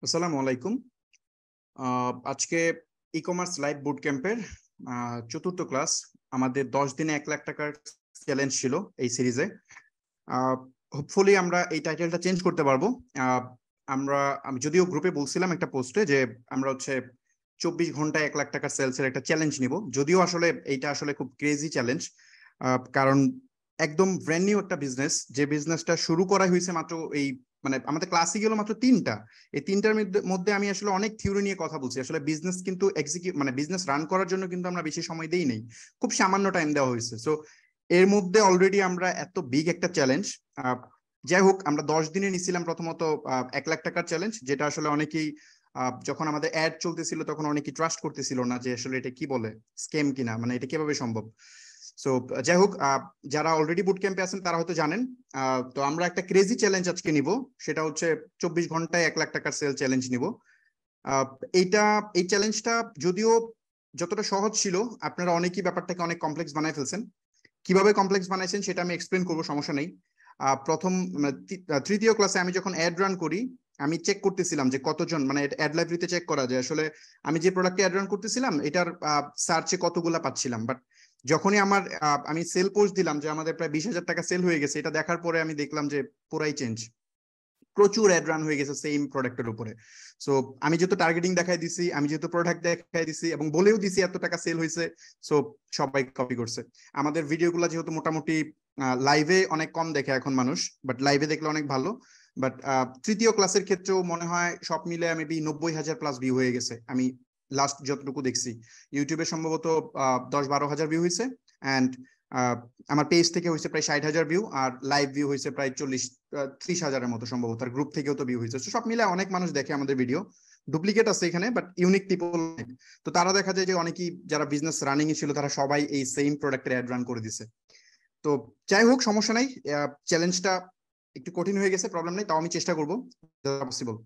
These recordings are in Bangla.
আসসালামু আলাইকুম। আজকে ই কমার্স লাইভ বুট ক্যাম্পের চতুর্থ ক্লাস। আমাদের 10 দিনে 1 লাখ টাকার চ্যালেঞ্জ ছিল এই সিরিজে। হোপফুলি আমরা এই টাইটেলটা চেঞ্জ করতে পারবো। আমি যদিও গ্রুপে বলছিলাম একটা পোস্টে যে আমরা 24 ঘন্টায় 1 লাখ টাকার সেলসের একটা চ্যালেঞ্জ নিব, যদিও আসলে এইটা আসলে খুব ক্রেজি চ্যালেঞ্জ। কারণ একদম ব্র্যান্ড নিউ একটা বিজনেস, যে বিজনেসটা শুরু করা হয়েছে মাত্র এই মানে আমাদের ক্লাসে গেল মাত্র 3টা। এই 3টার মধ্যে আমি আসলে অনেক থিওরি নিয়ে কথা বলছি। আসলে বিজনেস কিন্তু বিজনেস রান করার জন্য কিন্তু আমরা বেশি সময় দেই নেই, খুব সামান্য টাইম দেওয়া হয়েছে। সো এর মধ্যে অলরেডি আমরা এত বিগ একটা চ্যালেঞ্জ। যাই হোক, আমরা 10 দিনে নিছিলাম প্রথমত 1 লাখ টাকার চ্যালেঞ্জ, যেটা আসলে অনেকেই যখন আমাদের অ্যাড চলতেছিল তখন অনেকেই ট্রাস্ট করতেছিল না যে আসলে এটা কি বলে, স্ক্যাম কিনা, মানে এটা কিভাবে সম্ভব। সো যাই হোক, যারা অলরেডি বুট ক্যাম্পে আছেন তারা হয়তো জানেন। তো আমরা একটা ক্রেজি চ্যালেঞ্জ আজকে নিব, সেটা হচ্ছে 24 ঘন্টায় 1 লাখ টাকার সেল চ্যালেঞ্জ নিব। আহ, এই চ্যালেঞ্জটা যদিও যতটা সহজ ছিল, আপনারা অনেকেই ব্যাপারটাকে অনেক কমপ্লেক্স বানায় ফেলছেন। কিভাবে কমপ্লেক্স বানাইছেন সেটা আমি এক্সপ্লেন করবো, সমস্যা নেই। তৃতীয় ক্লাসে আমি যখন অ্যাড রান করি, আমি চেক করতেছিলাম যে কতজন, মানে অ্যাড লাইব্রেরিতে চেক করা যায় আসলে আমি যে প্রোডাক্টে অ্যাড রান করতেছিলাম এটার সার্চে কতগুলা পাচ্ছিলাম। বাট যখনই আমি সেল পোস্ট দিলাম যে আমাদের প্রায় 20,000 টাকা সেল হয়ে গেছে, এটা দেখার পরে আমি দেখলাম যে পুরাই চেঞ্জ, প্রচুর অ্যাড রান হয়ে গেছে সেম প্রোডাক্টের উপরে। সো আমি যেহেতু টার্গেটিং দেখাই দিছি, আমি যেহেতু প্রোডাক্ট দেখাই দিছি এবং বলেও দিছি এত টাকা সেল হয়েছে, সো সবাই কপি করছে। আমাদের ভিডিওগুলো যেহেতু মোটামুটি লাইভে অনেক কম দেখে এখন মানুষ, বাট লাইভে দেখলে অনেক ভালো। বাট তৃতীয় ক্লাসের ক্ষেত্রেও মনে হয় সব মিলে মেবি 90,000 প্লাস ভিউ হয়ে গেছে। আমি লাস্ট যতটুকু দেখছি ইউটিউবে সম্ভবত 10-12 হাজার ভিউ হয়েছে, অ্যান্ড আমার পেজ থেকে হয়েছে প্রায় 60,000 ভিউ, আর লাইভ ভিউ হয়েছে প্রায় 30,000-30,000-এর মতো সম্ভবত, আর গ্রুপ থেকেও তো ভিউ হয়েছে। সব মিলে অনেক মানুষ দেখে আমাদের ভিডিও। ডুপ্লিকেট আছে এখানে, বাট ইউনিক পিপল। তো তারা দেখা যায় যে অনেকেই যারা বিজনেস রানিং এ ছিল তারা সবাই এই সেম প্রোডাক্টের অ্যাড রান করে দিছে। তো যাই হোক, সমস্যা নাই, চ্যালেঞ্জটা একটু কঠিন হয়ে গেছে, প্রবলেম নেই, তাও আমি চেষ্টা করবো পসিবল।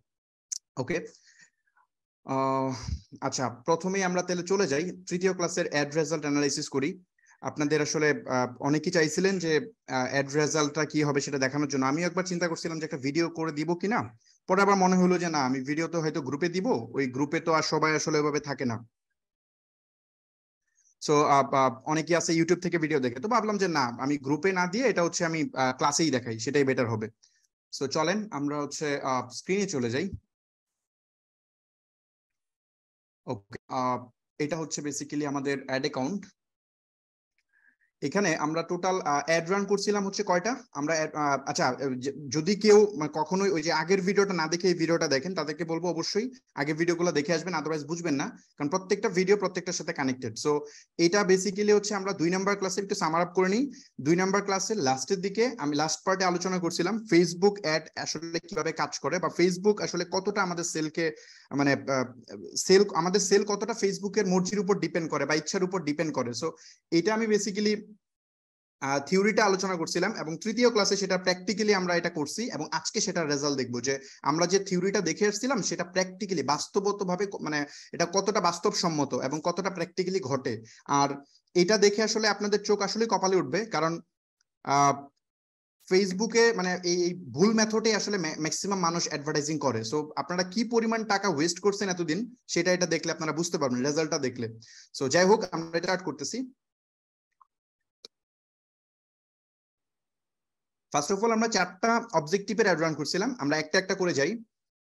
ওকে, আচ্ছা, প্রথমেই আমরা তাহলে চলে যাই তৃতীয় ক্লাসের অ্যাড রেজাল্ট অ্যানালাইসিস করি। আপনাদের আসলে অনেকেই চাইছিলেন যে অ্যাড রেজাল্টটা কি হবে সেটা দেখানোর জন্য। আমি একবার চিন্তা করছিলাম যে একটা ভিডিও করে দিব কিনা, পরে আবার মনে হলো যে না, আমি ভিডিও তো হয়তো গ্রুপে দিব, ওই গ্রুপে তো আর সবাই আসলে ওইভাবে থাকে না। সো অনেকেই আছে ইউটিউব থেকে ভিডিও দেখে, তো ভাবলাম যে না, আমি গ্রুপে না দিয়ে এটা আমি ক্লাসেই দেখাই, সেটাই বেটার হবে। সো চলেন আমরা স্ক্রিনে চলে যাই। ওকে, এটা বেসিক্যালি আমাদের অ্যাড অ্যাকাউন্ট। এখানে আমরা টোটাল অ্যাড রান করছিলাম কয়টা আমরা আচ্ছা, যদি কেউ কখনোই ওই যে আগের ভিডিওটা না দেখে এই ভিডিওটা দেখেন, তাদেরকে বলবো অবশ্যই আগের ভিডিওগুলো দেখে আসবেন, আদারওয়াইজ বুঝবেন না, কারণ প্রত্যেকটা ভিডিও প্রত্যেকটার সাথে কানেক্টেড। সো এটা বেসিক্যালি আমরা 2 নম্বর ক্লাসে একটু সামার আপ করে নিই। 2 নম্বর ক্লাসের লাস্টের দিকে আমি লাস্ট পার্টে আলোচনা করছিলাম ফেসবুক অ্যাড আসলে কিভাবে কাজ করে, বা ফেসবুক আসলে কতটা আমাদের সেলকে, মানে আমাদের সেল কতটা ফেসবুকের মর্জির উপর ডিপেন্ড করে বা ইচ্ছার উপর ডিপেন্ড করে। সো এটা আমি বেসিক্যালি থিওরিটা আলোচনা করছিলাম, এবং তৃতীয় ক্লাসে সেটা প্র্যাকটিক্যালি আমরা এটা করছি, এবং আজকে সেটা রেজাল্ট দেখবো যে আমরা যে থিওরিটা দেখে আসছিলাম সেটা প্র্যাকটিক্যালি বাস্তবতভাবে, মানে এটা কতটা বাস্তবসম্মত এবং কতটা প্র্যাকটিক্যালি ঘটে। আর এটা দেখে আসলে আপনাদের চোখ আসলে কপালে উঠবে, কারণ ফেসবুকে মানে এই ভুল মেথডে আসলে ম্যাক্সিমাম মানুষ অ্যাডভার্টাইজিং করে। সো আপনারা কি পরিমাণ টাকা ওয়েস্ট করছেন এতদিন, সেটা এটা দেখলে আপনারা বুঝতে পারবেন, রেজাল্টটা দেখলে। সো যাই হোক, আমরা এটা স্টার্ট করতেছি। ফার্স্ট অফ অল আমরা 4টা অবজেক্টিভের অ্যাড রান করছিলাম, আমরা একটা একটা করে যাই।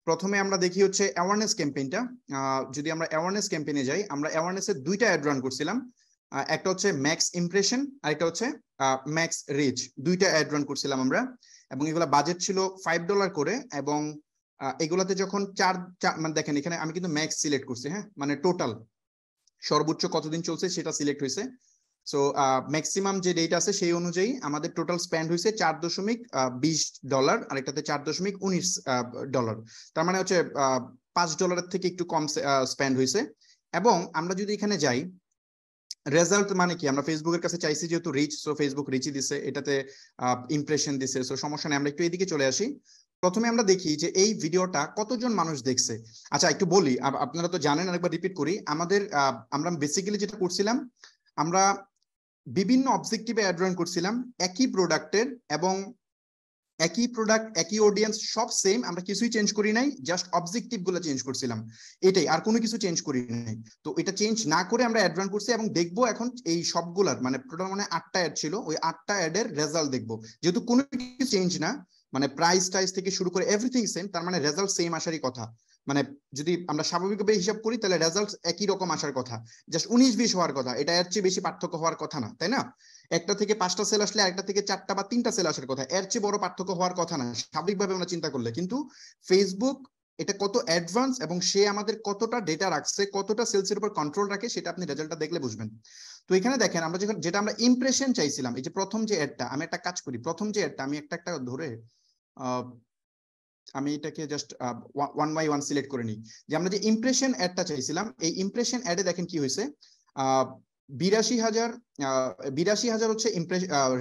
প্রথমে আমরা দেখি অ্যাওয়ারনেস ক্যাম্পেইনটা। যদি আমরা অ্যাওয়ারনেস ক্যাম্পেইনে যাই, আমরা অ্যাওয়ারনেসের 2টা অ্যাড রান করছিলাম। একটা ম্যাক্স ইমপ্রেশন, আর একটা ম্যাক্স রিচ। 2টা অ্যাড রান করছিলাম আমরা, এবং এগুলা বাজেট ছিল $5 করে। এবং এগুলাতে যখন মানে দেখেন, এখানে আমি কিন্তু ম্যাক্স সিলেক্ট করছি, হ্যাঁ, মানে টোটাল সর্বোচ্চ কতদিন চলছে সেটা সিলেক্ট হয়েছে। সো ম্যাক্সিমাম যে ডেট আছে সেই অনুযায়ী আমাদের টোটাল স্পেন্ড হয়েছে $4.20, আর এটাতে $4.19। তার মানে $5 থেকে একটু কম স্পেন্ড হয়েছে। এবং আমরা যদি এখানে যাই, রেজাল্ট মানে কি, আমরা ফেসবুকের কাছে চাইছি যেহেতু রিচ, সো ফেসবুক রিচই দিছে, এটাতে ইমপ্রেশন দিছে, সো সমস্যা নেই। আমরা একটু এদিকে চলে আসি। প্রথমে আমরা দেখি যে এই ভিডিওটা কতজন মানুষ দেখছে। আচ্ছা, একটু বলি, আপনারা তো জানেন, আরেকবার রিপিট করি। আমরা বেসিক্যালি যেটা করছিলাম, আমরা বিভিন্ন অবজেক্টিভে অ্যাড রান করছিলাম একই প্রোডাক্টের, এবং একই প্রোডাক্ট, একই অডিয়েন্স, সব সেম, আমরা কিছুই চেঞ্জ করি নাই, জাস্ট অবজেক্টিভ গুলো চেঞ্জ করছিলাম, এটাই, আর কোনো কিছু চেঞ্জ করি নাই। তো এটা চেঞ্জ না করে আমরা অ্যাড রান করছি এবং দেখবো এখন এই সবগুলার মানে টোটাল মানে 8টা অ্যাড ছিল, ওই 8টা অ্যাডের রেজাল্ট দেখবো। যেহেতু কোনো কিছু চেঞ্জ না, মানে প্রাইস টাইস থেকে শুরু করে এভরিথিং সেম, তার মানে রেজাল্ট সেম আসারই কথা। মানে যদি আমরা স্বাভাবিকভাবে হিসাব করি তাহলে রেজাল্ট একই রকম আসার কথা, জাস্ট 19-20 হওয়ার কথা, এটা এর চেয়ে বেশি পার্থক্য হওয়ার কথা না, তাই না? একটা থেকে 5টা সেল আসলে একটা থেকে 4টা বা 3টা সেল আসার কথা, এর চেয়ে বড় পার্থক্য হওয়ার কথা না স্বাভাবিকভাবে আমরা চিন্তা করলে। কিন্তু ফেসবুক এটা কত অ্যাডভান্স এবং সে আমাদের কতটা ডেটা রাখছে, কতটা সেলসের উপর কন্ট্রোল রাখে, সেটা আপনি রেজাল্টটা দেখলে বুঝবেন। তো এখানে দেখেন আমরা যেটা আমরা ইমপ্রেশন চাইছিলাম, এই যে প্রথম যে অ্যাডটা, আমি একটা কাজ করি, প্রথম যে অ্যাডটা আমি একটা একটা ধরে আমি এটাকে জাস্ট 1 by 1 সিলেক্ট করে নিই। যে আমরা যে ইমপ্রেশন অ্যাডটা চাইছিলাম, এই ইমপ্রেশন অ্যাডে দেখেন কি হয়েছে, 82,000 হচ্ছে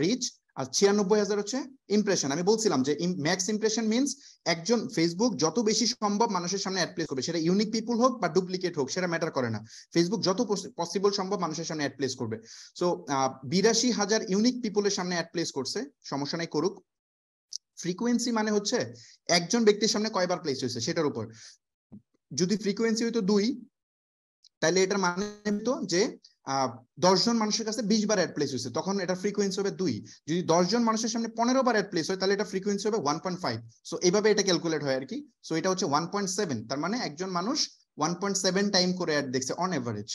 রিচ, আর 96,000 হচ্ছে ইমপ্রেশন। আমি বলছিলাম যে ম্যাক্স ইমপ্রেশন মিনস একজন ফেসবুক যত বেশি সম্ভব মানুষের সামনে অ্যাড প্লেস করবে, সেটা ইউনিক পিপল হোক বা ডুপ্লিকেট হোক, সেটা ম্যাটার করে না, ফেসবুক যত পসিবল সম্ভব মানুষের সামনে অ্যাড প্লেস করবে। সো 82,000 ইউনিক পিপলের সামনে অ্যাড প্লেস করছে, সমস্যা নাই, করুক। ফ্রিকোয়েন্সি মানে হচ্ছে একজন ব্যক্তির সামনে কয়বার প্লেস হয়েছে সেটার উপর। যদি ফ্রিকোয়েন্সি হইতো 2, তাহলে এটার মানে হতো যে 10 জন মানুষের কাছে 20 বার অ্যাড প্লেস হয়েছে, তখন এটা ফ্রিকোয়েন্সি হবে 2। যদি 10 জন মানুষের সামনে 15 বার অ্যাড প্লেস হয়, তাহলে এটা ফ্রিকোয়েন্সি হবে 1.5। সো এইভাবে এটা ক্যালকুলেট হয় আর কি। সো এটা হচ্ছে 1.7, তার মানে একজন মানুষ 1.7 টাইম করে অ্যাড দেখছে অন এভারেজ।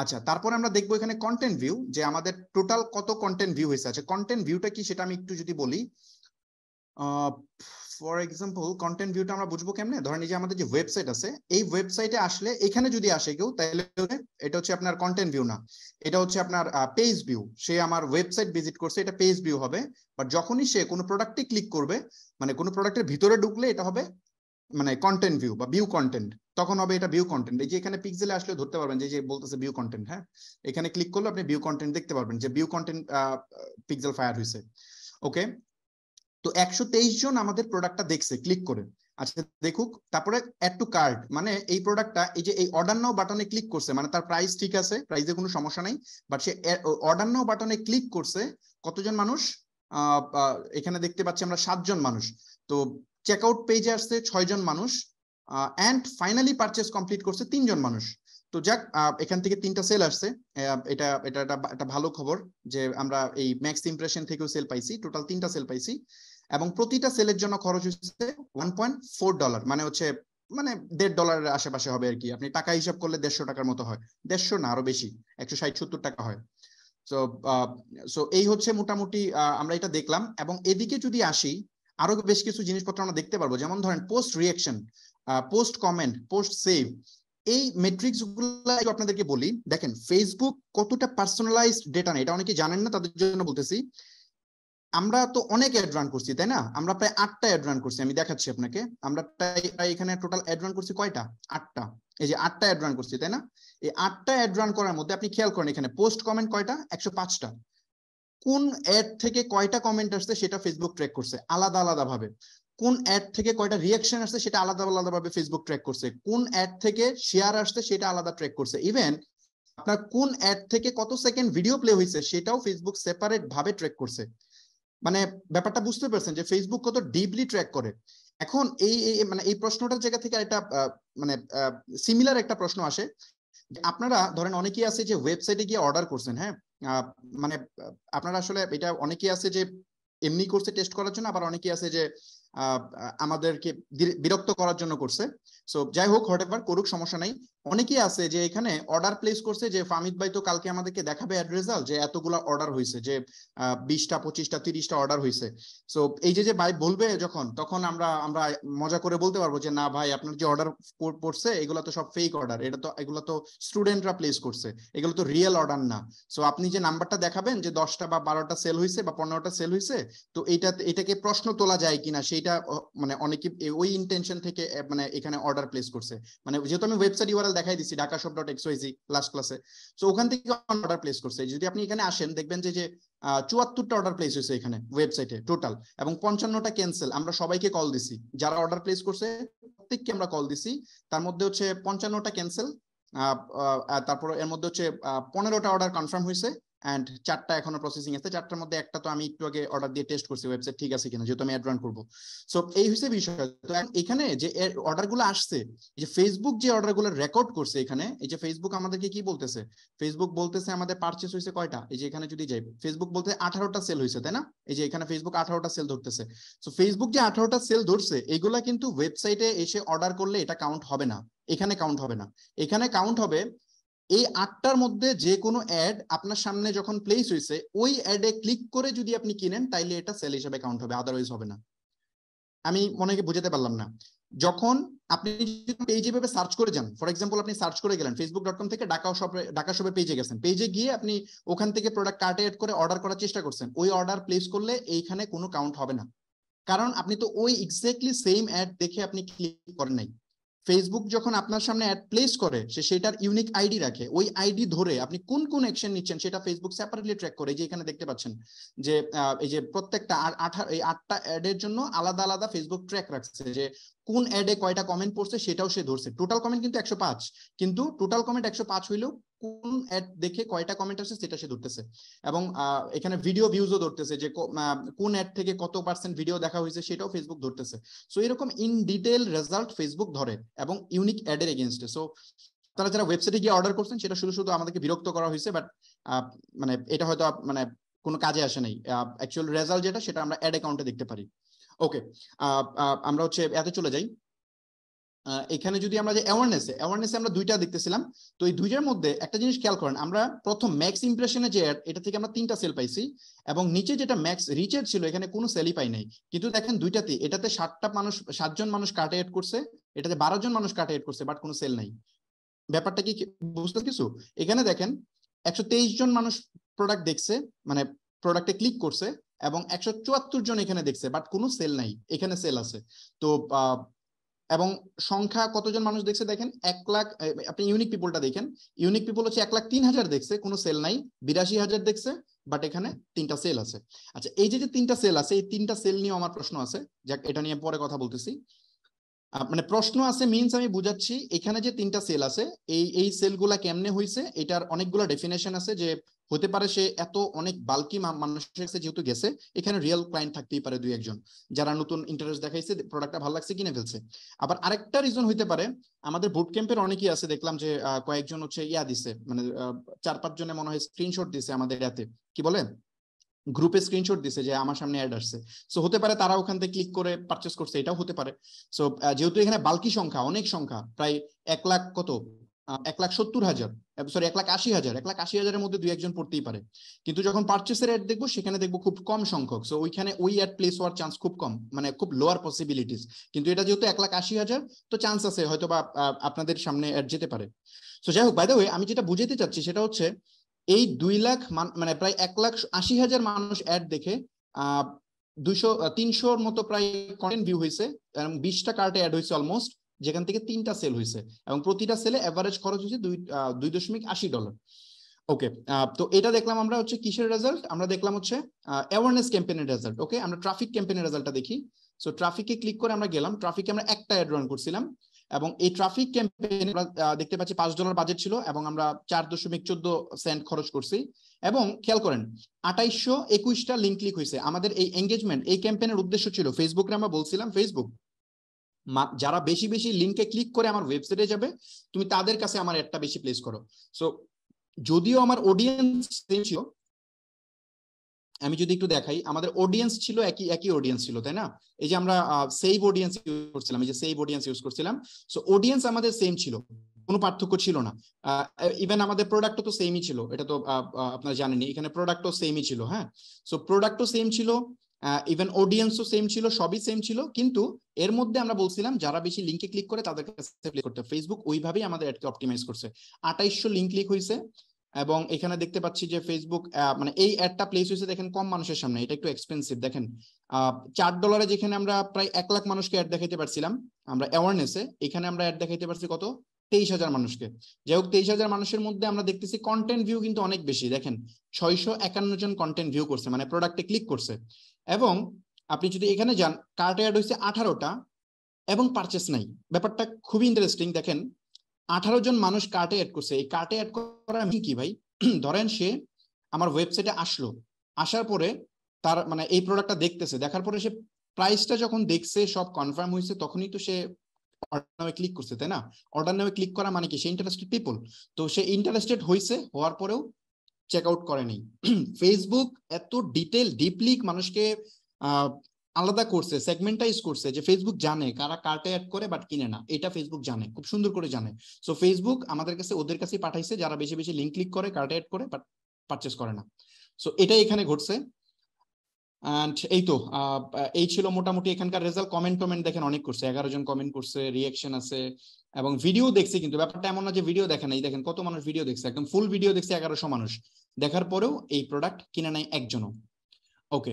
আচ্ছা, তারপর আমরা দেখবো এখানে কন্টেন্ট ভিউ, যে আমাদের টোটাল কত কন্টেন্ট ভিউ হয়েছে। আচ্ছা, কন্টেন্ট ভিউটা কি সেটা আমি একটু যদি বলি, ফর এক্সাম্পল কন্টেন্ট ভিউটা আমরা বুঝবো কেমনে, ধরেন এই যে আমাদের যে ওয়েবসাইট আছে, এই ওয়েবসাইটে আসলে এখানে যদি আসে কেউ, তাহলে এটা হচ্ছে আপনার কন্টেন্ট ভিউ না, এটা হচ্ছে আপনার পেজ ভিউ। সে আমার ওয়েবসাইট ভিজিট করছে, এটা পেজ ভিউ হবে। বাট যখনই সে কোনো প্রোডাক্টে ক্লিক করবে, মানে কোনো প্রোডাক্টের ভিতরে ঢুকলে, এটা হবে মানে কন্টেন্ট ভিউ বা ভিউ কন্টেন্ট, তখন হবে এটা ভিউ কন্টেন্ট। এই যে এখানে পিক্সেলে আসলে ধরতে পারবেন যে বলতেছে ভিউ কন্টেন্ট, হ্যাঁ, এখানে ক্লিক করলে আপনি ভিউ কন্টেন্ট দেখতে পারবেন যে ভিউ কন্টেন্ট পিক্সেল ফায়ার হয়েছে। ওকে, তো 123 জন আমাদের প্রোডাক্টটা দেখছে ক্লিক করে। আচ্ছা দেখুক, তারপরে অ্যাড টু কার্ট, মানে এই প্রোডাক্টটা এই যে এই অর্ডার নাও বাটনে ক্লিক করছে, মানে তার প্রাইস ঠিক আছে, প্রাইসে কোনো সমস্যা নাই, বাট সে অর্ডার নাও বাটনে ক্লিক করছে কতজন মানুষ, এখানে দেখতে পাচ্ছি আমরা 7 জন মানুষ। তো চেক আউট পেজে আসছে 6 জন মানুষ, এন্ড ফাইনালি পারচেজ কমপ্লিট করছে 3 জন মানুষ। তো যাক, এখান থেকে 3টা সেল আসছে, এটা এটা একটা ভালো খবর যে আমরা এই ম্যাক্স ইমপ্রেশন থেকেও সেল পাইছি, টোটাল 3টা সেল পাইছি। এবং প্রতিটা সেলের জন্য খরচ হচ্ছে $1.4, মানে হচ্ছে মানে $1.5 আশেপাশে হবে আর কি। আপনি টাকা হিসাব করলে 150 টাকার মতো হয়, 150 না আরো বেশি, 160-170 টাকা হয়। সো সো এই হচ্ছে মোটামুটি আমরা এটা দেখলাম। এবং এদিকে যদি আসি, আরো বেশ কিছু জিনিসপত্র আমরা দেখতে পারবো, যেমন ধরেন post reaction, post comment, post save, এই মেট্রিক্স গুলো আপনাদেরকে বলি। দেখেন ফেসবুক কতটা পার্সোনালাইজড ডেটা নেই, এটা অনেকে জানেন না, তাদের জন্য বলতেছি। আমরা তো অনেক অ্যাড রান করছি, তাই না? আমরা প্রায় 8টা অ্যাড রান করছি, আমি দেখাচ্ছি আপনাকে। আমরা প্রায় এখানে টোটাল অ্যাড রান করছি কয়টা, 8টা। এই যে 8টা অ্যাড রান করছি, তাই না? এই 8টা অ্যাড রান করার মধ্যে আপনি খেয়াল করেন এখানে পোস্ট কমেন্ট কয়টা, 105টা। কোন অ্যাড থেকে কয়টা কমেন্ট আসছে সেটা ফেসবুক ট্র্যাক করছে আলাদা আলাদা ভাবে। কোন অ্যাড থেকে কয়টা রিয়াকশন আসছে সেটা আলাদা আলাদা ভাবে ফেসবুক ট্র্যাক করছে। কোন অ্যাড থেকে শেয়ার আসছে সেটা আলাদা ট্র্যাক করছে। ইভেন আপনার কোন অ্যাড থেকে কত সেকেন্ড ভিডিও প্লে হয়েছে সেটাও ফেসবুক সেপারেট ভাবে ট্র্যাক করছে। মানে ব্যাপারটা বুঝতে পারছেন যে ফেসবুক কত ডিপলি ট্র্যাক করে। এখন এই মানে এই প্রশ্নটার জায়গা থেকে একটা মানে সিমিলার একটা প্রশ্ন আসে। আপনারা ধরেন অনেকেই আছে যে ওয়েবসাইটে গিয়ে অর্ডার করছেন, হ্যাঁ, মানে আপনারা আসলে এটা অনেকেই আছে যে এমনি করছে টেস্ট করার জন্য, আবার অনেকেই আছে যে আমাদেরকে বিরক্ত করার জন্য করছে। সো যাই হোক, হোয়াটএভার করুক, সমস্যা নাই। অনেকেই আছে যে এখানে অর্ডার প্লেস করছে যে ফামিদ ভাই তো কালকে আমাদেরকে দেখাবে অ্যাড রেজাল্ট যে এতগুলা অর্ডার হয়েছে, যে 20টা 25টা 30টা অর্ডার হয়েছে। সো এই যে ভাই বলবে যখন, তখন আমরা মজা করে বলতে পারবো যে না ভাই, আপনার যে অর্ডার পড়ছে এগুলো তো সব ফেক অর্ডার, এগুলো তো স্টুডেন্টরা প্লেস করছে, এগুলো তো রিয়েল অর্ডার না। সো আপনি যে নাম্বারটা দেখাবেন যে 10টা বা 12টা সেল হয়েছে বা 15টা সেল হয়েছে, তো এটাকে প্রশ্ন তোলা যায় কিনা সেইটা মানে অনেকে ওই ইন্টেনশন থেকে মানে এখানে অর্ডার প্লেস করছে। মানে যেহেতু আমি ওয়েবসাইট ইউআরএল দেখাই দিচ্ছি dakashop.xyz লাস্ট ক্লাসে, সো ওখান থেকে অর্ডার প্লেস করছে। যদি আপনি এখানে আসেন দেখবেন যে 74টা অর্ডার প্লেস হয়েছে এখানে ওয়েবসাইটে টোটাল, এবং 55টা ক্যান্সেল। আমরা সবাইকে কল দিছি, যারা অর্ডার প্লেস করছে প্রত্যেককে আমরা কল দিছি। তার মধ্যে হচ্ছে 55টা ক্যান্সেল, তারপর এর মধ্যে হচ্ছে 15টা অর্ডার কনফার্ম হয়েছে, অ্যান্ড 4টা এখনো প্রসেসিং আছে, 4টার মধ্যে একটা তো আমি একটু আগে অর্ডার দিয়ে টেস্ট করছি ওয়েবসাইট ঠিক আছে কিনা, যেহেতু আমি অ্যাড রান করবো। সো এই হচ্ছে বিষয়। তো এখানে যে অর্ডারগুলো আসছে, এই যে ফেসবুক যে অর্ডারগুলো রেকর্ড করছে এখানে, এই যে ফেসবুক আমাদেরকে কি বলতেছে, ফেসবুক বলতেছে আমাদের পারচেস হয়েছে কয়টা, এই যে এখানে যদি যাই ফেসবুক বলতে 18টা সেল হয়েছে, তাই না? এই যে এখানে ফেসবুক 18টা সেল ধরতেছে। সো ফেসবুক যে 18টা সেল ধরছে এগুলা কিন্তু ওয়েবসাইটে এসে অর্ডার করলে এটা কাউন্ট হবে না, এখানে কাউন্ট হবে না। এখানে কাউন্ট হবে এই 8টার মধ্যে যে কোনো অ্যাড আপনার সামনে যখন প্লেস হয়েছে ওই অ্যাডে ক্লিক করে যদি আপনি কিনেন তাইলে এটা সেল হিসেবে কাউন্ট হবে, আদারওয়াইজ হবে না। আমি মনে হয় বুঝাতে পারলাম না। যখন আপনি পেজে ভাবে সার্চ করে যান, ফর এক্সাম্পল আপনি সার্চ করে গেলেন facebook.com থেকে ঢাকা শপের পেজে গেছেন, পেজে গিয়ে আপনি ওখান থেকে প্রোডাক্ট কার্টে এড করে অর্ডার করার চেষ্টা করছেন, ওই অর্ডার প্লেস করলে এইখানে কোনো কাউন্ট হবে না, কারণ আপনি তো ওই এক্স্যাক্টলি সেম অ্যাড দেখে আপনি ক্লিক করেন নাই। ফেসবুক যখন আপনার সামনে অ্যাড প্লেস করে সে সেটার ইউনিক আইডি রাখে, ওই আইডি ধরে আপনি কোন কোন অ্যাকশন নিচ্ছেন সেটা ফেসবুক সেপারেটলি ট্র্যাক করে। যে এখানে দেখতে পাচ্ছেন যে এই যে প্রত্যেকটা 8টা অ্যাডের জন্য আলাদা আলাদা ফেসবুক ট্র্যাক রাখছে, যে কোন অ্যাডে কয়টা কমেন্ট পড়ছে সেটাও সে ধরছে। টোটাল কমেন্ট কিন্তু 105, কিন্তু টোটাল কমেন্ট 105 হইলেও কোন অ্যাড দেখে কয়টা কমেন্ট আসছে সেটা সে ধরতেছে। এবং এখানে ভিডিও ভিউজও ধরতেছে, যে কোন অ্যাড থেকে কত পার্সেন্ট ভিডিও দেখা হয়েছে সেটাও ফেসবুক ধরতেছে। সো এরকম ইন ডিটেল রেজাল্ট ফেসবুক ধরে এবং ইউনিক অ্যাডের এগেইনস্টে। সো তারা যারা ওয়েবসাইটে গিয়ে অর্ডার করছেন সেটা শুধু শুধু আমাদেরকে বিরক্ত করা হয়েছে, বাট মানে এটা হয়তো মানে কোনো কাজে আসে নাই। অ্যাকচুয়াল রেজাল্ট যেটা সেটা আমরা অ্যাড অ্যাকাউন্টে দেখতে পারি। ওকে, আমরা হচ্ছে এতে চলে যাই। এখানে যদি আমরা যে অ্যাওয়ারনেস আমরা দুইটা দেখতেছিলাম, তো এই দুইটার মধ্যে একটা জিনিস খেয়াল করেন, আমরা প্রথম ম্যাক্স ইমপ্রেশনে যে অ্যাড, এটা থেকে আমরা 3টা সেল পাইছি, এবং নিচে যেটা ম্যাক্স রিচের ছিল এখানে কোনো সেলই পাই নাই। কিন্তু দেখেন দুইটাতে, এটাতে 7জন মানুষ কার্টে এড করছে, এটাতে 12 জন মানুষ কার্টে এড করছে, বাট কোনো সেল নাই। ব্যাপারটা কি বুঝতে কিছু? এখানে দেখেন 123 জন মানুষ প্রোডাক্ট দেখছে, মানে প্রোডাক্টে ক্লিক করছে, এবং 174 জন এখানে দেখছে, বাট কোনো সেল নাই। এখানে সেল আছে। তো এবং সংখ্যা কতজন মানুষ দেখছে দেখেন 1 লাখ, আপনি ইউনিক পিপলটা দেখেন, ইউনিক পিপল হচ্ছে 1,03,000 দেখছে, কোনো সেল নাই। 82,000 দেখছে, বাট এখানে 3টা সেল আছে। আচ্ছা, এই যে 3টা সেল আছে, এই 3টা সেল নিয়ে আমার প্রশ্ন আছে, যাক এটা নিয়ে পরে কথা বলতেছি। মানে প্রশ্ন আছে মিনস আমি বুঝাচ্ছি, এখানে যে 3টা সেল আছে এই সেলগুলা কেমনে হইছে এটার অনেকগুলো ডেফিনেশন আছে। যে হতে পারে সে এত অনেক বাল্কি মানুষের কাছে যেহেতু গেছে, এখানে রিয়েল ক্লায়েন্ট থাকতেই পারে 2-1 জন যারা নতুন ইন্টারেস্ট দেখাইছে, প্রোডাক্টটা ভালো লাগছে কিনে ফেলছে। আবার আরেকটা রিজন হইতে পারে, আমাদের বুট ক্যাম্পের অনেকেই আছে দেখলাম যে কয়েকজন হচ্ছে দিছে, মানে 4-5 জনে মনে হয় স্ক্রিনশট দিছে আমাদের ইয়াতে, কি বলে, গ্রুপে স্ক্রিনশট দিছে যে আমার সামনে অ্যাড আসছে। সো হতে পারে তারা ওখান থেকে ক্লিক করে পারচেস করছে, এটাও হতে পারে। সো যেহেতু এখানে বাল্কি সংখ্যা, অনেক সংখ্যা, প্রায় 1 লাখ কত 1,70,000, সরি 1,80,000, 1,80,000-এর মধ্যে 2-1 জন পড়তেই পারে। কিন্তু যখন পারচেসের অ্যাড দেখবো সেখানে দেখবো খুব কম সংখ্যক। সো ওইখানে ওই অ্যাড প্লেস হওয়ার চান্স খুব কম, মানে খুব লোয়ার পসিবিলিটিস। কিন্তু এটা যেহেতু 1,80,000, তো চান্স আছে হয়তো বা আপনাদের সামনে অ্যাড যেতে পারে। সো যাই হোক, বাই দ্য ওয়ে আমি যেটা বুঝাতে চাচ্ছি সেটা হচ্ছে এই 2 লাখ মানে প্রায় 1,80,000 মানুষ অ্যাড দেখে 300-র মতো প্রায় কন্টেন্ট ভিউ হয়েছে, এবং 20টা কার্টে অ্যাড হয়েছে অলমোস্ট, যেখান থেকে 3টা সেল হয়েছে, এবং প্রতিটা সেলে এভারেজ খরচ হয়েছে $2.80। ওকে, তো এটা দেখলাম আমরা হচ্ছে কিসের রেজাল্ট, আমরা দেখলাম হচ্ছে অ্যাওয়ারনেস ক্যাম্পেইনের রেজাল্ট। ওকে, আমরা ট্রাফিক ক্যাম্পেইনের রেজাল্টটা দেখি। সো ট্রাফিকে ক্লিক করে আমরা গেলাম, ট্রাফিকে আমরা একটা অ্যাড রান করছিলাম, এবং এই ট্রাফিক ক্যাম্পেইনে আমরা দেখতে পাচ্ছি $5 বাজেট ছিল, এবং আমরা 4.14 খরচ করছি। এবং খেয়াল করেন 2821টা লিঙ্ক ক্লিক হয়েছে। আমাদের এই এঙ্গেজমেন্ট, এই ক্যাম্পেইনের উদ্দেশ্য ছিল, ফেসবুকে আমরা বলছিলাম ফেসবুক যারা বেশি বেশি লিঙ্কে ক্লিক করে আমার ওয়েবসাইটে যাবে, তুমি তাদের কাছে আমার একটা বেশি প্লেস করো। সো যদিও আমার অডিয়েন্স সেম ছিল, আমি যদি একটু দেখাই, আমাদের অডিয়েন্স ছিল একই অডিয়েন্স ছিল, তাই না? এই যে আমরা সেভ অডিয়েন্স ইউজ করছিলাম, এই যে সেভ অডিয়েন্স ইউজ করছিলাম। সো অডিয়েন্স আমাদের সেম ছিল, কোনো পার্থক্য ছিল না। ইভেন আমাদের প্রোডাক্টও তো সেমই ছিল, এটা তো আপনারা জানেনই, এখানে প্রোডাক্টও সেমই ছিল। হ্যাঁ, সো প্রোডাক্টও সেম ছিল, ইভেন অডিয়েন্সও সেম ছিল, সবই সেম ছিল। কিন্তু এর মধ্যে আমরা বলছিলাম যারা বেশি লিঙ্কে ক্লিক করে তাদের কাছে ক্লিক করতে। ফেসবুক ওইভাবেই আমাদের অ্যাডকে অপটিমাইজ করছে। 2800 লিঙ্ক ক্লিক হয়েছে, এবং এখানে দেখতে পাচ্ছি যে ফেসবুক মানে এই অ্যাডটা প্লেস হয়েছে দেখেন কম মানুষের সামনে, এটা একটু এক্সপেন্সিভ। দেখেন $4 যেখানে আমরা প্রায় 1 লাখ মানুষকে অ্যাড দেখাইতে পারছিলাম আমরা অ্যাওয়ারনেসে, এখানে আমরা অ্যাড দেখাইতে পারছি কত, 23,000 মানুষকে। যাই হোক, 23,000 মানুষের মধ্যে আমরা দেখতেছি কন্টেন্ট ভিউ কিন্তু অনেক বেশি। দেখেন 651 জন কন্টেন্ট ভিউ করছে, মানে প্রোডাক্টে ক্লিক করছে। এবং আপনি যদি এখানে যান, কার্টে অ্যাড হয়েছে 18টা, এবং পারচেস নাই। ব্যাপারটা খুবই ইন্টারেস্টিং। দেখেন 18 জন মানুষ কার্টে অ্যাড করছে, এই কার্টে অ্যাড করা কি ভাই, ধরেন সে আমার ওয়েবসাইটে আসলো, আসার পরে তার মানে এই প্রোডাক্টটা দেখতেছে, দেখার পরে সে প্রাইসটা যখন দেখছে সব কনফার্ম হয়েছে তখনই তো সে অর্ডার নামে ক্লিক করছে, তাই না? অর্ডার নামে ক্লিক করা মানে কি, সে ইন্টারেস্টেড পিপল। তো সে ইন্টারেস্টেড হয়েছে, হওয়ার পরেও চেক আউট করেনি। ফেসবুক এত ডিপলি মানুষকে আলাদা করছে, সেগমেন্টাইজ করছে, যে ফেসবুক জানে কারা কার্টে অ্যাড করে বাট কিনে না, এটা ফেসবুক জানে, খুব সুন্দর করে জানে। সো ফেসবুক আমাদের কাছে ওদের কাছে পাঠাইছে যারা বেশি বেশি লিঙ্ক ক্লিক করে, কার্টে অ্যাড করে বাট পারচেস করে না। সো এটাই এখানে ঘটছে। এন্ড এই তো এই ছিল মোটামুটি এখানকার রেজাল্ট। কমেন্ট দেখেন অনেক করছে, 11 জন কমেন্ট করছে, রিঅ্যাকশন আছে এবং ভিডিও দেখছে। কিন্তু ব্যাপারটা এমন না যে ভিডিও দেখে নাই, দেখেন কত মানুষ ভিডিও দেখছে, একদম ফুল ভিডিও দেখছে 1100 মানুষ, দেখার পরেও এই প্রোডাক্ট কিনে নাই একজনও। ওকে,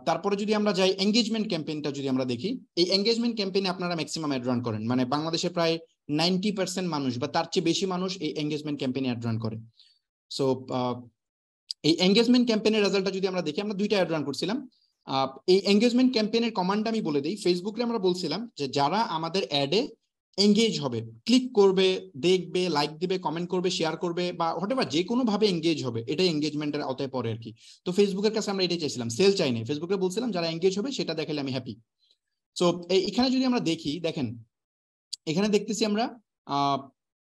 তারপরে যদি আমরা যাই এঙ্গেজমেন্ট ক্যাম্পেইনটা যদি আমরা দেখি, এই এঙ্গেজমেন্ট ক্যাম্পেইনে আপনারা ম্যাক্সিমাম অ্যাড রান করেন, মানে বাংলাদেশে প্রায় 90% মানুষ বা তার চেয়ে বেশি মানুষ এই এঙ্গেজমেন্ট ক্যাম্পেইনে অ্যাড রান করে। সো এই এঙ্গেজমেন্ট ক্যাম্পেইনের রেজাল্টটা যদি আমরা দেখি, আমরা দুইটা অ্যাড রান করছিলাম। এই এঙ্গেজমেন্ট ক্যাম্পেইনের কমান্ডটা আমি বলে দিই। ফেসবুকে আমরা বলছিলাম যে যারা আমাদের অ্যাডে এঙ্গেজ হবে, ক্লিক করবে, দেখবে, লাইক দিবে, কমেন্ট করবে, শেয়ার করবে বা হোয়াটএভার, যে কোনো ভাবে এঙ্গেজ হবে, এটাই এঙ্গেজমেন্টের আওতায় পড়ে আর কি। তো ফেসবুকের কাছে আমরা এটাই চাইছিলাম, সেল চাই নাই। ফেসবুকে বলছিলাম যারা এঙ্গেজ হবে সেটা দেখালে আমি হ্যাপি। সো এখানে যদি আমরা দেখি, দেখেন এখানে দেখতেছি আমরা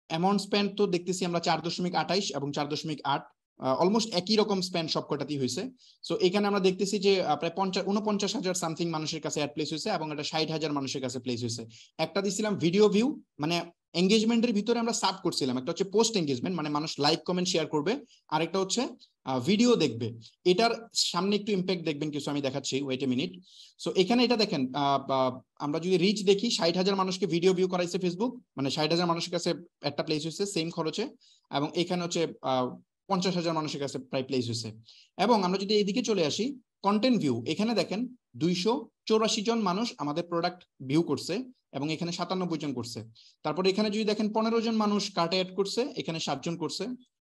অ্যামাউন্ট স্পেন্ড তো দেখতেছি আমরা 4.28 এবং 4.8, অলমোস্ট একই রকম স্পেন্ড সবকটাতেই হয়েছে। সো এখানে আমরা দেখতেছি যে প্রায় 49,000 সামথিং মানুষের কাছে অ্যাড প্লেস হয়েছে এবং এটা 60,000 মানুষের কাছে প্লেস হয়েছে। একটা দিছিলাম ভিডিও ভিউ, মানে এঙ্গেজমেন্টের ভিতরে আমরা সাব করছিলাম, একটা হচ্ছে পোস্ট এঙ্গেজমেন্ট, মানে মানুষ লাইক কমেন্ট শেয়ার করবে, আরেকটা হচ্ছে ভিডিও দেখবে। এটার সামনে একটু ইম্প্যাক্ট দেখবেন কিছু, আমি দেখাচ্ছি, ওয়েট এ মিনিট। সো এখানে এটা দেখেন, আমরা যদি রিচ দেখি, 60,000 মানুষকে ভিডিও ভিউ করাইছে ফেসবুক, মানে 60,000 মানুষের কাছে একটা প্লেস হয়েছে সেম খরচে, এবং এখানে হচ্ছে 50,000 মানুষের কাছে প্রায় প্লেস হয়েছে। এবং আমরা যদি এইদিকে চলে আসি, কন্টেন্ট ভিউ, এখানে দেখেন 284 জন মানুষ আমাদের প্রোডাক্ট ভিউ করছে এবং এখানে 97 জন করছে। তারপরে এখানে যদি দেখেন 15 জন মানুষ কার্টে অ্যাড করছে, এখানে 7 জন করছে।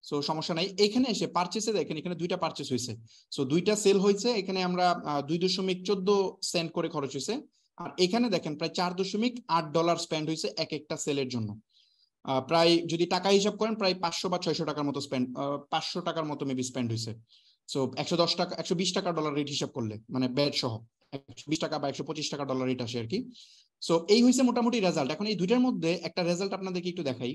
সো সমস্যা নাই। এখানে এসে পারচেসে দেখেন, এখানে দুইটা পারচেস হয়েছে, সো দুইটা সেল হয়েছে। এখানে আমরা 2.14 সেন্ট করে খরচ হয়েছে। আর এখানে দেখেন প্রায় $4.8 স্পেন্ড হয়েছে এক একটা সেলের জন্য। প্রায় যদি টাকা হিসাব করেন প্রায় 500 বা 600 টাকার মতো স্পেন্ড, 500 টাকার মতো মেবি স্পেন্ড হয়েছে। সো 110 টাকা, 120 টাকা ডলার রেট হিসাব করলে, মানে ব্যাট সহ 120 টাকা বা 125 টাকা ডলার রেট আসে আর কি। সো এই হয়েছে মোটামুটি রেজাল্ট। এখন এই দুইটার মধ্যে একটা রেজাল্ট আপনাদেরকে একটু দেখাই।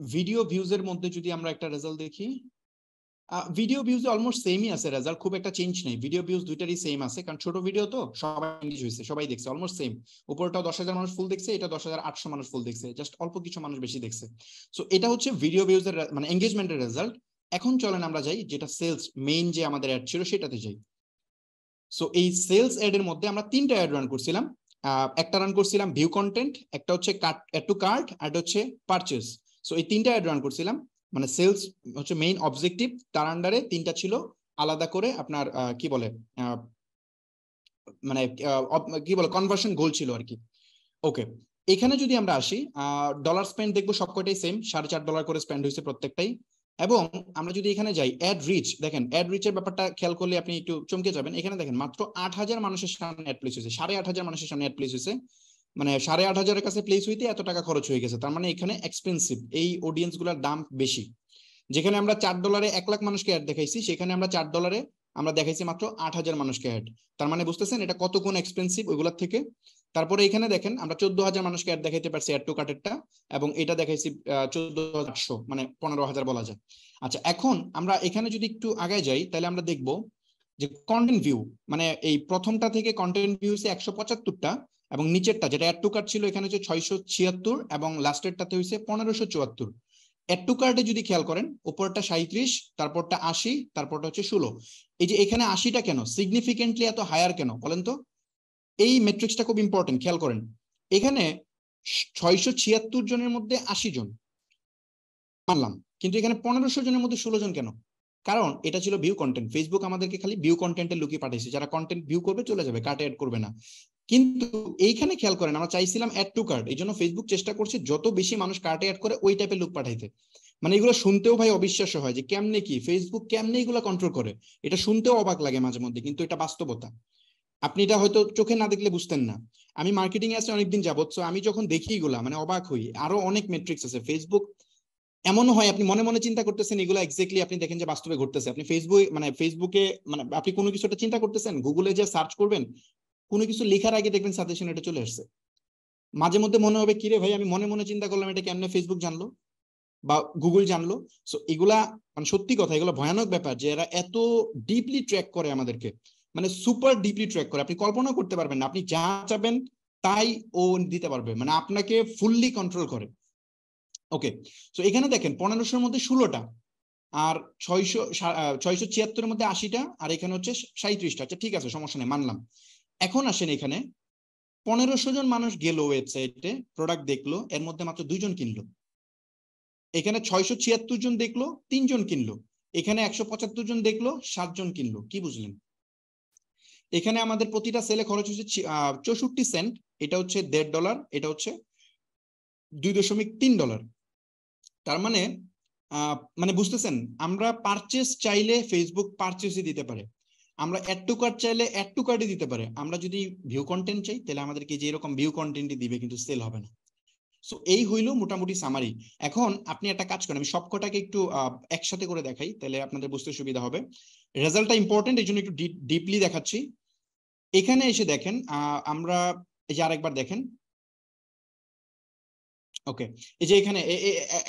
ভিডিও ভিউজের মধ্যে যদি আমরা একটা রেজাল্ট দেখি, ভিডিও ভিউজে অলমোস্ট সেমই আছে রেজাল্ট, খুব একটা চেঞ্জ নেই। ভিডিও ভিউজ দুইটারই সেম আছে, কারণ ছোট ভিডিও তো সবাই এনগেজ হয়েছে, সবাই দেখছে, অলমোস্ট সেম। উপরটাও 10,000 মানুষ ফুল দেখছে, এটা 10,800 মানুষ ফুল দেখছে, জাস্ট অল্প কিছু মানুষ বেশি দেখছে। সো এটা হচ্ছে ভিডিও ভিউজের মানে এঙ্গেজমেন্টের রেজাল্ট। এখন চলেন আমরা যাই যেটা সেলস মেইন যে আমাদের অ্যাড ছিল সেটাতে যাই। সো এই সেলস অ্যাড এর মধ্যে আমরা তিনটা অ্যাড রান করছিলাম। একটা রান করছিলাম ভিউ কন্টেন্ট, একটা হচ্ছে অ্যাড টু কার্ট, আর একটা হচ্ছে পারচেস। সো এই তিনটা অ্যাড রান করছিলাম, মানে সেলস হচ্ছে মেইন অবজেক্টিভ, তার আন্ডারে তিনটা ছিল আলাদা করে আপনার কি বলে মানে কি বলে কনভার্সন গোল ছিল আর কি। ওকে, এখানে যদি আমরা আসি, ডলার স্পেন্ড দেখবো সবকটাই সেম, $4.5 করে স্পেন্ড হয়েছে প্রত্যেকটাই। এবং আমরা যদি এখানে যাই অ্যাড রিচ, দেখেন অ্যাড রিচের ব্যাপারটা খেয়াল করলে আপনি একটু চমকে যাবেন। এখানে দেখেন মাত্র 8,000 মানুষের সামনে অ্যাড প্লেস হয়েছে, 8,500 মানুষের সামনে অ্যাড প্লেস হয়েছে, মানে 8,500 কাছে প্লেস হইতে এত টাকা খরচ হয়ে গেছে। তার মানে এখানে এক্সপেন্সিভ, এই অডিয়েন্স গুলার দাম বেশি। যেখানে আমরা $4 1 লাখ মানুষকে অ্যাড দেখাইছি, সেখানে আমরা $4 আমরা দেখাইছি মাত্র 8,000 মানুষকে অ্যাড। তার মানে বুঝতেছেন এটা কত গুণ এক্সপেন্সিভ ওইগুলোর থেকে। তারপরে এখানে দেখেন আমরা 14,000 মানুষকে অ্যাড দেখাইতে পারছি অ্যাড টু কার্টেরটা, এবং এটা দেখাইছি 14,800, মানে 15,000 বলা যায়। আচ্ছা, এখন আমরা এখানে যদি একটু আগে যাই তাহলে আমরা দেখব যে কন্টেন্ট ভিউ, মানে এই প্রথমটা থেকে কন্টেন্ট ভিউ হচ্ছে 175টা, এবং নিচেরটা যেটা অ্যাড টু কার্ট ছিল এখানে হচ্ছে 676, এবং লাস্টেরটাতে হয়েছে 1574। অ্যাড টু কার্টে যদি খেয়াল করেন, উপরটা 37, তারপরটা 80, তারপরটা হচ্ছে 16। এই যে এখানে 80টা কেন সিগনিফিকেন্টলি এত হায়ার কেন বলেন তো? এই মেট্রিক্সটা খুব ইম্পর্টেন্ট, খেয়াল করেন। এখানে 676 জনের মধ্যে 80 জন মানলাম, কিন্তু এখানে 1500 জনের মধ্যে 16 জন কেন? কারণ এটা ছিল ভিউ কন্টেন্ট। ফেসবুক আমাদেরকে খালি ভিউ কন্টেন্টের লুকিয়ে পাঠিয়েছে, যারা কন্টেন্ট ভিউ করবে চলে যাবে, কার্টে অ্যাড করবে না। কিন্তু এইখানে খেয়াল করেন, আমরা চাইছিলাম অ্যাড টু কার্ট, এই জন্য ফেসবুক চেষ্টা করছে যত বেশি মানুষ কার্টে অ্যাড করে ওই টাইপের লুক পাঠাইতে। মানে এগুলো শুনতেও ভাই অবিশ্বাস্য হয় যে কেমনে কি ফেসবুক কেমনে এগুলো কন্ট্রোল করে। এটা শুনতেও অবাক লাগে মাঝে মধ্যে, কিন্তু এটা বাস্তবতা। আপনি এটা হয়তো চোখে না দেখলে বুঝতেন না। আমি মার্কেটিং এ আছি অনেকদিন যাবত, সো আমি যখন দেখি এগুলা মানে অবাক হই। আরো অনেক মেট্রিক্স আছে ফেসবুক, এমনও হয় আপনি মনে মনে চিন্তা করতেছেন, এগুলো এক্স্যাক্টলি আপনি দেখেন যে বাস্তবে ঘটতেছে। আপনি ফেসবুকে মানে আপনি কোনো কিছু একটা চিন্তা করতেছেন, গুগলে যে সার্চ করবেন, কোনো কিছু লেখার আগে দেখবেন সাজেশন এটা চলে আসছে। মাঝে মধ্যে মনে হবে কিরে ভাই, আমি মনে মনে চিন্তা করলাম, এটা কেমনে ফেসবুক জানলো বা গুগল জানলো? সো এগুলা মানে সত্যি কথা, এগুলো ভয়ানক ব্যাপার যে এরা এত ডিপলি ট্র্যাক করে আমাদেরকে, মানে সুপার ডিপলি ট্র্যাক করে। আপনি কল্পনা করতে পারবেন না, আপনি যা চাবেন তাই ও দিতে পারবে, মানে আপনাকে ফুললি কন্ট্রোল করে। ওকে, তো এখানে দেখেন 1500-র মধ্যে 16টা, আর 676-এর মধ্যে 80টা, আর এখানে হচ্ছে 37টা। আচ্ছা ঠিক আছে, সমস্যা নেই, মানলাম। এখন আসেন এখানে 1500 জন মানুষ গেল ওয়েবসাইটে, প্রোডাক্ট দেখলো, এর মধ্যে মাত্র 2 জন কিনলো। এখানে 676 জন দেখলো, 3 জন কিনলো। এখানে 175 জন দেখলো, 7 জন কিনলো। কি বুঝলেন? এখানে আমাদের প্রতিটা সেলে খরচ হচ্ছে 64 সেন্ট, এটা হচ্ছে $1.5, এটা হচ্ছে $2.3। তার মানে মানে বুঝতেছেন, আমরা পারচেস চাইলে ফেসবুক পারচেসই দিতে পারে, আমরা অ্যাড টু কার্ট চাইলে অ্যাড টু কার্টই দিতে পারে, আমরা যদি ভিউ কন্টেন্ট চাই তাহলে আমাদেরকে যে এরকম ভিউ কন্টেন্টই দিবে, কিন্তু সেল হবে না। সো এই হইলো মোটামুটি সামারি। এখন আপনি একটা কাজ করেন, আমি সবকটাকে একটু একসাথে করে দেখাই, তাহলে আপনাদের বুঝতে সুবিধা হবে। রেজাল্টটা ইম্পর্টেন্ট, এই জন্য একটু ডিপলি দেখাচ্ছি। এখানে এসে দেখেন, আমরা এই যে আরেকবার দেখেন। ওকে, এই যে এখানে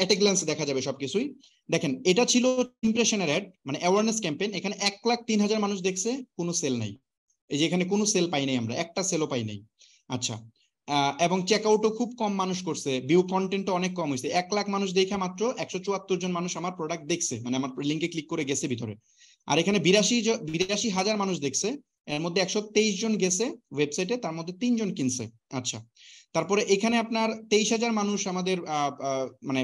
এট এ গ্ল্যান্স দেখা যাবে সবকিছুই। দেখেন, এটা ছিল ইমপ্রেশনের অ্যাড, মানে অ্যাওয়ারনেস ক্যাম্পেইন। এখানে 1,03,000 মানুষ দেখছে, কোনো সেল নাই। এই যে এখানে কোনো সেল পাই নাই, আমরা একটা সেলও পাই নাই। আচ্ছা, এবং চেকআউটও খুব কম মানুষ করছে, ভিউ কন্টেন্টও অনেক কম হয়েছে। 1 লাখ মানুষ দেখে মাত্র 174 জন মানুষ আমার প্রোডাক্ট দেখছে, মানে আমার লিঙ্কে ক্লিক করে গেছে ভিতরে। আর এখানে 82,000 মানুষ দেখছে, এর মধ্যে 123 জন গেছে ওয়েবসাইটে, তার মধ্যে 3 জন কিনছে। আচ্ছা, তারপরে এখানে আপনার 23,000 মানুষ আমাদের মানে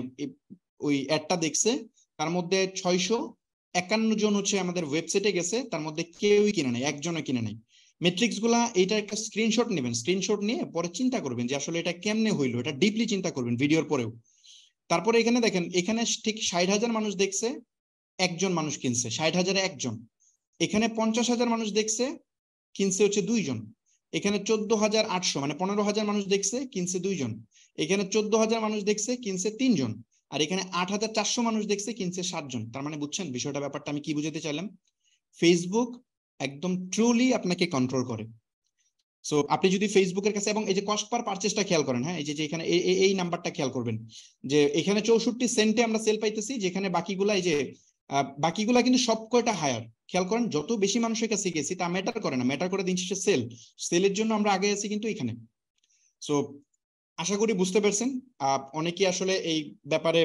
ওই অ্যাডটা দেখছে, তার মধ্যে 651 জন হচ্ছে আমাদের ওয়েবসাইটে গেছে, তার মধ্যে কেউই কিনে নাই, একজনও কিনে নাই। মেট্রিক্স গুলা এইটা একটা স্ক্রিনশট নেবেন, স্ক্রিনশট নিয়ে পরে চিন্তা করবেন যে আসলে এটা কেমনে হইলো, এটা ডিপলি চিন্তা করবেন ভিডিওর পরেও। তারপরে এখানে দেখেন, এখানে ঠিক 60,000 মানুষ দেখছে, একজন মানুষ কিনছে, 60,000-এ একজন। এখানে 50,000 মানুষ দেখছে, কিনছে হচ্ছে 2 জন। এখানে 14,800 মানে 15,000 মানুষ দেখছে, কিনছে 2 জন। এখানে 14,000 মানুষ দেখছে, কিনছে 3 জন। আর এখানে 8,400 মানুষ দেখছে, কিনছে 7 জন। তার মানে বুঝছেন বিষয়টা, ব্যাপারটা আমি কি বুঝাতে চাইলাম? ফেসবুক একদম ট্রুলি আপনাকে কন্ট্রোল করে। সো আপনি যদি ফেসবুকের কাছে, এবং এই যে কস্ট পার পারচেসটা খেয়াল করেন, হ্যাঁ, এই যে এখানে এই নাম্বারটা খেয়াল করবেন, যে এখানে 64 সেন্টে আমরা সেল পাইতেছি, যেখানে বাকিগুলা এই যে বাকিগুলা কিন্তু সব কয়টা হায়ার। খেয়াল করেন, যত বেশি মানুষের কাছে গেছি তা ম্যাটার করে না, ম্যাটার করে দিন শেষে সেলের জন্য আমরা আগে আছি কিন্তু এখানে। সো আশা করি বুঝতে পারছেন। অনেকে আসলে এই ব্যাপারে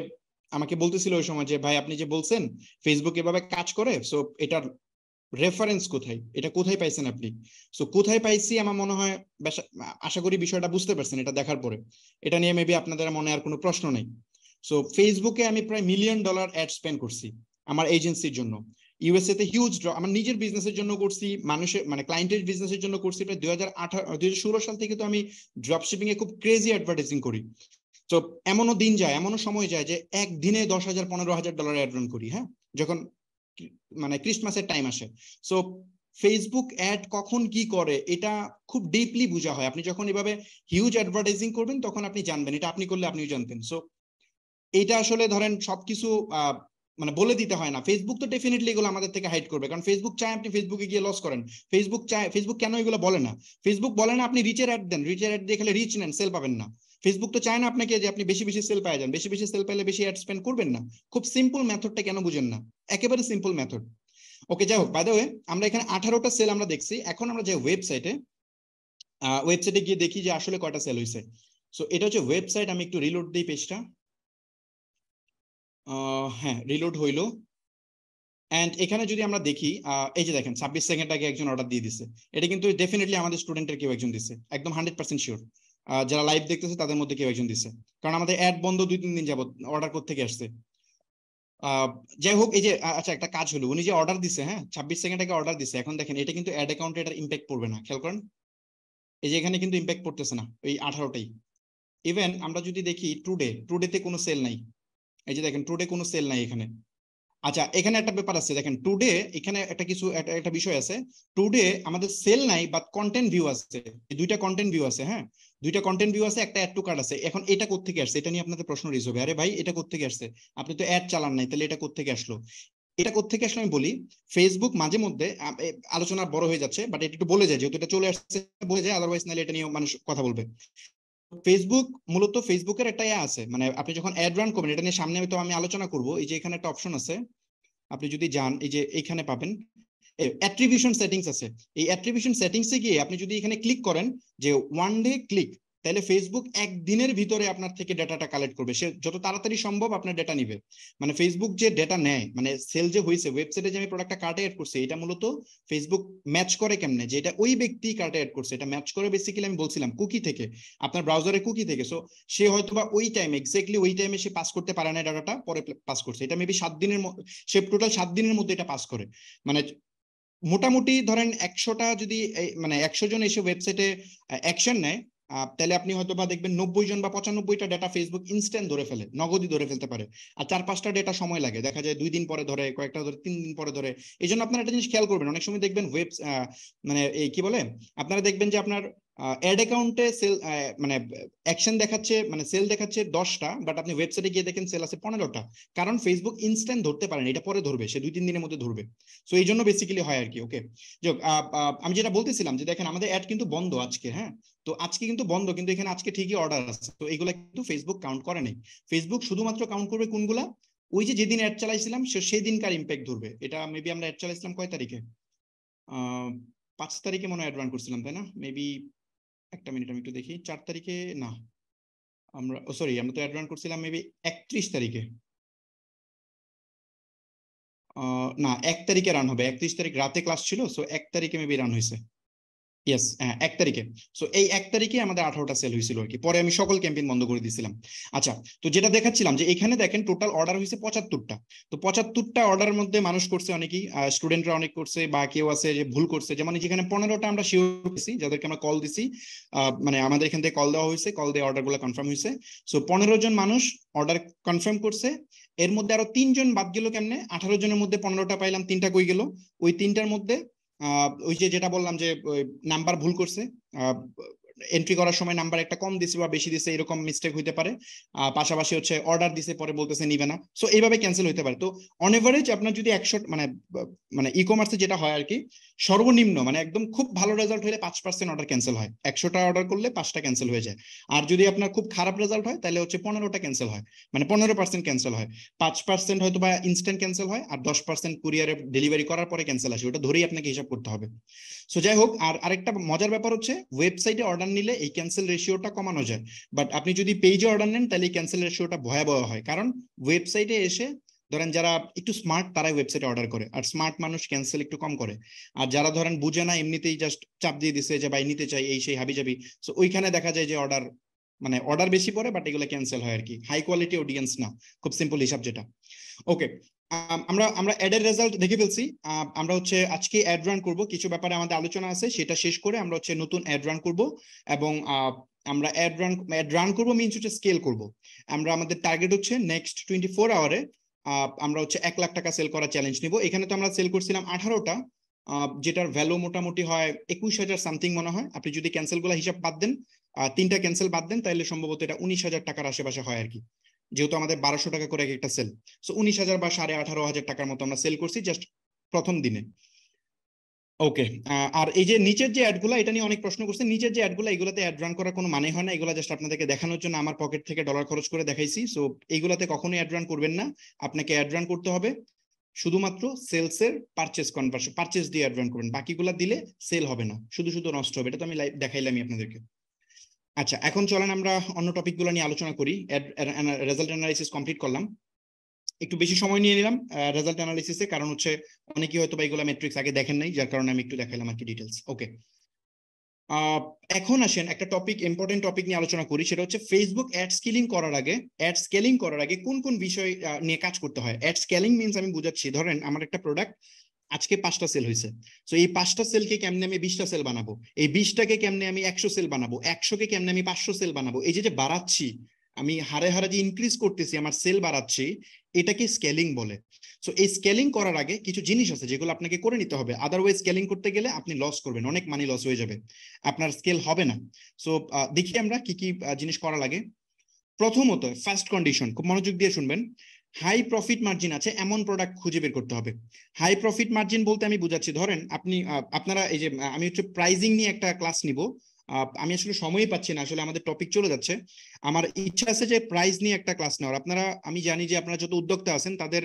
আমাকে বলতেছিল ওই সময় যে ভাই আপনি যে বলছেন ফেসবুক এভাবে কাজ করে, সো এটার রেফারেন্স কোথায়, এটা কোথায় পাইছেন আপনি? সো কোথায় পাইছি, আমার মনে হয় আশা করি বিষয়টা বুঝতে পারছেন এটা দেখার পরে। এটা নিয়ে মেবি আপনাদের মনে আর কোনো প্রশ্ন নেই। সো ফেসবুকে আমি প্রায় $1 মিলিয়ন অ্যাড স্পেন্ড করছি আমার এজেন্সির জন্য। ইউএসএ তে হিউজ আমার নিজের বিজনেসের জন্য করছি, মানুষের মানে ক্লায়েন্টের বিজনেসের জন্য করছি। প্রায় 2016 সাল থেকে তো আমি ড্রপশিপিং এ খুব ক্রেজি অ্যাডভার্টাইজিং করি। তো এমনও দিন যায়, এমনও সময় যায় যে একদিনে $10,000 $15,000 অ্যাড রান করি, হ্যাঁ, যখন মানে ক্রিসমাসের টাইম আসে। সো ফেসবুক অ্যাড কখন কি করে এটা খুব ডিপলি বোঝা হয়। আপনি যখন এভাবে হিউজ অ্যাডভার্টাইজিং করবেন তখন আপনি জানবেন, এটা আপনি করলে আপনিও জানতেন। সো এটা আসলে ধরেন সবকিছু মানে বলে দিতে হয় না। ফেসবুক তো ডেফিনেটলি এগুলো আমাদের থেকে হাইড করবে, কারণ ফেসবুক চায় আপনি ফেসবুকে গিয়ে লস করেন। ফেসবুক কেন এগুলো বলে না? ফেসবুক বলে না আপনি রিচের অ্যাড দেন, রিচের অ্যাড দিয়ে খেলে রিচ নেন, সেল পাবেন না। ফেসবুক তো চায় না আপনাকে যে আপনি বেশি বেশি সেল পাওয়া যান, বেশি বেশি সেল পাইলে বেশি অ্যাড স্পেন্ড করবেন না। খুব সিম্পল মেথডটা কেন বুঝেন না? একেবারে সিম্পল মেথড। ওকে, যাই হোক, বাই দ্য ওয়ে আমরা এখানে 18টা সেল আমরা দেখছি। এখন আমরা যে ওয়েবসাইটে গিয়ে দেখি যে আসলে কয়টা সেল হয়েছে। সো এটা হচ্ছে ওয়েবসাইট, আমি একটু রিলোড দিই পেজটা। হ্যাঁ, রিলোড হইলো। এন্ড এখানে যদি আমরা দেখি, এই যে দেখেন 26 সেকেন্ড আগে একজন অর্ডার দিয়ে দিছে। এটা কিন্তু ডেফিনেটলি আমাদের স্টুডেন্টের কেউ একজন দিছে, একদম 100% শিওর। যারা লাইভ দেখতেছে তাদের মধ্যে কেউ একজন দিছে, কারণ আমাদের অ্যাড বন্ধ 2-3 দিন যাবত, অর্ডার করতে থেকে আসছে। যাই হোক, এই যে আচ্ছা একটা কাজ হলো, উনি যে অর্ডার দিছে, হ্যাঁ 26 সেকেন্ড আগে অর্ডার দিছে, এখন দেখেন এটা কিন্তু অ্যাড অ্যাকাউন্টে এটার ইম্প্যাক্ট পড়বে না, খেয়াল করেন। এই যে এখানে কিন্তু ইম্প্যাক্ট পড়তেছে না এই 18টাই। ইভেন আমরা যদি দেখি টুডেতে কোনো সেল নাই, এই যে দেখেন টুডে কোনো সেল নাই এখানে। আচ্ছা, এখানে একটা ব্যাপার আছে, দেখেন টুডে এখানে একটা বিষয় আছে। টুডে আমাদের সেল নাই, বাট কন্টেন্ট ভিউ আছে, দুইটা কন্টেন্ট ভিউ আছে, হ্যাঁ। দুইটা কন্টেন্ট ভিউ আছে, একটা অ্যাড টু কার্ট আছে। এখন এটা কোত্থেকে আসছে, এটা নিয়ে আপনাদের প্রশ্ন রেজ হবে, আরে ভাই এটা কোত্থেকে আসছে, আপনি তো অ্যাড চালান নাই, তাহলে এটা কোত্থেকে আসলো? এটা কোত্থেকে আসলে আমি বলি, ফেসবুক মাঝে মধ্যে আলোচনা বড় হয়ে যাচ্ছে, বাট এটা একটু বলে যায়, যেহেতু এটা চলে আসছে বলে যায়, আদারওয়াইজ নাহলে এটা নিয়ে মানুষ কথা বলবে। ফেসবুক মূলত ফেসবুকের একটা আছে, মানে আপনি যখন অ্যাড রান করবেন, এটা নিয়ে সামনে আমি আলোচনা করব। এই যে এখানে একটা অপশন আছে, আপনি যদি যান এই যে এখানে পাবেন অ্যাট্রিবিউশন সেটিংস আছে। এই অ্যাট্রিবিউশন সেটিংসে গিয়ে আপনি যদি এখানে ক্লিক করেন যে ওয়ান ডে ক্লিক, তাহলে ফেসবুক একদিনের ভিতরে আপনার থেকে ডেটাটা কালেক্ট করবে, সে যত তাড়াতাড়ি সম্ভব আপনার ডেটা নিবে। মানে ফেসবুক যে ডেটা নেয়, মানে সেল যে হয়েছে ওয়েবসাইটে যে আমি প্রোডাক্টটা কার্টে অ্যাড করছি, এটা মূলত ফেসবুক ম্যাচ করে কেমনে, যে এটা ওই ব্যক্তি কার্টে অ্যাড করছে, এটা ম্যাচ করে বেসিক্যালি আমি বলছিলাম কুকি থেকে, আপনার ব্রাউজারে কুকি থেকে। সো সে হয়তো বা ওই টাইমে এক্স্যাক্টলি ওই টাইমে সে পাস করতে পারে না ডাটাটা, পরে পাস করছে, এটা মেবি 7 দিনের, সে টোটাল 7 দিনের মধ্যে এটা পাস করে। মানে মোটামুটি ধরেন 100টা যদি মানে 100 জন এসে ওয়েবসাইটে অ্যাকশন নেয়, তাহলে আপনি হয়তো বা দেখবেন 90 জন বা 95টা ডেটা ফেসবুক ইনস্ট্যান্ট ধরে ফেলে, নগদই ধরে ফেলতে পারে। আর 4-5টা ডেটা সময় লাগে, দেখা যায় 2 দিন পরে ধরে, কয়েকটা ধরে 3 দিন পরে ধরে। এই জন্য আপনারা একটা জিনিস খেয়াল করবেন, অনেক সময় দেখবেন মানে এই কি বলে, আপনারা দেখবেন যে আপনার অ্যাড অ্যাকাউন্টে সেল মানে অ্যাকশন দেখাচ্ছে, মানে সেল দেখাচ্ছে 10টা, বাট আপনি ওয়েবসাইটে গিয়ে দেখেন সেল আছে 15টা। কারণ ফেসবুক ইনস্ট্যান্ট ধরতে পারেন, এটা পরে ধরবে, সে 2-3 দিনের মধ্যে ধরবে। সো এই জন্য বেসিক্যালি হয় আর কি। ওকে, আমি যেটা বলতেছিলাম যে দেখেন আমাদের অ্যাড কিন্তু বন্ধ আজকে, হ্যাঁ, তো আজকে কিন্তু বন্ধ, কিন্তু এখানে আজকে ঠিকই অর্ডার আছে, তো এগুলা কিন্তু ফেসবুক কাউন্ট করে নাই। ফেসবুক শুধুমাত্র কাউন্ট করবে কোনগুলা, ওই যে যেদিন অ্যাড চালাইছিলাম সেই দিনকার ইম্প্যাক্ট ধরবে। এটা মেবি আমরা অ্যাড চালাইছিলাম কয় তারিখে, 5 তারিখে মনে হয় অ্যাড রান করছিলাম, তাই না? মেবি একটা মিনিট আমি একটু দেখি, 4 তারিখে না, আমরা সরি আমরা তো অ্যাড রান করছিলাম মেবি 31 তারিখে। না, 1 তারিখে রান হবে, 31 তারিখ রাতে ক্লাস ছিল, সো 1 তারিখে মেবি রান হয়েছে। ইয়েস, হ্যাঁ 1 তারিখে। সো এই 1 তারিখে আমাদের 18টা সেল হয়েছিল আর কি, পরে আমি সকল ক্যাম্পেইন বন্ধ করে দিয়েছিলাম। আচ্ছা, তো যেটা দেখাচ্ছিলাম যে এখানে দেখেন টোটাল অর্ডার হয়েছে 75টা। তো 75টা অর্ডারের মধ্যে মানুষ করছে অনেকেই, স্টুডেন্টরা অনেক করছে, বা কেউ আছে যে ভুল করছে, যেমন যেখানে 15টা আমরা শিওর পেয়েছি, যাদেরকে আমরা কল দিছি, মানে আমাদের এখান থেকে কল দেওয়া হয়েছে, কল দিয়ে অর্ডারগুলো কনফার্ম হয়েছে। সো 15 জন মানুষ অর্ডার কনফার্ম করছে, এর মধ্যে আরো 3 জন বাদ গেল কেমনে, 18 জনের মধ্যে 15টা পাইলাম, 3টা কই গেল? ওই 3টার মধ্যে ওই যে যেটা বললাম যে নাম্বার ভুল করছে, এন্ট্রি করার সময় নাম্বার একটা কম দিছে বা বেশি দিছে, এরকম মিস্টেক হইতে পারে। পাশাপাশি হচ্ছে অর্ডার দিছে, পরে বলতেছে নিবে না, সো এইভাবে ক্যান্সেল হইতে পারে। তো অন এভারেজ আপনার যদি 100 মানে মানে ই কমার্সে যেটা হয় আর কি, সর্বনিম্ন মানে একদম খুব ভালো রেজাল্ট হলে 5% অর্ডার ক্যান্সেল হয়, 100টা অর্ডার করলে 5টা ক্যান্সেল হয়ে যায়। আর যদি আপনার খুব খারাপ রেজাল্ট হয় তাহলে হচ্ছে 15টা ক্যান্সেল হয়, মানে 15% ক্যান্সেল হয়। 5% হয়তো বা ইনস্ট্যান্ট ক্যান্সেল হয়, আর 10% কুরিয়ারে ডেলিভারি করার পরে ক্যান্সেল আসে, ওটা ধরেই আপনাকে হিসাব করতে হবে। সো যাই হোক, আর আরেকটা মজার ব্যাপার হচ্ছে ওয়েবসাইটে অর্ডার নিলে এই ক্যান্সেল রেশিওটা কমানো যায়, বাট আপনি যদি পেজে অর্ডার নেন তাহলে এই ক্যান্সেল রেশিওটা ভয়াবহ হয়। কারণ ওয়েবসাইটে এসে ধরেন যারা একটু স্মার্ট তারাই ওয়েবসাইটে অর্ডার করে, আর স্মার্ট মানুষ ক্যান্সেল একটু কম করে। আর যারা ধরেন বুঝে না, এমনিতেই জাস্ট চাপ দিয়ে দিছে যে ভাই নিতে চাই, এই সেই হাবি জাবি, সো ওইখানে দেখা যায় যে অর্ডার মানে অর্ডার বেশি পড়ে, বাট এগুলো ক্যান্সেল হয় আর কি, হাই কোয়ালিটি অডিয়েন্স না। খুব সিম্পল হিসাব যেটা। ওকে, আমরা আমরা অ্যাডের রেজাল্ট দেখে ফেলছি। আমরা হচ্ছে আজকে অ্যাড রান করব, কিছু ব্যাপারে আমাদের আলোচনা আছে, সেটা শেষ করে আমরা হচ্ছে নতুন অ্যাড রান করব। এবং আমরা অ্যাড রান করব মিনস হচ্ছে স্কেল করব। আমরা আমাদের টার্গেট হচ্ছে নেক্সট 24 আওয়ারে আমরা হচ্ছে 1 লাখ টাকা সেল করা চ্যালেঞ্জ নিব। এখানে তো আমরা সেল করছিলাম 18টা, যেটার ভ্যালু মোটামুটি হয় 21,000 সামথিং মনে হয়। আপনি যদি ক্যান্সেল গুলা হিসাব বাদ দেন, 3টা ক্যান্সেল বাদ দেন, তাহলে সম্ভবত এটা 19,000 টাকার আশেপাশে হয় আর কি, যেহেতু আমাদের 1200 টাকা করে একটা সেল। সো 19,000 বা 18,500 টাকার মতো আমরা সেল করছি জাস্ট প্রথম দিনে। ওকে, আর এই যে নিচের যে অ্যাডগুলো, এটা নিয়ে অনেক প্রশ্ন করছে, নিচের যে অ্যাডগুলো, এগুলাতে অ্যাড রান করার কোনো মানে হয় না, এগুলো জাস্ট আপনাদেরকে দেখানোর জন্য আমার পকেট থেকে ডলার খরচ করে দেখাইছি। সো এইগুলাতে কখনোই অ্যাড রান করবেন না, আপনাকে অ্যাড রান করতে হবে শুধুমাত্র সেলসের পারচেজ কনভার্সন, পারচেজ দিয়ে অ্যাড রান করবেন, বাকিগুলা দিলে সেল হবে না, শুধু শুধু নষ্ট হবে। এটা তো আমি দেখাইলামই আপনাদেরকে। আচ্ছা, এখন চলেন আমরা অন্য টপিকগুলো নিয়ে আলোচনা করি। রেজাল্ট অ্যানালাইসিস কমপ্লিট করলাম, একটু বেশি সময় নিয়ে নিলাম রেজাল্ট অ্যানালাইসিসে, কারণ হচ্ছে অনেকেই হয়তো বা এগুলো মেট্রিক্স আগে দেখেন নাই, যার কারণে আমি একটু দেখাইলাম আর কি ডিটেলস। ওকে, এখন আসেন একটা টপিক, ইম্পর্টেন্ট টপিক নিয়ে আলোচনা করি, সেটা হচ্ছে ফেসবুক অ্যাড স্কেলিং করার আগে কোন কোন বিষয় নিয়ে কাজ করতে হয়। অ্যাড স্কেলিং মিনস আমি বুঝাচ্ছি, ধরেন আমার একটা প্রোডাক্ট আজকে 5টা সেল হয়েছে, তো এই 5টা সেলকে কেমনে আমি 20টা সেল বানাবো, এই 20টাকে কেমনে আমি 100 সেল বানাবো, 100কে কেমনে আমি 500 সেল বানাবো, এই যে বাড়াচ্ছি, আমি হারে হারে যে ইনক্রিজ করতেছি, আমার সেল বাড়াচ্ছি, এটাকে স্কেলিং বলে। সো এই স্কেলিং করার আগে কিছু জিনিস আছে যেগুলো আপনাকে করে নিতে হবে, আদারওয়াইজ স্কেলিং করতে গেলে আপনি লস করবেন, অনেক মানি লস হয়ে যাবে, আপনার স্কেল হবে না। সো দেখি আমরা কি কি জিনিস করা লাগে। প্রথমত ফার্স্ট কন্ডিশন, খুব মনোযোগ দিয়ে শুনবেন, হাই প্রফিট মার্জিন আছে এমন প্রোডাক্ট খুঁজে বের করতে হবে। হাই প্রফিট মার্জিন বলতে আমি বুঝাচ্ছি, ধরেন আপনি আপনারা এই যে আমি হচ্ছে প্রাইজিং নিয়ে একটা ক্লাস নিব, আমি আসলে সময়ই পাচ্ছি না, আসলে আমাদের টপিক চলে যাচ্ছে। আমার ইচ্ছা আছে যে প্রাইস নিয়ে একটা ক্লাস নেওয়ার। আপনারা, আমি জানি যে আপনারা যত উদ্যোক্তা আছেন তাদের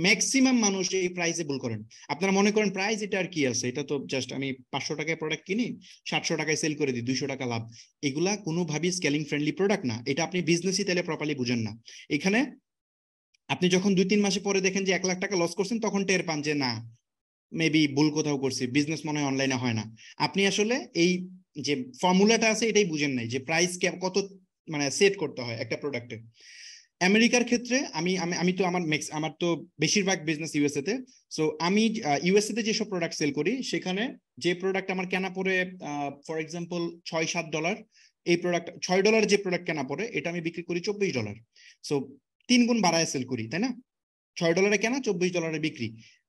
ম্যাক্সিমাম মানুষ এই প্রাইসে ভুল করেন। আপনারা মনে করেন প্রাইস এটা আর কি আছে, এটা তো জাস্ট আমি 500 টাকায় প্রোডাক্ট কিনি, 700 টাকায় সেল করে দিই, 200 টাকা লাভ। এগুলা কোনোভাবেই স্কেলিং ফ্রেন্ডলি প্রোডাক্ট না, এটা আপনি বিজনেসই তাহলে প্রপারলি বুঝেন না। এখানে আপনি যখন 2-3 মাসে পরে দেখেন যে 1 লাখ টাকা লস করছেন, তখন টের পান যে না, মেবি ভুল কোথাও করছি, বিজনেস মনে হয় অনলাইনে হয় না। আপনি আসলে এই যে ফর্মুলাটা আছে এটাই বুঝেন নাই, যে প্রাইস কত মানে সেট করতে হয় একটা প্রোডাক্টে। আমেরিকার ক্ষেত্রে আমি আমি আমি তো আমার তো বেশিরভাগ বিজনেস ইউএসএ তে। সো আমি ইউএসএ তে যেসব প্রোডাক্ট সেল করি, সেখানে যে প্রোডাক্ট আমার কেনা পড়ে ফর এক্সাম্পল $6-7, এই প্রোডাক্ট $6 যে প্রোডাক্ট কেনা পড়ে, এটা আমি বিক্রি করি $24। সো 3 গুণ বাড়ায় সেল করি, তাই না? $6 কেনা, $24 বিক্রি।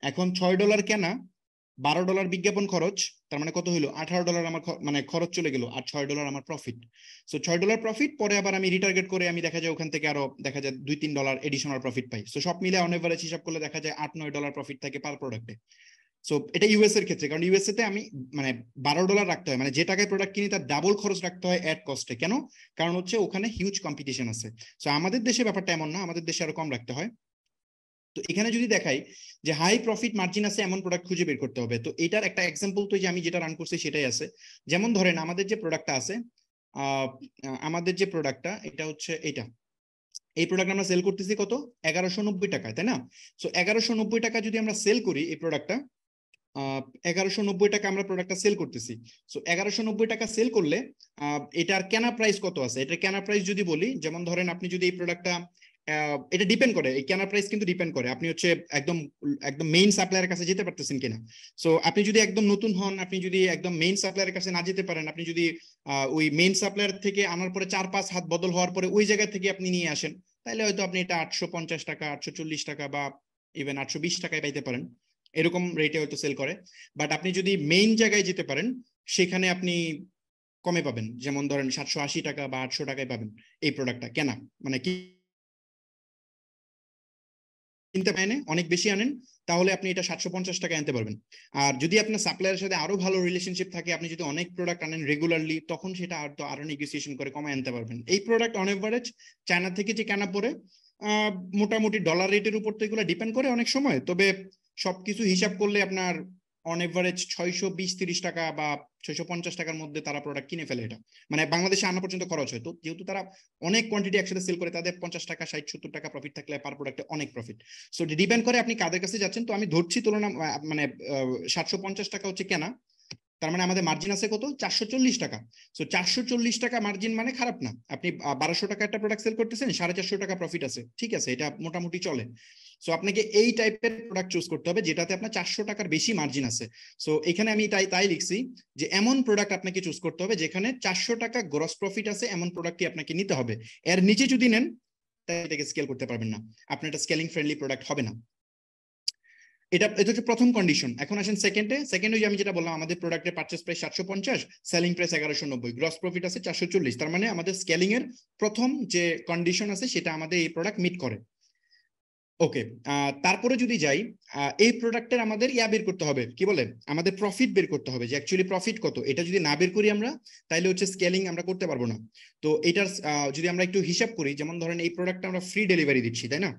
এখন $6 কেনা, $12 বিজ্ঞাপন খরচ, তার মানে কত হইলো? $18 আমার মানে খরচ চলে গেল, আর $6 আমার প্রফিট। সো $6 প্রফিট, পরে আবার আমি রিটার্গেট করে আমি দেখা যায় ওখান থেকে আরো দেখা যায় $2-3 এডিশনাল প্রফিট পাই। সো সব মিলে অন এভারেজ হিসাব করলে দেখা যায় $8-9 প্রফিট থাকে পার প্রোডাক্টে। সো এটা ইউএস এর ক্ষেত্রে, কারণ ইউএসএ তে আমি মানে $12 রাখতে হয়, মানে যে টাকায় প্রোডাক্ট কিনি তার ডাবল খরচ রাখতে হয় অ্যাড কস্টে। কেন? কারণ হচ্ছে ওখানে হিউজ কম্পিটিশন আছে। সো আমাদের দেশে ব্যাপারটা এমন না, আমাদের দেশে আরো কম রাখতে হয়। তো এখানে যদি দেখাই যে হাই প্রফিট মার্জিন আছে এমন প্রোডাক্ট খুঁজে বের করতে হবে, তো এটার একটা এক্সাম্পল তো যে আমি যেটা রান করছি সেটাই আছে। যেমন ধরেন আমাদের যে প্রোডাক্টটা আছে, আমাদের যে প্রোডাক্টটা এটা হচ্ছে এটা, এই প্রোডাক্ট আমরা সেল করতেছি কত? 1190 টাকায়, তাই না? সো 1190 টাকা যদি আমরা সেল করি এই প্রোডাক্টটা, 1190 টাকা আমরা প্রোডাক্টটা সেল করতেছি। সো 1190 টাকা সেল করলে এটার কেনা প্রাইস কত আছে? এটার কেনা প্রাইস যদি বলি, যেমন ধরেন আপনি যদি এই প্রোডাক্টটা, এটা ডিপেন্ড করে, এই কেনা প্রাইস কিন্তু ডিপেন্ড করে আপনি হচ্ছে একদম একদম মেইন সাপ্লায়ারের কাছে যেতে পারতেছেন কিনা। সো আপনি যদি একদম নতুন হন, আপনি যদি একদম মেইন সাপ্লায়ারের কাছে না যেতে পারেন, আপনি যদি ওই মেইন সাপ্লায়ার থেকে আনার পরে 4-5 হাত বদল হওয়ার পরে ওই জায়গা থেকে আপনি নিয়ে আসেন, তাহলে হয়তো আপনি এটা 850 টাকা, 840 টাকা বা ইভেন 820 টাকায় পাইতে পারেন, এরকম রেটে হয়তো সেল করে। বাট আপনি যদি মেইন জায়গায় যেতে পারেন, সেখানে আপনি কমে পাবেন, যেমন ধরেন 780 টাকা বা 800 টাকায় পাবেন এই প্রোডাক্টটা কেনা, মানে কি কিনতে পারেন অনেক বেশি আনেন, তাহলে আপনি এটা 750 টাকা আনতে পারবেন। আর যদি আপনার সাপ্লায়ারের সাথে আরো ভালো রিলেশনশিপ থাকে, আপনি যদি অনেক প্রোডাক্ট আনেন রেগুলারলি, তখন সেটা আরো নেগোসিয়েশন করে কমায় আনতে পারবেন। এই প্রোডাক্ট অন এভারেজ চায়না থেকে যে কেনা পড়ে, মোটামুটি ডলার রেটের উপর তো এগুলো ডিপেন্ড করে অনেক সময়, তবে সবকিছু হিসাব করলে আপনার অন এভারেজ 620-30 টাকা বা 650 টাকার মধ্যে তারা প্রোডাক্ট কিনে ফেলে। এটা মানে বাংলাদেশে আনা পর্যন্ত খরচ হয়, তো যেহেতু তারা অনেক কোয়ান্টিটি একসাথে সেল করে, তাদের 50 টাকা 60-70 টাকা প্রফিট থাকলে পার প্রোডাক্টে অনেক প্রফিট। সো ডিপেন্ড করে আপনি কাদের কাছে যাচ্ছেন। তো আমি ধরছি তুলনা মানে 750 টাকা হচ্ছে কেনা, তার মানে আমাদের মার্জিন আছে কত? 440 টাকা। সো 440 টাকা মার্জিন মানে খারাপ না। আপনি 1200 টাকা একটা প্রোডাক্ট সেল করতেছেন, 450 টাকা প্রফিট আছে, ঠিক আছে, এটা মোটামুটি চলে। সো আপনাকে এই টাইপের প্রোডাক্ট চুজ করতে হবে যেটাতে আপনার 400 টাকার বেশি মার্জিন আছে। সো এখানে আমি তাই লিখছি যে এমন প্রোডাক্ট আপনাকে চুজ করতে হবে যেখানে 400 টাকা গ্রস প্রফিট আছে, এমন প্রোডাক্টই আপনাকে নিতে হবে। এর নিচে যদি নেন তাহলে এটাকে স্কেল করতে পারবেন না, আপনার এটা স্কেলিং ফ্রেন্ডলি প্রোডাক্ট হবে না। এটা হচ্ছে প্রথম কন্ডিশন। এখন আসেন সেকেন্ডে আমি যেটা বললাম, আমাদের প্রোডাক্টের purchase price 750, selling price 1190, gross profit আছে 440, তার মানে আমাদের স্কেলিং এর প্রথম যে কন্ডিশন আছে সেটা আমাদের এই প্রোডাক্ট মিট করে। ওকে, তারপরে যদি যাই, এই প্রোডাক্টের আমাদের বের করতে হবে, কি বলে, আমাদের প্রফিট বের করতে হবে, যে অ্যাকচুয়ালি প্রফিট কত। এটা যদি না বের করি আমরা, তাহলে হচ্ছে স্কেলিং আমরা করতে পারবো না। তো এটার যদি আমরা একটু হিসাব করি, যেমন ধরেন এই প্রোডাক্টটা আমরা ফ্রি ডেলিভারি দিচ্ছি, তাই না?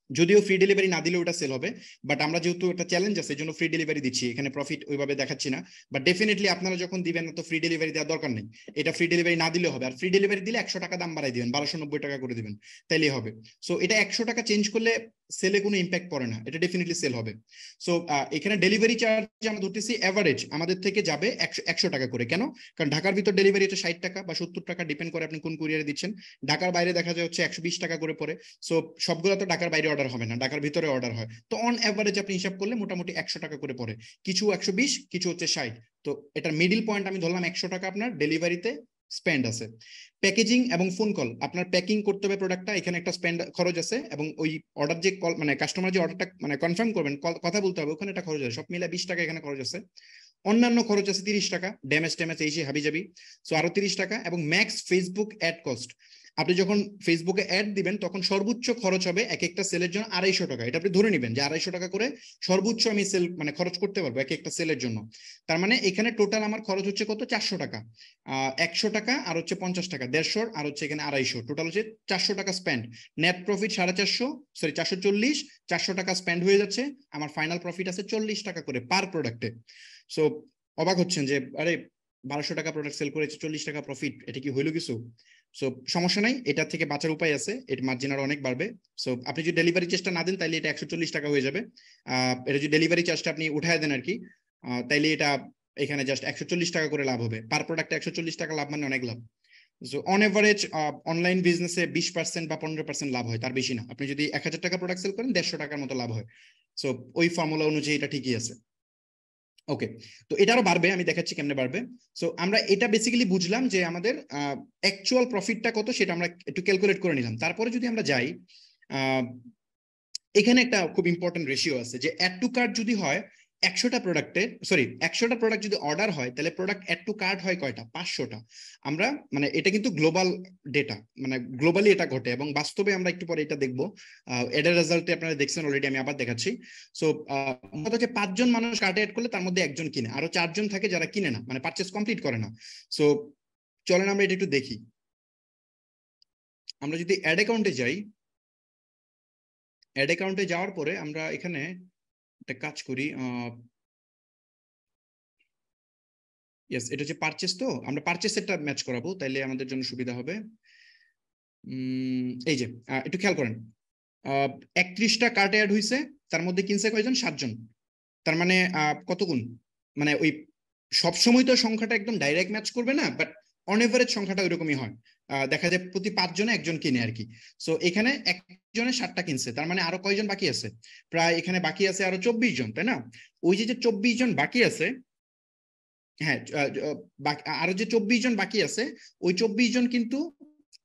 যদিও ফ্রি ডেলিভারি না দিলে ওটা সেল হবে, বাট আমরা যেহেতু একটা চ্যালেঞ্জ আছে, এই জন্য ফ্রি ডেলিভারি দিচ্ছি, এখানে প্রফিট ওইভাবে দেখাচ্ছি না। বাট ডেফিনেটলি আপনারা যখন দিবেন তো ফ্রি ডেলিভারি দেওয়ার দরকার নেই, এটা ফ্রি ডেলিভারি না দিলে হবে। আর ফ্রি ডেলিভারি দিলে 100 টাকা দাম বাড়াই দিবেন, 1290 টাকা করে দিবেন, তাইলেই হবে। সো এটা 100 টাকা চেঞ্জ করলে সেলে কোনো ইম্প্যাক্ট পড়ে না, এটা ডেফিনেটলি সেল হবে। সো এখানে ডেলিভারি চার্জ আমরা ধরতেছি এভারেজ আমাদের থেকে যাবে 100 টাকা করে। কেন? কারণ ঢাকার ভিতর ডেলিভারি হচ্ছে 60 টাকা বা 70 টাকা, ডিপেন্ড করে আপনি কোন কুরিয়ারে দিচ্ছেন। ঢাকার বাইরে দেখা যায় হচ্ছে 120 টাকা করে পড়ে। সো সবগুলো তো ঢাকার বাইরে অর্ডার হবে না, ঢাকার ভিতরে অর্ডার হয়। তো অন এভারেজ আপনি হিসাব করলে মোটামুটি 100 টাকা করে পড়ে, কিছু 120, কিছু হচ্ছে 60। তো এটার মিডিল পয়েন্ট আমি ধরলাম 100 টাকা আপনার ডেলিভারিতে স্পেন্ড আছে। প্যাকেজিং এবং ফোন কল, আপনার প্যাকিং করতে হবে প্রোডাক্টটা, এখানে একটা স্পেন্ড খরচ আছে, এবং ওই অর্ডার যে কল মানে কাস্টমার যে অর্ডারটা মানে কনফার্ম করবেন, কথা বলতে হবে, ওখানে একটা খরচ আছে, সব মিলে 20 টাকা এখানে খরচ আছে। অন্যান্য খরচ আছে 30 টাকা, ড্যামেজ ট্যামেজ এই সে হাবি যাবি, সো আরো 30 টাকা। এবং ম্যাক্স ফেসবুক অ্যাড কস্ট, আপনি যখন ফেসবুকে অ্যাড দিবেন তখন সর্বোচ্চ খরচ হবে এক একটা সেলের জন্য 250 টাকা। এটা আপনি ধরে নেবেন যে 250 টাকা করে সর্বোচ্চ আমি সেল মানে খরচ করতে পারবো এক একটা সেলের জন্য। তার মানে এখানে টোটাল আমার খরচ হচ্ছে কত, 400 টাকা। 100 টাকা আর হচ্ছে 50 টাকা, 150 আর হচ্ছে এখানে 250, টোটাল হচ্ছে 400 টাকা স্পেন্ড। নেট প্রফিট 450, সরি 440, 400 টাকা স্পেন্ড হয়ে যাচ্ছে, আমার ফাইনাল প্রফিট আছে 40 টাকা করে পার প্রোডাক্টে। সো অবাক হচ্ছেন যে আরে 1200 টাকা প্রোডাক্ট সেল করেছে, 40 টাকা প্রফিট, এটা কি হইলো কিছু? সো সমস্যা নাই, এটা থেকে বাঁচার উপায় আছে, এর মার্জিন আরো অনেক বাড়বে। সো আপনি যদি ডেলিভারি চার্জটা না দেন তাহলে এটা 140 টাকা হয়ে যাবে। এটা যদি ডেলিভারি চার্জটা আপনি উঠায় দেন আর কি, তাইলে এটা এখানে জাস্ট 140 টাকা করে লাভ হবে পার প্রোডাক্টে। 140 টাকা লাভ মানে অনেক লাভ। সো অন এভারেজ অনলাইন বিজনেসে 20% বা 15% লাভ হয়, তার বেশি না। আপনি যদি 1000 টাকা প্রোডাক্ট সেল করেন 150 টাকার মতো লাভ হয়। সো ওই ফর্মুলা অনুযায়ী এটা ঠিকই আছে। ওকে, তো এটারও বাড়বে, আমি দেখাচ্ছি কেমনে বাড়বে। সো আমরা এটা বেসিক্যালি বুঝলাম যে আমাদের অ্যাকচুয়াল প্রফিটটা কত সেটা আমরা একটু ক্যালকুলেট করে নিলাম। তারপরে যদি আমরা যাই, এখানে একটা খুব ইম্পর্টেন্ট রেশিও আছে যে অ্যাড টু কার্ট যদি হয় 100টা প্রোডাক্টের, সরি 100টা প্রোডাক্ট যদি অর্ডার হয় তাহলে প্রোডাক্ট অ্যাড টু কার্ট হয় কয়টা, 500টা। আমরা মানে এটা কিন্তু গ্লোবাল ডেটা, মানে গ্লোবালি এটা ঘটে, এবং বাস্তবে আমরা একটু পরে এটা দেখবো। এডের রেজাল্টে আপনারা দেখছেন অলরেডি, আমি আবার দেখাচ্ছি। সো হচ্ছে 5 জন মানুষ কার্টে অ্যাড করলে তার মধ্যে একজন কিনে, আরো 4 জন থাকে যারা কিনে না, মানে পারচেস কমপ্লিট করে না। সো চলেন আমরা এটা একটু দেখি। আমরা যদি অ্যাড অ্যাকাউন্টে যাই, অ্যাড অ্যাকাউন্টে যাওয়ার পরে আমরা এখানে একটা কাজ করি, ইয়েস এটা হচ্ছে পারচেস, তো আমরা পারচেসেরটা ম্যাচ করাবো তাইলে আমাদের জন্য সুবিধা হবে। এই যে একটু খেয়াল করেন, 31টা কার্টে অ্যাড হয়েছে, তার মধ্যে কিনছে কয়জন, 7 জন। তার মানে কত গুণ, মানে ওই সবসময় তো সংখ্যাটা একদম ডাইরেক্ট ম্যাচ করবে না, বাট অন এভারেজ সংখ্যাটা ওইরকমই হয়। দেখা যায় প্রতি 5 জনে একজন কিনে আর কি। সো এখানে একজনে 7টা কিনছে, তার মানে আরো কয়জন বাকি আছে, প্রায় এখানে বাকি আছে আরো 24 জন, তাই না? ওই যে 24 জন বাকি আছে, হ্যাঁ, আরো যে 24 জন বাকি আছে, ওই 24 জন কিন্তু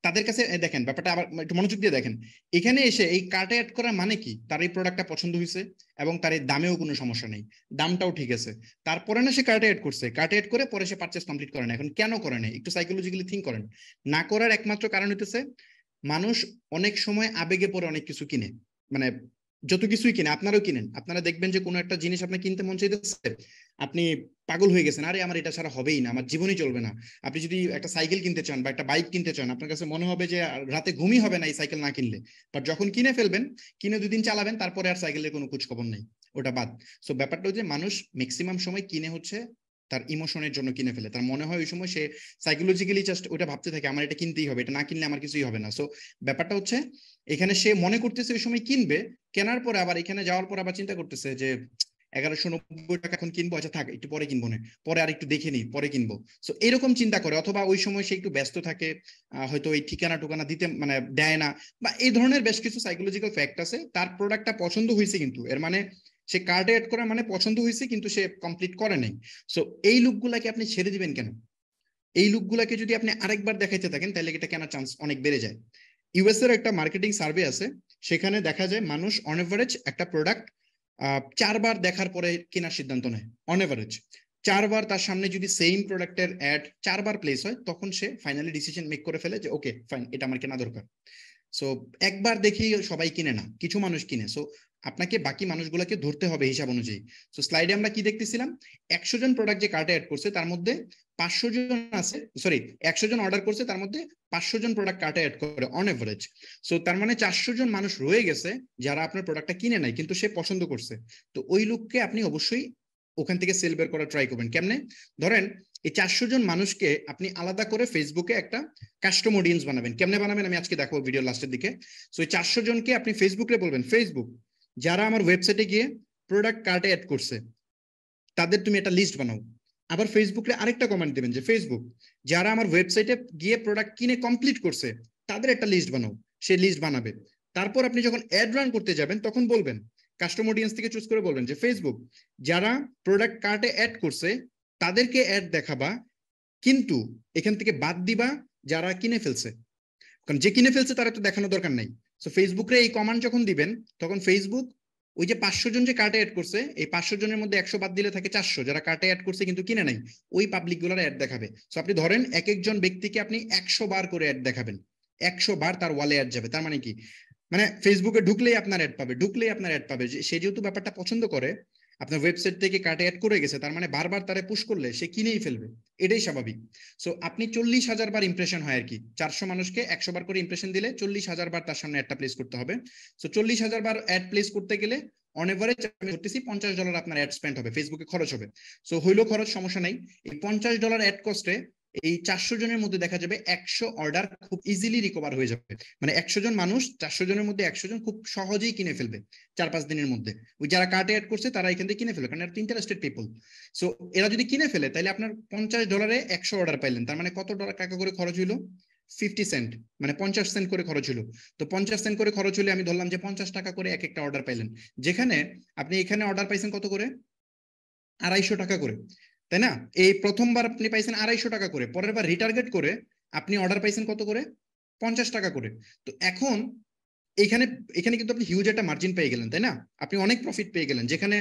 তাদের কাছে দেখেন ব্যাপারটা আবার একটু মনোযোগ দিয়ে দেখেন। এখানে এসে এই কার্টে অ্যাড করা মানে কি, তার এই প্রোডাক্টটা পছন্দ হয়েছে এবং তার এই দামেও কোনো সমস্যা নেই, দামটাও ঠিক আছে, তারপরে না সে কার্টে অ্যাড করছে, কার্টে অ্যাড করে পরে সে পারচেস কমপ্লিট করে না। এখন কেন করে না, একটু সাইকোলজিক্যালি থিঙ্ক করেন। না করার একমাত্র কারণ হইতেছে মানুষ অনেক সময় আবেগে পড়ে অনেক কিছু কিনে, মানে যত কিছুই কিনে, আপনারাও কিনেন, আপনারা দেখবেন যে কোনো একটা জিনিস আপনি কিনতে মন চাইতেছে, আপনি পাগল হয়ে গেছেন, আরে আমার এটা ছাড়া হবেই না, আমার জীবনই চলবে না। আপনি যদি একটা সাইকেল কিনতে চান বা একটা বাইক কিনতে চান, আপনার কাছে মনে হবে যে রাতে ঘুমই হবে না এই সাইকেল না কিনলে, বাট যখন কিনে ফেলবেন, কিনে 2 দিন চালাবেন, তারপরে আর সাইকেলের কোনো খোঁজ খবর নেই, ওটা বাদ। সো ব্যাপারটা হচ্ছে মানুষ ম্যাক্সিমাম সময় কিনে হচ্ছে তার ইমোশনের জন্য কিনে ফেলে, তার মনে হয় ওই সময় সে সাইকোলজিক্যালি জাস্ট ওটা ভাবতে থাকে আমার এটা কিনতেই হবে, এটা না কিনলে আমার কিছুই হবে না। সো ব্যাপারটা হচ্ছে এখানে সে মনে করতেছে ওই সময় কিনবে, কেনার পরে আবার এখানে যাওয়ার পর আবার চিন্তা করতেছে যে 1190 টাকা এখন কিনবো, আচ্ছা থাক একটু পরে কিনবো না, পরে আর একটু দেখে নিই পরে কিনবো। সো এরকম চিন্তা করে, অথবা ওই সময় সে একটু ব্যস্ত থাকে, হয়তো এই ঠিকানা টুকানা দিতে মানে দেয় না, বা এই ধরনের বেশ কিছু সাইকোলজিক্যাল ফ্যাক্ট আছে। তার প্রোডাক্টটা পছন্দ হয়েছে, কিন্তু এর মানে সে কার্ডে অ্যাড করা মানে পছন্দ হয়েছে কিন্তু সে কমপ্লিট করে নাই। সো এই লুকগুলাকে আপনি ছেড়ে দিবেন কেন? এই লুকগুলাকে যদি আপনি আরেকবার দেখাইতে থাকেন তাহলে এটা কেনার চান্স অনেক বেড়ে যায়। ইউএস এর একটা মার্কেটিং সার্ভে আছে, সেখানে দেখা যায় মানুষ অন এভারেজ একটা প্রোডাক্ট 4 বার দেখার পরে কেনার সিদ্ধান্ত নেয়। অন এভারেজ 4 বার তার সামনে যদি সেম প্রোডাক্টের অ্যাড 4 বার প্লেস হয়, তখন সে ফাইনালি ডিসিশন মেক করে ফেলে যে ওকে ফাইন, এটা আমার কেনা দরকার। সো একবার দেখেই সবাই কিনে না, কিছু মানুষ কিনে। সো আপনাকে বাকি মানুষগুলোকে ধরতে হবে হিসাব অনুযায়ী। সো স্লাইডে আমরা কি দেখতেছিলাম, 100 জন প্রোডাক্ট যে কার্টে অ্যাড করছে তার মধ্যে 500 জন আছে, সরি 100 জন অর্ডার করছে, তার মধ্যে 500 জন প্রোডাক্ট কার্টে অ্যাড করে অন এভারেজ। সো তার মানে 400 জন মানুষ রয়ে গেছে যারা আপনার প্রোডাক্টটা কিনে নাই কিন্তু সে পছন্দ করছে। তো ওই লোককে আপনি অবশ্যই ওখান থেকে সেল বের করা ট্রাই করবেন। কেমনে? ধরেন এই 400 জন মানুষকে আপনি আলাদা করে ফেসবুকে একটা কাস্টম অডিয়েন্স বানাবেন। কেমনে বানাবেন আমি আজকে দেখাবো ভিডিও লাস্টের দিকে। সো এই 400 জনকে আপনি ফেসবুকে বলবেন, ফেসবুক যারা আমার ওয়েবসাইটে গিয়ে প্রোডাক্ট কার্টে অ্যাড করছে তাদের তুমি একটা লিস্ট বানাও। আবার ফেসবুকে আরেকটা কমেন্ট দেবেন যে ফেসবুক যারা আমার ওয়েবসাইটে গিয়ে প্রোডাক্ট কিনে কমপ্লিট করছে তাদের একটা লিস্ট বানাও। সে লিস্ট বানাবে। তারপর আপনি যখন অ্যাড রান করতে যাবেন তখন বলবেন, কাস্টম অডিয়েন্স থেকে চুজ করে বলবেন যে ফেসবুক যারা প্রোডাক্ট কার্টে অ্যাড করছে তাদেরকে অ্যাড দেখাবা কিন্তু এখান থেকে বাদ দিবা যারা কিনে ফেলছে, কারণ যে কিনে ফেলছে তারা তো দেখানো দরকার নাই। সো ফেসবুকে এই কমান্ড যখন দিবেন তখন ফেসবুক ওই যে 500 জন যে কার্টে অ্যাড করছে, এই 500 জনের মধ্যে 100 বাদ দিলে থাকে 400 যারা কার্টে অ্যাড করছে কিন্তু কিনে নাই, ওই পাবলিক গুলার অ্যাড দেখাবে। সো আপনি ধরেন এক একজন ব্যক্তিকে আপনি 100 বার করে অ্যাড দেখাবেন, 100 বার তার ওয়ালে অ্যাড যাবে। তার মানে কি, মানে ফেসবুকে ঢুকলেই আপনার অ্যাড পাবে, ঢুকলেই আপনার অ্যাড পাবে। সে যেহেতু ব্যাপারটা পছন্দ করে, আপনার ওয়েবসাইট থেকে কার্টে অ্যাড করে গেছে, তার মানে বারবার তারে পুশ করলে সে কিনেই ফেলবে, এটাই স্বাভাবিক। সো আপনি 40,000 বার ইমপ্রেশন হয় আর কি, 400 মানুষকে 100 বার করে ইমপ্রেশন দিলে 40,000 বার তার সামনে অ্যাডটা প্লেস করতে হবে। সো 40,000 বার অ্যাড প্লেস করতে গেলে অন এভারেজ আমি ধরতেছি $50 আপনার অ্যাড স্পেন্ড হবে, ফেসবুকে খরচ হবে। সো হইলো খরচ, সমস্যা নাই। এই $50 অ্যাড কস্টে এই 400 জনের মধ্যে দেখা যাবে 100 অর্ডার খুব ইজিলি রিকভার হয়ে যাবে। মানে 100 জন মানুষ 400 জনের মধ্যে 100 জন খুব সহজেই কিনে ফেলবে 4-5 দিনের মধ্যে। ওই যারা কার্টে অ্যাড করছে তারা এখান থেকে কিনে ফেলবে, কারণ এরা ইন্টারেস্টেড পিপল। সো এরা যদি কিনে ফেলে তাহলে আপনার $50 100 অর্ডার পাইলেন, তার মানে কত টাকা করে খরচ হইলো? 50 সেন্ট, মানে 50 সেন্ট করে খরচ হলো। তো 50 সেন্ট করে খরচ হলে আমি ধরলাম যে 50 টাকা করে এক একটা অর্ডার পাইলেন, যেখানে আপনি এখানে অর্ডার পাইছেন কত করে? 250 টাকা করে, তাই না? এই প্রথমবার আপনি পাইছেন 250 টাকা করে, পরের বার রিটার্গেট করে আপনি অর্ডার পাইছেন কত করে? 50 টাকা করে। তো এখন এখানে এখানে কিন্তু আপনি হিউজ একটা মার্জিন পেয়ে গেলেন, তাই না? আপনি অনেক প্রফিট পেয়ে গেলেন, যেখানে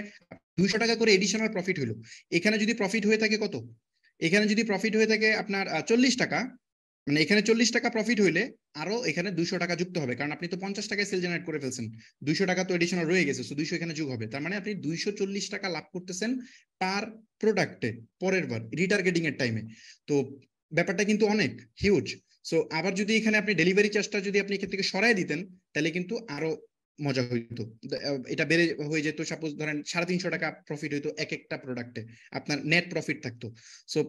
200 টাকা করে এডিশনাল প্রফিট হলো। এখানে যদি প্রফিট হয়ে থাকে কত? এখানে যদি প্রফিট হয়ে থাকে আপনার 40 টাকা, মানে এখানে 40 টাকা প্রফিট হইলে আরো এখানে 200 টাকা যুক্ত হবে, কারণ আপনি তো 50 টাকায় সেল জেনারেট করে ফেলছেন, 200 টাকা তো এডিশনাল রয়ে গেছে, সো 200 এখানে যোগ হবে। তার মানে আপনি 240 টাকা লাভ করতেছেন পার প্রোডাক্টে পরের বার রিটার্গেটিং এর টাইমে। তো ব্যাপারটা কিন্তু অনেক হিউজ। সো আবার যদি এখানে আপনি ডেলিভারি চার্জটা যদি আপনি এখান থেকে সরাই দিতেন তাহলে কিন্তু আরো মজা হইতো, এটা বেড়ে হয়ে যেত। সাপোজ ধরেন 350 টাকা প্রফিট হইতো এক একটা প্রোডাক্টে, আপনার নেট প্রফিট থাকতো। সো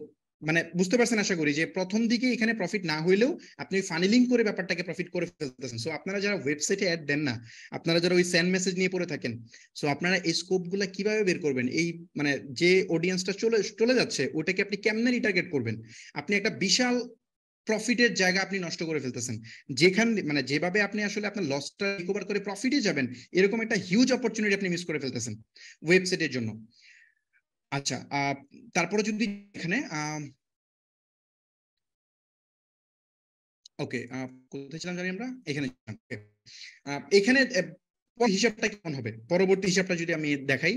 মানে বুঝতে পারছেন আশা করি, যে প্রথম দিকে এখানে প্রফিট না হইলেও আপনি ফানেলিং করে ব্যাপারটাকে প্রফিট করে ফেলতেছেন। সো আপনারা যারা ওয়েবসাইটে অ্যাড দেন না, আপনারা যারা ওই সেন্ড মেসেজ নিয়ে পড়ে থাকেন, সো আপনারা এই স্কোপ গুলা কিভাবে বের করবেন? এই মানে যে অডিয়েন্সটা চলে যাচ্ছে ওটাকে আপনি কেমনে রিটার্গেট করবেন? আপনি একটা বিশাল প্রফিটের জায়গা আপনি নষ্ট করে ফেলতেছেন, যেখান মানে যেভাবে আপনি আসলে আপনার লসটা রিকভার করে প্রফিটে যাবেন, এরকম একটা হিউজ অপরচুনিটি আপনি মিস করে ফেলতেছেন ওয়েবসাইটের জন্য। আচ্ছা, তারপরে যদি এখানে ওকে, কোথায় ছিলাম জানি আমরা, এখানে এখানে হিসাবটা কেমন হবে? পরবর্তী হিসাবটা যদি আমি দেখাই,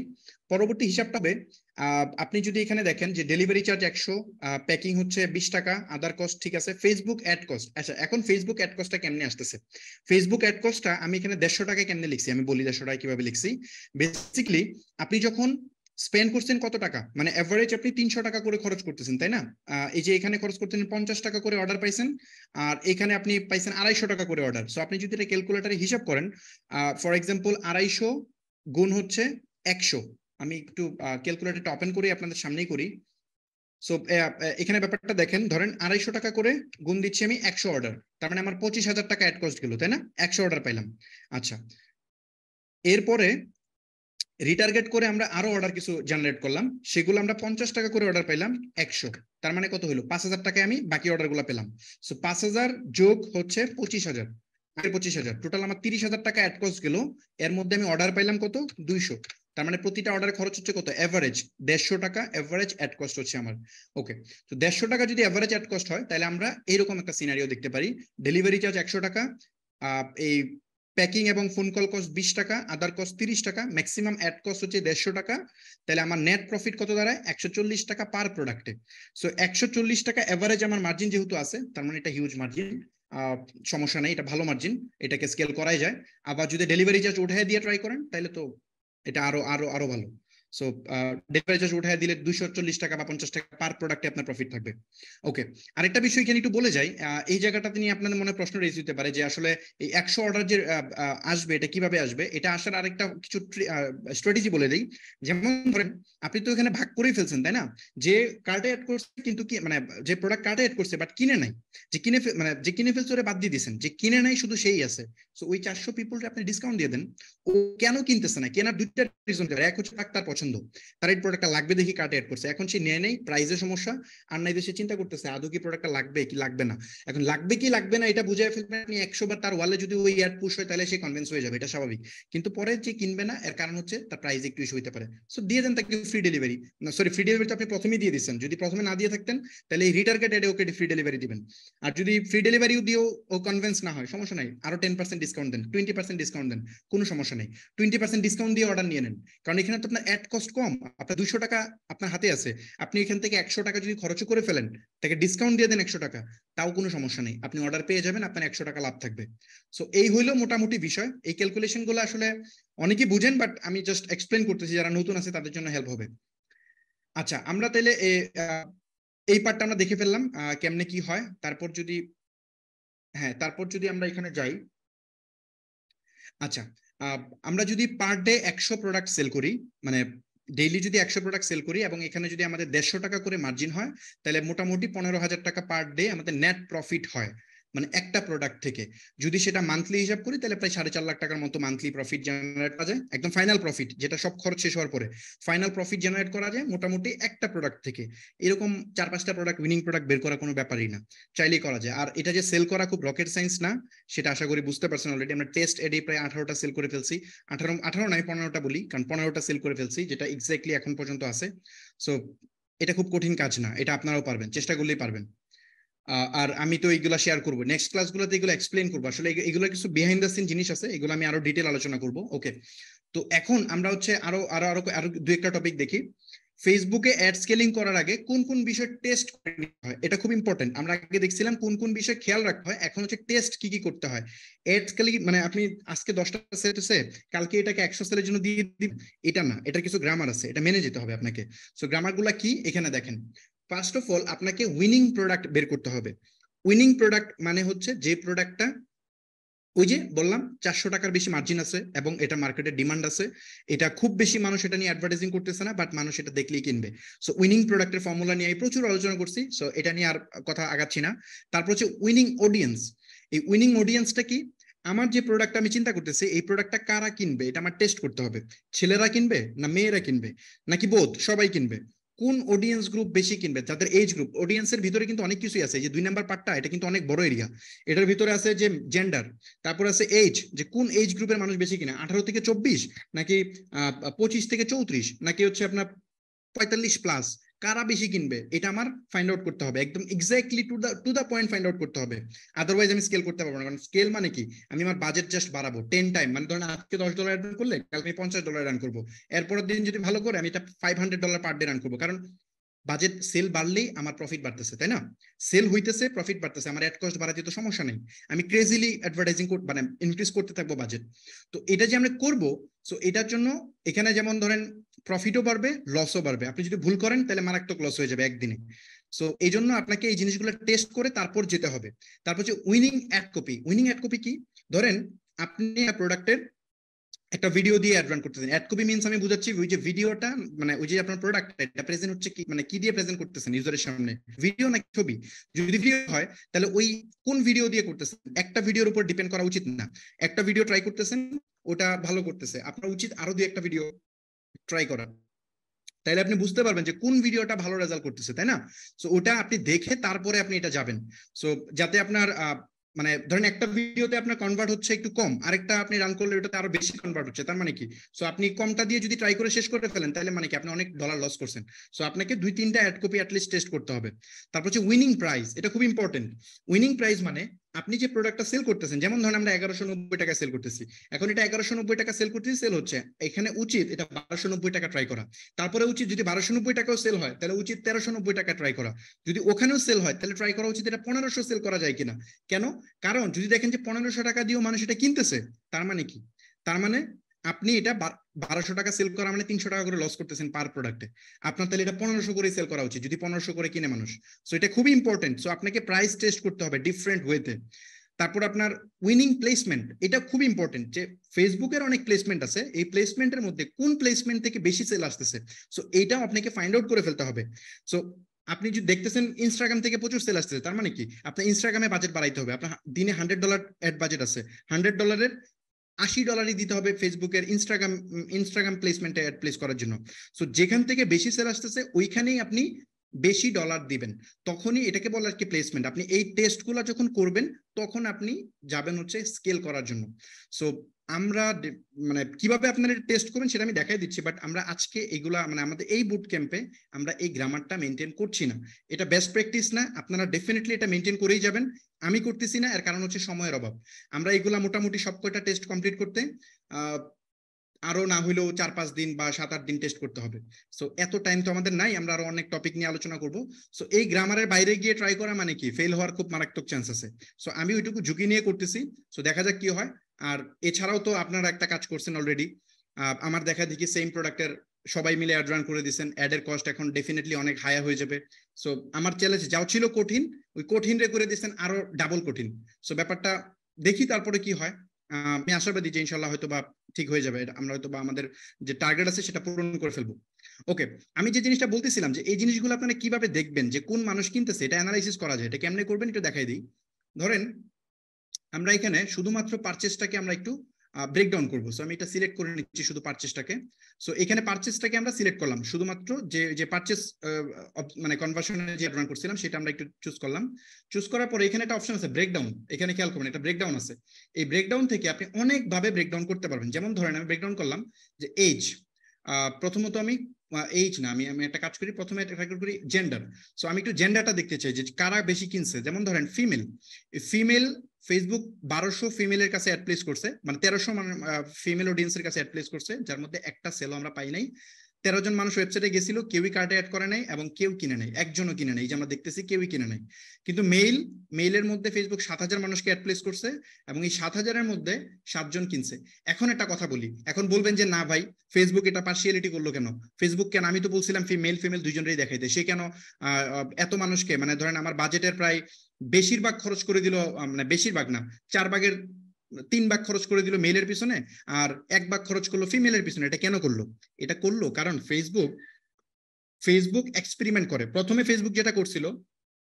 পরবর্তী হিসাবটা হবে আপনি যদি এখানে দেখেন যে ডেলিভারি চার্জ 100, প্যাকিং হচ্ছে 20 টাকা, আদার কস্ট ঠিক আছে, ফেসবুক অ্যাড কস্ট। আচ্ছা, এখন ফেসবুক অ্যাড কস্টটা কেমনে আসতেছে? ফেসবুক অ্যাড কস্টটা আমি এখানে 150 টাকা কেমনে লিখছি, আমি বলি 150 টাকা কিভাবে লিখছি। বেসিক্যালি আপনি যখন স্পেন্ড করছেন কত টাকা, মানে এভারেজ আপনি 300 টাকা করে খরচ করতেছেন, তাই না? এই যে এখানে খরচ করতেছেন 50 টাকা করে অর্ডার পাইছেন, আর এখানে আপনি পাইছেন 250 টাকা করে অর্ডার। সো আপনি যদি এটা ক্যালকুলেটরে হিসাব করেন, ফর এক্সাম্পল 250 গুণ হচ্ছে 100, আমি একটু ক্যালকুলেটরটা ওপেন করি, আপনাদের সামনেই করি। সো এখানে ব্যাপারটা দেখেন, ধরেন 250 টাকা করে গুণ দিচ্ছি আমি 100 অর্ডার, তার মানে আমার 25,000 টাকা অ্যাড কস্ট গেল, তাই না? 100 অর্ডার পাইলাম। আচ্ছা, এরপরে রিটার্গেট করে আমরা আরো অর্ডার কিছু জেনারেট করলাম, সেগুলো আমরা 50 টাকা করে অর্ডার পাইলাম 100, তার মানে কত হলো? 5,000 টাকায় আমি বাকি অর্ডার গুলো পেলাম। সো 5,000 যোগ হচ্ছে 25,000, 25,000 টোটাল আমার 30,000 টাকা অ্যাড কস্ট গেল। এর মধ্যে আমি অর্ডার পাইলাম কত? 200, তার মানে প্রতিটা অর্ডার খরচ হচ্ছে কত? এভারেজ 150 টাকা এভারেজ অ্যাড কস্ট হচ্ছে আমার। ওকে, তো 150 টাকা যদি এভারেজ অ্যাড কস্ট হয় তাহলে আমরা এইরকম একটা সিনারিও দেখতে পারি, ডেলিভারি চার্জ 100 টাকা, এই প্যাকিং এবং ফোন কল কস্ট 20 টাকা, আদার কস্ট 30 টাকা, ম্যাক্সিমাম অ্যাড কস্ট হচ্ছে 150 টাকা, তাহলে আমার নেট প্রফিট কত দাঁড়ায়? 140 টাকা পার প্রোডাক্টে। সো 140 টাকা এভারেজ আমার মার্জিন যেহেতু আছে, তার মানে এটা হিউজ মার্জিন, সমস্যা নেই, এটা ভালো মার্জিন, এটাকে স্কেল করাই যায়। আবার যদি ডেলিভারি চার্জ উঠাই দিয়ে ট্রাই করেন তাহলে তো এটা আরো আরো আরো ভালো। সো ডেলিভারি চার্জ উঠাই দিলে 240 টাকা বা 50 টাকা পার প্রোডাক্টে আপনার প্রফিট থাকবে। ওকে, আরেকটা বিষয় এখানে একটু বলে যাই, এই জায়গাটাতে নিয়ে আপনাদের মনে প্রশ্ন রেজ হতে পারে যে আসলে এই 100 অর্ডার যে আসবে এটা কিভাবে আসবে? এটা আসার আরেকটা কিছু স্ট্র্যাটেজি বলে দেই। যেমন ধরেন আপনি তো এখানে ভাগ করেই ফেলছেন, তাই না? যে কার্টে অ্যাড করছে কিন্তু কি মানে যে প্রোডাক্ট কার্টে অ্যাড করছে বাট কিনে নাই, যে কিনে মানে যে কিনে ফেলছে ওরে বাদ দিয়ে দিয়েছেন, যে কিনে নাই শুধু সেই আছে। সো ওই 400 পিপলকে আপনি ডিসকাউন্ট দিয়ে দেন। ও কেন কিনতেছে না? কেনার দুইটা রিজন, এক হচ্ছে তার পছন্দ, পছন্দ, তার এই প্রোডাক্টটা লাগবে দেখি কার্টে অ্যাড করছে, এখন সে নেয় নেই, প্রাইসের সমস্যা, আর নাই সে চিন্তা করতেছে আদৌ কি প্রোডাক্টটা লাগবে কি লাগবে না। এখন লাগবে কি লাগবে না এটা বুঝে ফেলবেন আপনি 100 বার তার ওয়ালে যদি ওই অ্যাড পুশ হয় তাহলে সে কনভিন্স হয়ে যাবে, এটা স্বাভাবিক। কিন্তু পরে যে কিনবে না এর কারণ হচ্ছে তার প্রাইস একটু ইস্যু হতে পারে। সো দিয়ে দেন তাকে ফ্রি ডেলিভারি, না সরি ফ্রি ডেলিভারি তো আপনি প্রথমেই দিয়ে দিচ্ছেন, যদি প্রথমে না দিয়ে থাকতেন তাহলে এই রিটার্গেট অ্যাডে ওকে ফ্রি ডেলিভারি দিবেন। আর যদি ফ্রি ডেলিভারিও দিয়েও ও কনভিন্স না হয় সমস্যা নাই, আরো 10% ডিসকাউন্ট দেন, 20% ডিসকাউন্ট দেন, কোনো সমস্যা নেই। 20% ডিসকাউন্ট দিয়ে অর্ডার নিয়ে নেন, কারণ এখানে তো আপনার অ্যাড কস্ট কম, আপনার 200 টাকা আপনার হাতে আছে, আপনি এখান থেকে 100 টাকা যদি খরচ করে ফেলেন, তাকে ডিসকাউন্ট দিয়ে দেন 100 টাকা, তাও কোনো সমস্যা নেই, আপনি অর্ডার পেয়ে যাবেন, আপনার 100 টাকা লাভ থাকবে। সো এই হইলো মোটামুটি বিষয়। এই ক্যালকুলেশন গুলো আসলে অনেকেই বুঝেন, বাট আমি জাস্ট এক্সপ্লেন করতেছি, যারা নতুন আছে তাদের জন্য হেল্প হবে। আচ্ছা, আমরা তাহলে এই পার্টটা আমরা দেখে ফেললাম কেমনে কি হয়। তারপর যদি তারপর যদি আমরা এখানে যাই, আচ্ছা আমরা যদি পার ডে 100 প্রোডাক্ট সেল করি, মানে ডেইলি যদি 100 প্রোডাক্ট সেল করি এবং এখানে যদি আমাদের 150 টাকা করে মার্জিন হয়, তাহলে মোটামুটি 15,000 টাকা পার ডে আমাদের নেট প্রফিট হয়, মানে একটা প্রোডাক্ট থেকে। যদি সেটা মান্থলি হিসাব করি তাহলে প্রায় 4.5 লাখ টাকার মতো মান্থলি প্রফিট জেনারেট করা যায়, একদম ফাইনাল প্রফিট, যেটা সব খরচ শেষ হওয়ার পরে ফাইনাল প্রফিট জেনারেট করা যায় মোটামুটি একটা প্রোডাক্ট থেকে। এরকম 4-5টা প্রোডাক্ট, উইনিং প্রোডাক্ট বের করা কোনো ব্যাপারই না, চাইলেই করা যায়। আর এটা যে সেল করা খুব রকেট সায়েন্স না, সেটা আশা করি বুঝতে পারছেন অলরেডি। আমরা টেস্ট এডে প্রায় 18টা সেল করে ফেলছি, 18 নয় 15টা বলি, কারণ 15টা সেল করে ফেলছি, যেটা এক্স্যাক্টলি এখন পর্যন্ত আছে। সো এটা খুব কঠিন কাজ না, এটা আপনারাও পারবেন, চেষ্টা করলেই পারবেন। আর আমি তো এইগুলো শেয়ার করবো নেক্সট ক্লাসগুলোতে, এগুলো এক্সপ্লেন করবো, আসলে এগুলো কিছু বিহাইন্ড দ্য সিন জিনিস আছে, এগুলো আমি আরো ডিটেল আলোচনা করবো। ওকে, তো এখন আমরা হচ্ছে আরো আরো আরো আরো দু একটা টপিক দেখি। ফেসবুকে অ্যাড স্কেলিং করার আগে কোন কোন বিষয় টেস্ট করে নিতে হয়, এটা খুব ইম্পর্টেন্ট। আমরা আগে দেখছিলাম কোন কোন বিষয় খেয়াল রাখতে হয়, এখন হচ্ছে টেস্ট কি কি করতে হয়। অ্যাড স্কেলিং মানে আপনি আজকে 10টা সেট আছে, কালকে এটাকে 100 সেলের জন্য দিয়ে দিন, এটা না, এটা কিছু গ্রামার আছে, এটা মেনে যেতে হবে আপনাকে। সো গ্রামার গুলা কি এখানে দেখেন। ফার্স্ট অফ অল আপনাকে উইনিং প্রোডাক্ট বের করতে হবে। উইনিং প্রোডাক্ট মানে হচ্ছে যে প্রোডাক্টটা, ওই যে বললাম 400 টাকার বেশি মার্জিন আছে এবং এটা মার্কেটে ডিমান্ড আছে, এটা খুব বেশি মানুষ এটা নিয়ে অ্যাডভার্টাইজিং করতেছে না, বাট মানুষ এটা দেখলেই কিনবে। সো উইনিং প্রোডাক্টের ফর্মুলা নিয়ে প্রচুর আলোচনা করছি, সো এটা নিয়ে আর কথা আগাচ্ছি না। তারপর হচ্ছে উইনিং অডিয়েন্স। এই উইনিং অডিয়েন্সটা কি, আমার যে প্রোডাক্ট আমি চিন্তা করতেছি এই প্রোডাক্টটা কারা কিনবে, এটা আমার টেস্ট করতে হবে। ছেলেরা কিনবে না মেয়েরা কিনবে নাকি বোধ সবাই কিনবে, কোন অডিয়েন্স গ্রুপ বেশি কিনবে, যাদের এজ গ্রুপ। অডিয়েন্সের ভিতরে কিন্তু অনেক কিছুই আছে, যে 2 নাম্বার পার্টটা এটা কিন্তু অনেক বড় এরিয়া। এটার ভিতরে আছে যে জেন্ডার, তারপর আছে এজ, যে কোন এজ গ্রুপের মানুষ বেশি কিনে, 18 থেকে 24 নাকি 25 থেকে 34 নাকি হচ্ছে আপনার 45 প্লাস, কারা বেশি কিনবে এটা আমার ফাইন্ড আউট করতে হবে, একদম exactly to the point find out করতে হবে। আদারওয়াইজ আমি স্কেল করতে পারবো না, কারণ স্কেল মানে কি, আমি আমার বাজেট জাস্ট বাড়াবো 10 টাইম, মানে ধরেন আজকে $10 রান করলে কালকে আমি $50 রান করবো, এরপরের দিন যদি ভালো করে আমি এটা $500 পার ডে রান করবো, কারণ বাজেট সেল বাড়লেই আমার প্রফিট বাড়তেছে, তাই না? সেল হইতেছে, প্রফিট বাড়তেছে, আমার অ্যাড কস্ট বাড়াতে তো সমস্যা নেই, আমি ক্রেজিলি অ্যাডভার্টাইজিং মানে ইনক্রিজ করতে থাকবো বাজেট। তো এটা যে আমরা করব, সো এটার জন্য এখানে যেমন ধরেন প্রফিটও বাড়বে লসও বাড়বে, আপনি যদি ভুল করেন তাহলে মারাত্মক লস হয়ে যাবে একদিনে। সো এই জন্য আপনাকে এই জিনিসগুলো টেস্ট করে তারপর যেতে হবে। তারপর হচ্ছে winning ad copy. Winning ad copy কি, ধরেন আপনি প্রোডাক্টের একটা ভিডিও দিয়ে অ্যাড রান করতেছেন, অ্যাড কপি মিন্স আমি বুঝাচ্ছি ওই যে ভিডিওটা, মানে ওই যে আপনার প্রোডাক্ট এটা প্রেজেন্ট হচ্ছে কি, মানে কি দিয়ে প্রেজেন্ট করতেছেন ইউজারের সামনে, ভিডিও নাকি ছবি। যদি ভিডিও হয় তাহলে ওই কোন ভিডিও দিয়ে করতেছেন, একটা ভিডিওর উপর ডিপেন্ড করা উচিত না। একটা ভিডিও ট্রাই করতেছেন, ওটা ভালো করতেছে, আপনার উচিত আরো 2-1টা ভিডিও ট্রাই করা, তাইলে আপনি বুঝতে পারবেন যে কোন ভিডিওটা ভালো রেজাল্ট করতেছে, তাই না? সো ওটা আপনি দেখে তারপরে আপনি এটা যাবেন। সো যাতে আপনার মানে ধরেন একটা ভিডিওতে আপনার কনভার্ট হচ্ছে একটু কম, আরেকটা আপনি রান করলে ওটাতে আরো বেশি কনভার্ট হচ্ছে, তার মানে কি, সো আপনি কমটা দিয়ে যদি ট্রাই করে শেষ করে ফেলেন তাহলে মানে কি আপনি অনেক ডলার লস করছেন। সো আপনাকে 2-3টা অ্যাড কপি অ্যাটলিস্ট টেস্ট করতে হবে। তারপর হচ্ছে উইনিং প্রাইস, এটা খুব ইম্পর্টেন্ট। উইনিং প্রাইস মানে আপনি যে প্রোডাক্টটা সেল করতেছেন, যেমন ধরেন আমরা 1190 টাকা সেল করতেছি, এখন এটা 1190 টাকা সেল করতেছি, সেল হচ্ছে, এখানে উচিত এটা 1290 টাকা ট্রাই করা। তারপরে উচিত যদি 1290 টাকাও সেল হয় তাহলে উচিত 1390 টাকা ট্রাই করা। যদি ওখানেও সেল হয় তাহলে ট্রাই করা উচিত এটা 1500 সেল করা যায় কিনা। কেন? কারণ যদি দেখেন যে 1500 টাকা দিয়েও মানুষ এটা কিনতেছে, তার মানে কি, তার মানে আপনি এটা 1200 টাকা সেল করা মানে 300 টাকা করে লস করতেছেন পার প্রোডাক্টে, আপনার তাহলে এটা 1500 করে সেল করা উচিত যদি 1500 করে কিনে মানুষ। সো এটা খুবই ইম্পর্টেন্ট। সো আপনাকে প্রাইস টেস্ট করতে হবে ডিফারেন্ট ওয়েতে। তারপর আপনার উইনিং প্লেসমেন্ট, এটা খুব ইম্পর্টেন্ট, যে ফেসবুকের অনেক প্লেসমেন্ট আছে, এই প্লেসমেন্টের মধ্যে কোন প্লেসমেন্ট থেকে বেশি সেল আসতেছে, সো এইটাও আপনাকে ফাইন্ড আউট করে ফেলতে হবে। সো আপনি যদি দেখতেছেন ইনস্টাগ্রাম থেকে প্রচুর সেল আসতেছে, তার মানে কি আপনার ইনস্টাগ্রামে বাজেট বাড়াইতে হবে। আপনার দিনে $100 অ্যাড বাজেট আছে, $100 $80 দিতে হবে ফেসবুকের ইনস্টাগ্রাম প্লেসমেন্টে অ্যাড প্লেস করার জন্য। সো যেখান থেকে বেশি সেল আসতেছে ওইখানেই আপনি বেশি ডলার দিবেন, তখনই এটাকে বলে আর কি প্লেসমেন্ট। আপনি এই টেস্টগুলো যখন করবেন তখন আপনি যাবেন হচ্ছে স্কেল করার জন্য। সো আমরা মানে কিভাবে আপনারা টেস্ট করবেন সেটা আমি দেখাই দিচ্ছি, বাট আমরা আজকে এগুলা মানে আমাদের এই বুট ক্যাম্পে আমরা এই গ্রামারটা মেনটেন করছি না। এটা বেস্ট প্র্যাকটিস না, আপনারা ডেফিনেটলি এটা মেনটেন করেই যাবেন। আমি করতেছি না, এর কারণ হচ্ছে সময়ের অভাব। আমরা এগুলা মোটামুটি সব কয়টা টেস্ট কমপ্লিট করতে আরো না হইলেও 4-5 দিন বা 7-8 দিন টেস্ট করতে হবে। সো এত টাইম তো আমাদের নাই, আমরা আরো অনেক টপিক নিয়ে আলোচনা করব। সো এই গ্রামারের বাইরে গিয়ে ট্রাই করা মানে কি ফেল হওয়ার খুব মারাত্মক চান্স আছে। সো আমি ওইটুকু ঝুঁকি নিয়ে করতেছি, সো দেখা যাক কি হয়। আর এছাড়াও তো আপনারা একটা কাজ করছেন অলরেডি, আমার দেখা দেখি সেম প্রোডাক্টের সবাই মিলে অ্যাড রান করে দিচ্ছেন, অ্যাডের কস্ট এখন ডেফিনেটলি অনেক হাই হয়ে যাবে। সো আমার চ্যালেঞ্জ যাও ছিল কঠিন, ওই কঠিন রে করে দিচ্ছেন আরো ডাবল কঠিন। সো ব্যাপারটা দেখি তারপরে কি হয়। আমি আশাবাদী যে ইনশাল্লাহ হয়তো বা ঠিক হয়ে যাবে, আমরা হয়তো বা আমাদের যে টার্গেট আছে সেটা পূরণ করে ফেলবো। ওকে, আমি যে জিনিসটা বলতেছিলাম যে এই জিনিসগুলো আপনারা কিভাবে দেখবেন যে কোন মানুষ কিনতেছে, এটা অ্যানালাইসিস করা যায়, এটা কেমনে করবেন একটু দেখাই দিই। ধরেন আমরা এখানে শুধুমাত্র পারচেসটাকে আমরা একটু ব্রেকডাউন করবো। সো আমি এটা সিলেক্ট করে নিচ্ছি শুধু পারচেসটাকে। সো এখানে পারচেসটাকে আমরা সিলেক্ট করলাম, শুধুমাত্র যে পারচেস মানে কনভার্সনে যে রান করছিলাম সেটা আমরা একটু চুজ করলাম। চুজ করার পরে এখানে একটা অপশন আছে ব্রেকডাউন, এখানে খেয়াল করবেন এটা ব্রেকডাউন আছে। এই ব্রেকডাউন থেকে আপনি অনেকভাবে ব্রেকডাউন করতে পারবেন। যেমন ধরেন আমি ব্রেকডাউন করলাম যে এজ, প্রথমত আমি এইজ না, আমি একটা কাজ করি, প্রথমে একটা করি জেন্ডার। সো আমি একটু জেন্ডারটা দেখতে চাই যে কারা বেশি কিনছে। যেমন ধরেন ফিমেল ফেসবুক 1200 ফিমেলের কাছে অ্যাড প্লেস করছে, মানে 1300 ফিমেল অডিয়েন্সের কাছে অ্যাড প্লেস করছে, যার মধ্যে একটা সেলও আমরা পাই নাই। 13 জন মানুষ ওয়েবসাইটে গেছিল, কেউই কার্টে অ্যাড করে নাই এবং কেউ কিনে নাই, একজনও কিনে নাই, যে আমরা দেখতেছি কেউই কিনে নাই। কিন্তু মেইলের মধ্যে ফেসবুক 7000 মানুষকে অ্যাড প্লেস করছে এবং এই 7000-এর মধ্যে 7 জন কিনছে। এখন একটা কথা বলি, এখন বলবেন যে না ভাই ফেসবুক এটা পার্সিয়ালিটি করলো কেন? ফেসবুক কেন, আমি তো বলছিলাম ফিমেল দুইজনেরই দেখাইতে, সে কেন এত মানুষকে, মানে ধরেন আমার বাজেটের প্রায় বেশিরভাগ খরচ করে দিল, মানে বেশিরভাগ না 4 ভাগের 3 ভাগ খরচ করে দিল মেলের পিছনে আর 1 ভাগ খরচ করলো ফিমেলের পিছনে। এটা কেন করলো? এটা করলো কারণ ফেসবুক এক্সপেরিমেন্ট করে। প্রথমে ফেসবুক যেটা করছিল,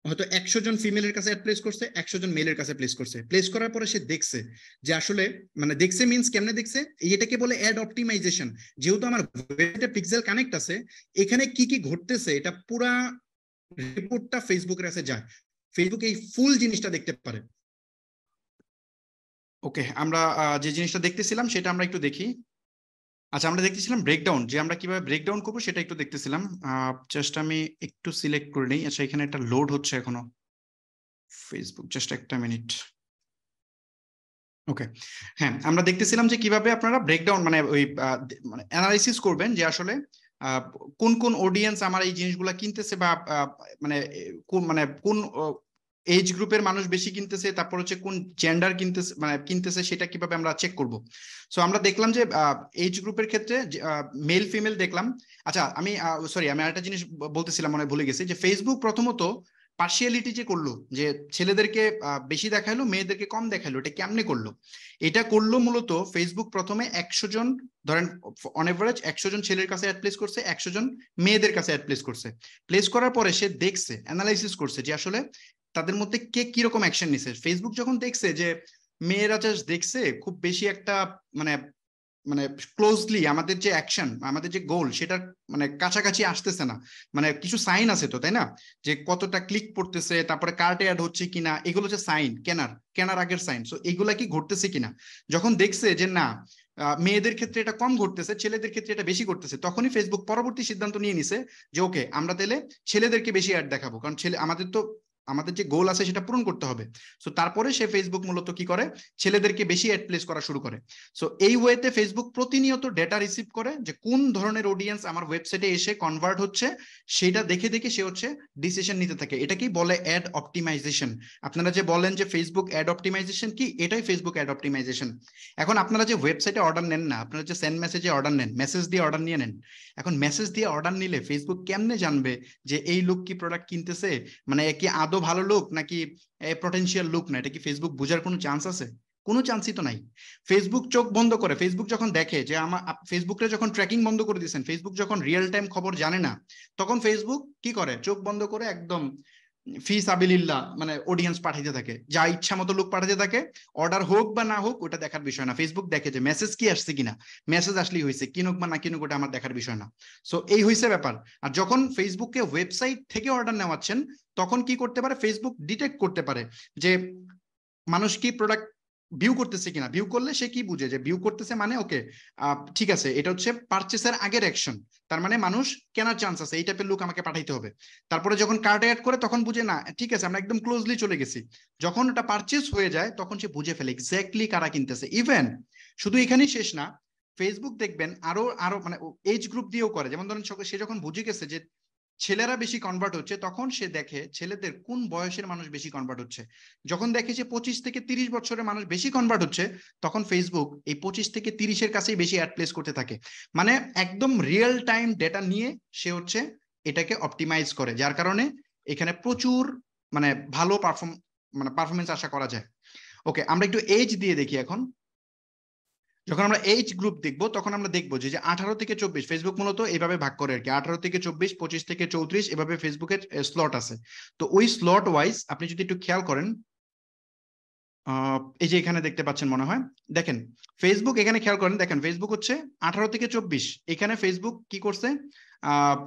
হয়তো 100 জন ফিমেলের কাছে অ্যাড প্লেস করছে, 100 জন মেলের কাছে প্লেস করছে। প্লেস করার পরে সে দেখছে যে আসলে, মানে দেখছে মিন্স কেমনে দেখছে, এটাকে বলে অ্যাড অপটিমাইজেশন। যেহেতু আমার ওয়েবসাইটে পিক্সেল কানেক্ট আছে, এখানে কি কি ঘটতেছে এটা পুরা রিপোর্টটা ফেসবুকের কাছে যায়, ফেসবুক এই ফুল জিনিসটা দেখতে পারে। ওকে, আমরা যে জিনিসটা দেখতেছিলাম সেটা আমরা একটু দেখি। আচ্ছা, আমরা দেখতেছিলাম ব্রেকডাউন, যে আমরা কিভাবে ব্রেকডাউন করবো সেটা একটু দেখতেছিলাম। জাস্ট আমি একটু সিলেক্ট করে নিই। আচ্ছা, এখানে একটা লোড হচ্ছে এখনো ফেসবুক, জাস্ট একটা মিনিট। ওকে, হ্যাঁ, আমরা দেখতেছিলাম যে কিভাবে আপনারা ব্রেকডাউন মানে ওই মানে অ্যানালাইসিস করবেন যে আসলে কোন কোন অডিয়েন্স আমার এই জিনিসগুলা কিনতেছে, বা কোন এজ গ্রুপের মানুষ বেশি কিনতেছে, তারপর হচ্ছে কোন জেন্ডার কিনতেছে সেটা কিভাবে আমরা চেক করব। সো আমরা দেখলাম যে এজ গ্রুপের ক্ষেত্রে মেল ফিমেল দেখলাম। আচ্ছা, আমি আরেকটা জিনিস বলতেছিলাম, মনে ভুলে গেছি, যে ফেসবুক প্রথমত পার্সিয়ালিটি যে করলো, যে ছেলেদেরকে বেশি দেখাইলো মেয়েদেরকে কম দেখাইলো, এটা কেমনে করলো? এটা করলো মূলত ফেসবুক প্রথমে 100 জন, ধরেন অন এভারেজ 100 জন ছেলের কাছে অ্যাড প্লেস করছে, 100 জন মেয়েদের কাছে অ্যাড প্লেস করছে। প্লেস করার পরে সে দেখছে, অ্যানালাইসিস করছে যে আসলে তাদের মধ্যে কে কিরকম অ্যাকশন নিছে। ফেসবুক যখন দেখছে যে মেয়েরা জাস্ট দেখছে, খুব বেশি একটা মানে মানে ক্লোজলি আমাদের যে অ্যাকশন, আমাদের যে গোল সেটার মানে কাছাকাছি আসতেছে না, মানে কিছু সাইন আছে তো, তাই না, যে কতটা ক্লিক পড়তেছে, তারপরে কার্টে অ্যাড হচ্ছে কিনা, এগুলো যে সাইন, কেনার আগের সাইন, সো এগুলা কি ঘটতেছে কিনা। যখন দেখছে যে না মেয়েদের ক্ষেত্রে এটা কম ঘটতেছে, ছেলেদের ক্ষেত্রে এটা বেশি ঘটতেছে, তখনই ফেসবুক পরবর্তী সিদ্ধান্ত নিয়ে নিছে যে ওকে, আমরা তাহলে ছেলেদেরকে বেশি অ্যাড দেখাবো, কারণ আমাদের যে গোল আছে সেটা পূরণ করতে হবে। সো তারপরে সে ফেসবুক মূলত কি করে, ছেলেদেরকে বেশি অ্যাড প্লেস করা শুরু করে। সো এই ওয়েতে ফেসবুক প্রতিনিয়ত ডেটা রিসিভ করে যে কোন ধরনের অডিয়েন্স আমার ওয়েবসাইটে এসে কনভার্ট হচ্ছে, সেটা দেখে দেখে সে হচ্ছে ডিসিশন নিতে থাকে। এটাকেই বলে অ্যাড অপটিমাইজেশন। আপনারা যে বলেন যে ফেসবুক অ্যাড অপটিমাইজেশন কি, এটাই ফেসবুক অ্যাড অপটিমাইজেশন। এখন আপনারা যে ওয়েবসাইটে অর্ডার নেন না, আপনারা যে সেন্ড মেসেজে অর্ডার নেন, মেসেজ দিয়ে অর্ডার নিয়ে নেন। এখন মেসেজ দিয়ে অর্ডার নিলে ফেসবুক কেমনে জানবে যে এই লোক কি প্রোডাক্ট কিনতেছে, মানে কি আদৌ ভালো লোক নাকি পটেনশিয়াল লোক না? এটা কি ফেসবুক বোঝার কোনো চান্স আছে? কোনো চান্সই তো নাই। ফেসবুক চোখ বন্ধ করে, ফেসবুক যখন দেখে যে ফেসবুকে যখন ট্র্যাকিং বন্ধ করে দিয়েছেন, ফেসবুক যখন রিয়েল টাইম খবর জানে না, তখন ফেসবুক কি করে, চোখ বন্ধ করে একদম ফি সাবিলিল্লাহ মানে অডিয়েন্স পাঠাইতে থাকে, যা ইচ্ছা মতো লোক পাঠাতে থাকে, অর্ডার হোক বা না হোক ওটা দেখার বিষয় না। ফেসবুক দেখে যে মেসেজ কি আসছে কিনা, মেসেজ আসলেই হয়েছে, কিনুক বা না কিনুক ওটা আমার দেখার বিষয় না। সো এই হয়েছে ব্যাপার। আর যখন ফেসবুককে ওয়েবসাইট থেকে অর্ডার নেওয়াচ্ছেন, তখন কি করতে পারে, ফেসবুক ডিটেক্ট করতে পারে যে মানুষ কি প্রোডাক্ট ভিউ করতেছে কিনা। ভিউ করলে সে কি বুঝে যে ভিউ করতেছে মানে ওকে ঠিক আছে, এটা হচ্ছে পারচেসের আগের অ্যাকশন, তার মানে মানুষ কেনার চান্স আছে, এই টাইপের লোক আমাকে পাঠাইতে হবে। তারপরে যখন কার্টে অ্যাড করে তখন বুঝে না ঠিক আছে আমরা একদম ক্লোজলি চলে গেছি। যখন ওটা পারচেস হয়ে যায় তখন সে বুঝে ফেলে এক্স্যাক্টলি কারা কিনতেছে। ইভেন শুধু এখানেই শেষ না, ফেসবুক দেখবেন আরো আরো মানে এজ গ্রুপ দিয়েও করে। যেমন ধরেন সে যখন বুঝে গেছে যে ছেলেরা বেশি কনভার্ট হচ্ছে, তখন সে দেখে ছেলেদের কোন বয়সের মানুষ বেশি কনভার্ট হচ্ছে। যখন দেখে যে 25 থেকে 30 বছরের মানুষ বেশি কনভার্ট হচ্ছে, তখন ফেসবুক এই 25 থেকে 30-এর কাছেই বেশি অ্যাড প্লেস করতে থাকে। মানে একদম রিয়েল টাইম ডেটা নিয়ে সে হচ্ছে এটাকে অপটিমাইজ করে, যার কারণে এখানে প্রচুর মানে ভালো পারফরমেন্স আশা করা যায়। ওকে, আমরা একটু এজ দিয়ে দেখি এখন। যখন আমরা এইজ গ্রুপ দেখবো তখন আমরা দেখবো যে 18 থেকে 24 ফেসবুক মূলত এইভাবে ভাগ করে আর কি, 18 থেকে 24, 25 থেকে 34 এভাবে ফেসবুকের স্লট আছে। তো ওই স্লট ওয়াইজ আপনি যদি একটু খেয়াল করেন, এই যে এখানে দেখতে পাচ্ছেন মনে হয়, দেখেন ফেসবুক এখানে খেয়াল করেন, দেখেন ফেসবুক হচ্ছে 18 থেকে 24, এখানে ফেসবুক কি করছে,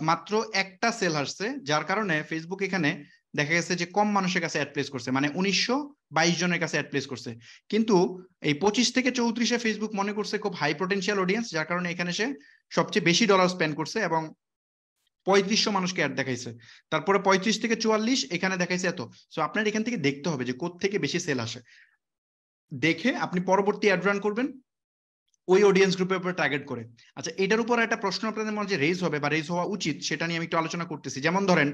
মাত্র একটা সেল আসছে, যার কারণে ফেসবুক এখানে দেখা গেছে যে কম মানুষের কাছে অ্যাড প্লেস করছে, মানে 1922 জনের কাছে অ্যাড প্লেস করছে। কিন্তু এই 25 থেকে 34-এ ফেসবুক মনে করছে খুব হাই পটেনশিয়াল অডিয়েন্স, যার কারণে এখানে সে সবচেয়ে বেশি ডলার স্পেন্ড করছে এবং 3500 মানুষকে অ্যাড দেখাইছে। তারপরে 35 থেকে 44 এখানে দেখাইছে এত। সো আপনার এখান থেকে দেখতে হবে যে কোথা থেকে বেশি সেল আসে, দেখে আপনি পরবর্তী অ্যাড রান করবেন ওই অডিয়েন্স গ্রুপের উপর টার্গেট করে। আচ্ছা, এটার উপর একটা প্রশ্ন আপনাদের মনে যে রেজ হবে বা রেজ হওয়া উচিত, সেটা নিয়ে আমি একটু আলোচনা করতেছি। যেমন ধরেন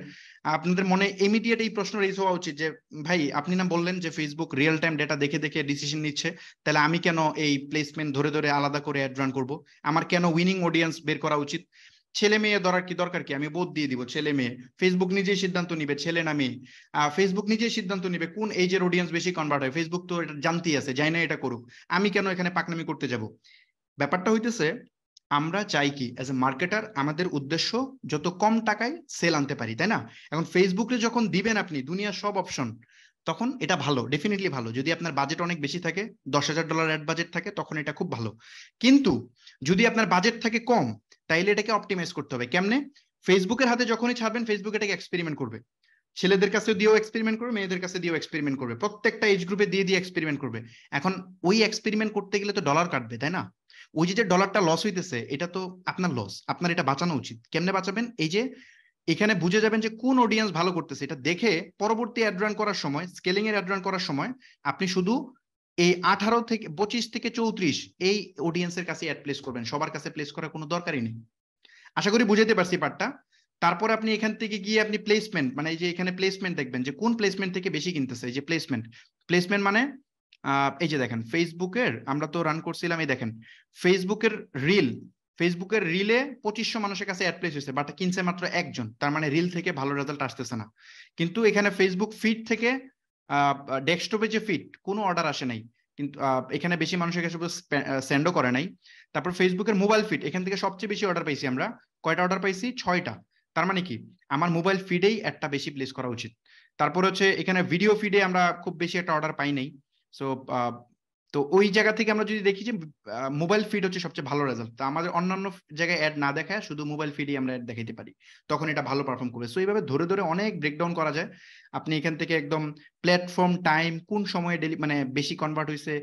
আপনাদের মনে ইমিডিয়েট এই প্রশ্ন রেজ হওয়া উচিত যে ভাই আপনি না বললেন যে ফেসবুক রিয়েল টাইম ডেটা দেখে দেখে ডিসিশন নিচ্ছে, তাহলে আমি কেন এই প্লেসমেন্ট ধরে ধরে আলাদা করে অ্যাড রান করবো? আমার কেন উইনিং অডিয়েন্স বের করা উচিত? ছেলে মেয়ে ধরার কি দরকার কি, আমি বোধ দিয়ে দিব ছেলে মেয়ে, ফেসবুক নিজেই সিদ্ধান্ত নিবে ছেলে না মেয়ে। ফেসবুক নিজেই সিদ্ধান্ত নিবে কোন এজের অডিয়েন্স বেশি কনভার্ট হয়, ফেসবুক তো এটা জানতেই আছে, যাই না এটা করুক, আমি কেন এখানে পাকনামি করতে যাব? ব্যাপারটা হইতেছে আমরা চাই কি অ্যাজ এ মার্কেটার, আমাদের উদ্দেশ্য যত কম টাকায় সেল আনতে পারি, তাই না? এখন ফেসবুকে যখন দিবেন আপনি দুনিয়ার সব অপশন, তখন এটা ভালো, ডেফিনেটলি ভালো। যদি আপনার বাজেট অনেক বেশি থাকে, $10,000 অ্যাড বাজেট থাকে, তখন এটা খুব ভালো। কিন্তু যদি আপনার বাজেট থাকে কম, তাইলে এটাকে অপটিমাইজ করতে হবে। কেমনে? ফেসবুকের হাতে যখনই ছাড়বেন ফেসবুক এটাকে এক্সপেরিমেন্ট করবে, ছেলেদের কাছে দিয়েও এক্সপেরিমেন্ট করবে, মেয়েদের কাছে দিয়েও এক্সপেরিমেন্ট করবে, প্রত্যেকটা এজ গ্রুপে দিয়ে দিয়ে এক্সপেরিমেন্ট করবে। এখন ওই এক্সপেরিমেন্ট করতে গেলে তো ডলার কাটবে, তাই না? ওই যে ডলারটা লস হইতেছে, এটা তো আপনার লস, আপনার এটা বাঁচানো উচিত। কেমনে বাঁচাবেন? এই যে এখানে বুঝে যাবেন যে কোন অডিয়েন্স ভালো করতেছে, এটা দেখে পরবর্তী অ্যাড রান করার সময়, স্কেলিং এর অ্যাড রান করার সময় আপনি শুধু এই 18 থেকে 25 থেকে 34 এই অডিয়েন্সের কাছে অ্যাড প্লেস করবেন, সবার কাছে প্লেস করার কোনো দরকারই নেই। আশা করি বুঝাইতে পারছি পার্টটা। তারপর আপনি এখান থেকে গিয়ে আপনি প্লেসমেন্ট, মানে এই যে এখানে প্লেসমেন্ট দেখবেন যে কোন প্লেসমেন্ট থেকে বেশি কিনতেছে। এই যে প্লেসমেন্ট, প্লেসমেন্ট মানে এই যে দেখেন ফেসবুকের আমরা তো রান করছিলাম, এই দেখেন ফেসবুকের রিল, ফেসবুকের রিলে 2500 মানুষের কাছে অ্যাড প্লেস হয়েছে, বাট কিনছে মাত্র একজন, তার মানে রিল থেকে ভালো রেজাল্ট আসতেছে না। কিন্তু এখানে ফেসবুক ফিড থেকে ডেস্কটপে যে ফিড, কোনো অর্ডার আসে নাই, কিন্তু এখানে বেশি মানুষের কাছে সেন্ডও করে নাই। তারপর ফেসবুকের মোবাইল ফিড, এখান থেকে সবচেয়ে বেশি অর্ডার পাইছি আমরা। কয়টা অর্ডার পাইছি? 6টা। তার মানে কি আমার মোবাইল ফিডেই একটা বেশি প্লেস করা উচিত। তারপর হচ্ছে এখানে ভিডিও ফিডে আমরা খুব বেশি একটা অর্ডার পাই নাই। সো তো ওই জায়গা থেকে আমরা যদি দেখি যে মোবাইল ফিড হচ্ছে সবচেয়ে ভালো রেজাল্ট, তো আমাদের অন্যান্য জায়গায় অ্যাড না দেখায় শুধু মোবাইল ফিডই আমরা অ্যাড দেখাইতে পারি, তখন এটা ভালো পারফর্ম করবে। সো এইভাবে ধরে ধরে অনেক ব্রেকডাউন করা যায়। আপনি এখান থেকে একদম প্ল্যাটফর্ম, টাইম, কোন সময়ে মানে বেশি কনভার্ট হয়েছে,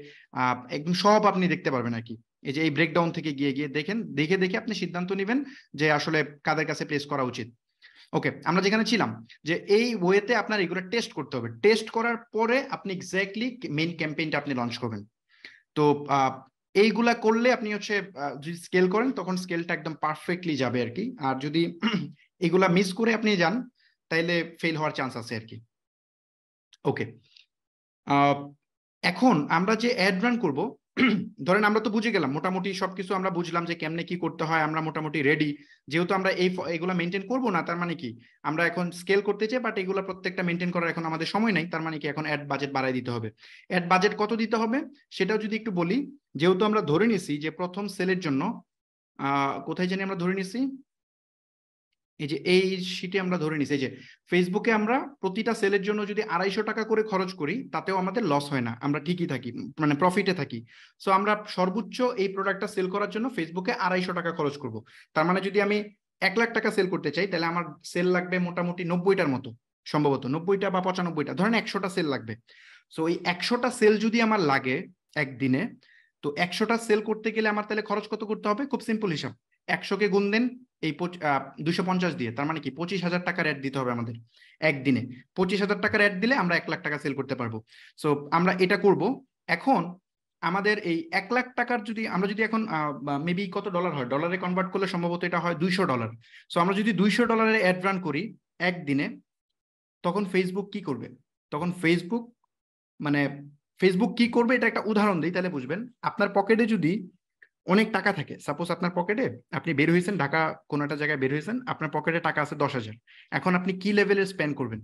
একদম সব আপনি দেখতে পারবেন আর কি। এই যে এই ব্রেকডাউন থেকে গিয়ে গিয়ে দেখেন, দেখে দেখে আপনি সিদ্ধান্ত নেবেন যে আসলে কাদের কাছে প্লেস করা উচিত। ওকে, আমরা যেখানে ছিলাম যে এই ওয়েতে আপনার এগুলো টেস্ট করতে হবে, টেস্ট করার পরে আপনি এক্স্যাক্টলি মেইন ক্যাম্পেইনটা আপনি লঞ্চ করবেন। তো এইগুলা করলে আপনি হচ্ছে যদি স্কেল করেন তখন স্কেলটা একদম পারফেক্টলি যাবে আর কি। আর যদি এগুলা মিস করে আপনি যান তাইলে ফেল হওয়ার চান্স আছে আর কি। ওকে, এখন আমরা যে অ্যাড রান করব, ধরেন আমরা তো বুঝে গেলাম মোটামুটি সবকিছু, আমরা বুঝলাম যে কেমনে কি করতে হয়, আমরা মোটামুটি রেডি। যেহেতু আমরা এগুলা মেনটেন করব না, তার মানে কি আমরা এখন স্কেল করতে চাই, বাট এগুলা প্রত্যেকটা মেনটেন করার এখন আমাদের সময় নাই, তার মানে কি এখন অ্যাড বাজেট বাড়াই দিতে হবে। অ্যাড বাজেট কত দিতে হবে সেটাও যদি একটু বলি। যেহেতু আমরা ধরে নিছি যে প্রথম সেলের জন্য কোথায় জানি আমরা ধরে নিছি, এই যে এই শিটে আমরা ধরে নিছি, এই যে ফেসবুকে আমরা প্রতিটা সেলের জন্য যদি 250 টাকা করে খরচ করি তাতেও আমাদের লস হয় না, আমরা ঠিকই থাকি, মানে প্রফিটে থাকি। সো আমরা সর্বোচ্চ এই প্রোডাক্টটা সেল করার জন্য ফেসবুকে 250 টাকা খরচ করব। তার মানে যদি আমি 1 লাখ টাকা সেল করতে চাই তাহলে আমার সেল লাগবে মোটামুটি 90টার মতো, সম্ভবত 90টা বা 95টা, ধরেন 100টা সেল লাগবে। সো এই 100টা সেল যদি আমার লাগে একদিনে, তো 100টা সেল করতে গেলে আমার তাহলে খরচ কত করতে হবে? খুব সিম্পল হিসাব, 100কে গুণ দেন এই 250 দিয়ে, তার মানে কি 25,000 টাকার অ্যাড দিতে হবে আমাদের একদিনে। 25,000 টাকার অ্যাড দিলে আমরা 1 লাখ টাকা সেল করতে পারবো। সো আমরা এটা করব। এখন আমাদের এই 1 লাখ টাকার যদি আমরা যদি এখন মেবি কত ডলার হয়, ডলারে কনভার্ট করলে সম্ভবত এটা হয় $200। সো আমরা যদি $200 অ্যাড রান করি একদিনে, তখন ফেসবুক কি করবে? তখন ফেসবুক কি করবে এটা একটা উদাহরণ দিই তাহলে বুঝবেন। আপনার পকেটে যদি অনেক টাকা থাকে, সাপোজ আপনার পকেটে আপনি বের হয়েছেন ঢাকা কোনো একটা জায়গায় বের হয়েছেন, আপনার পকেটে টাকা আছে 10,000, এখন আপনি কি লেভেলের স্পেন্ড করবেন?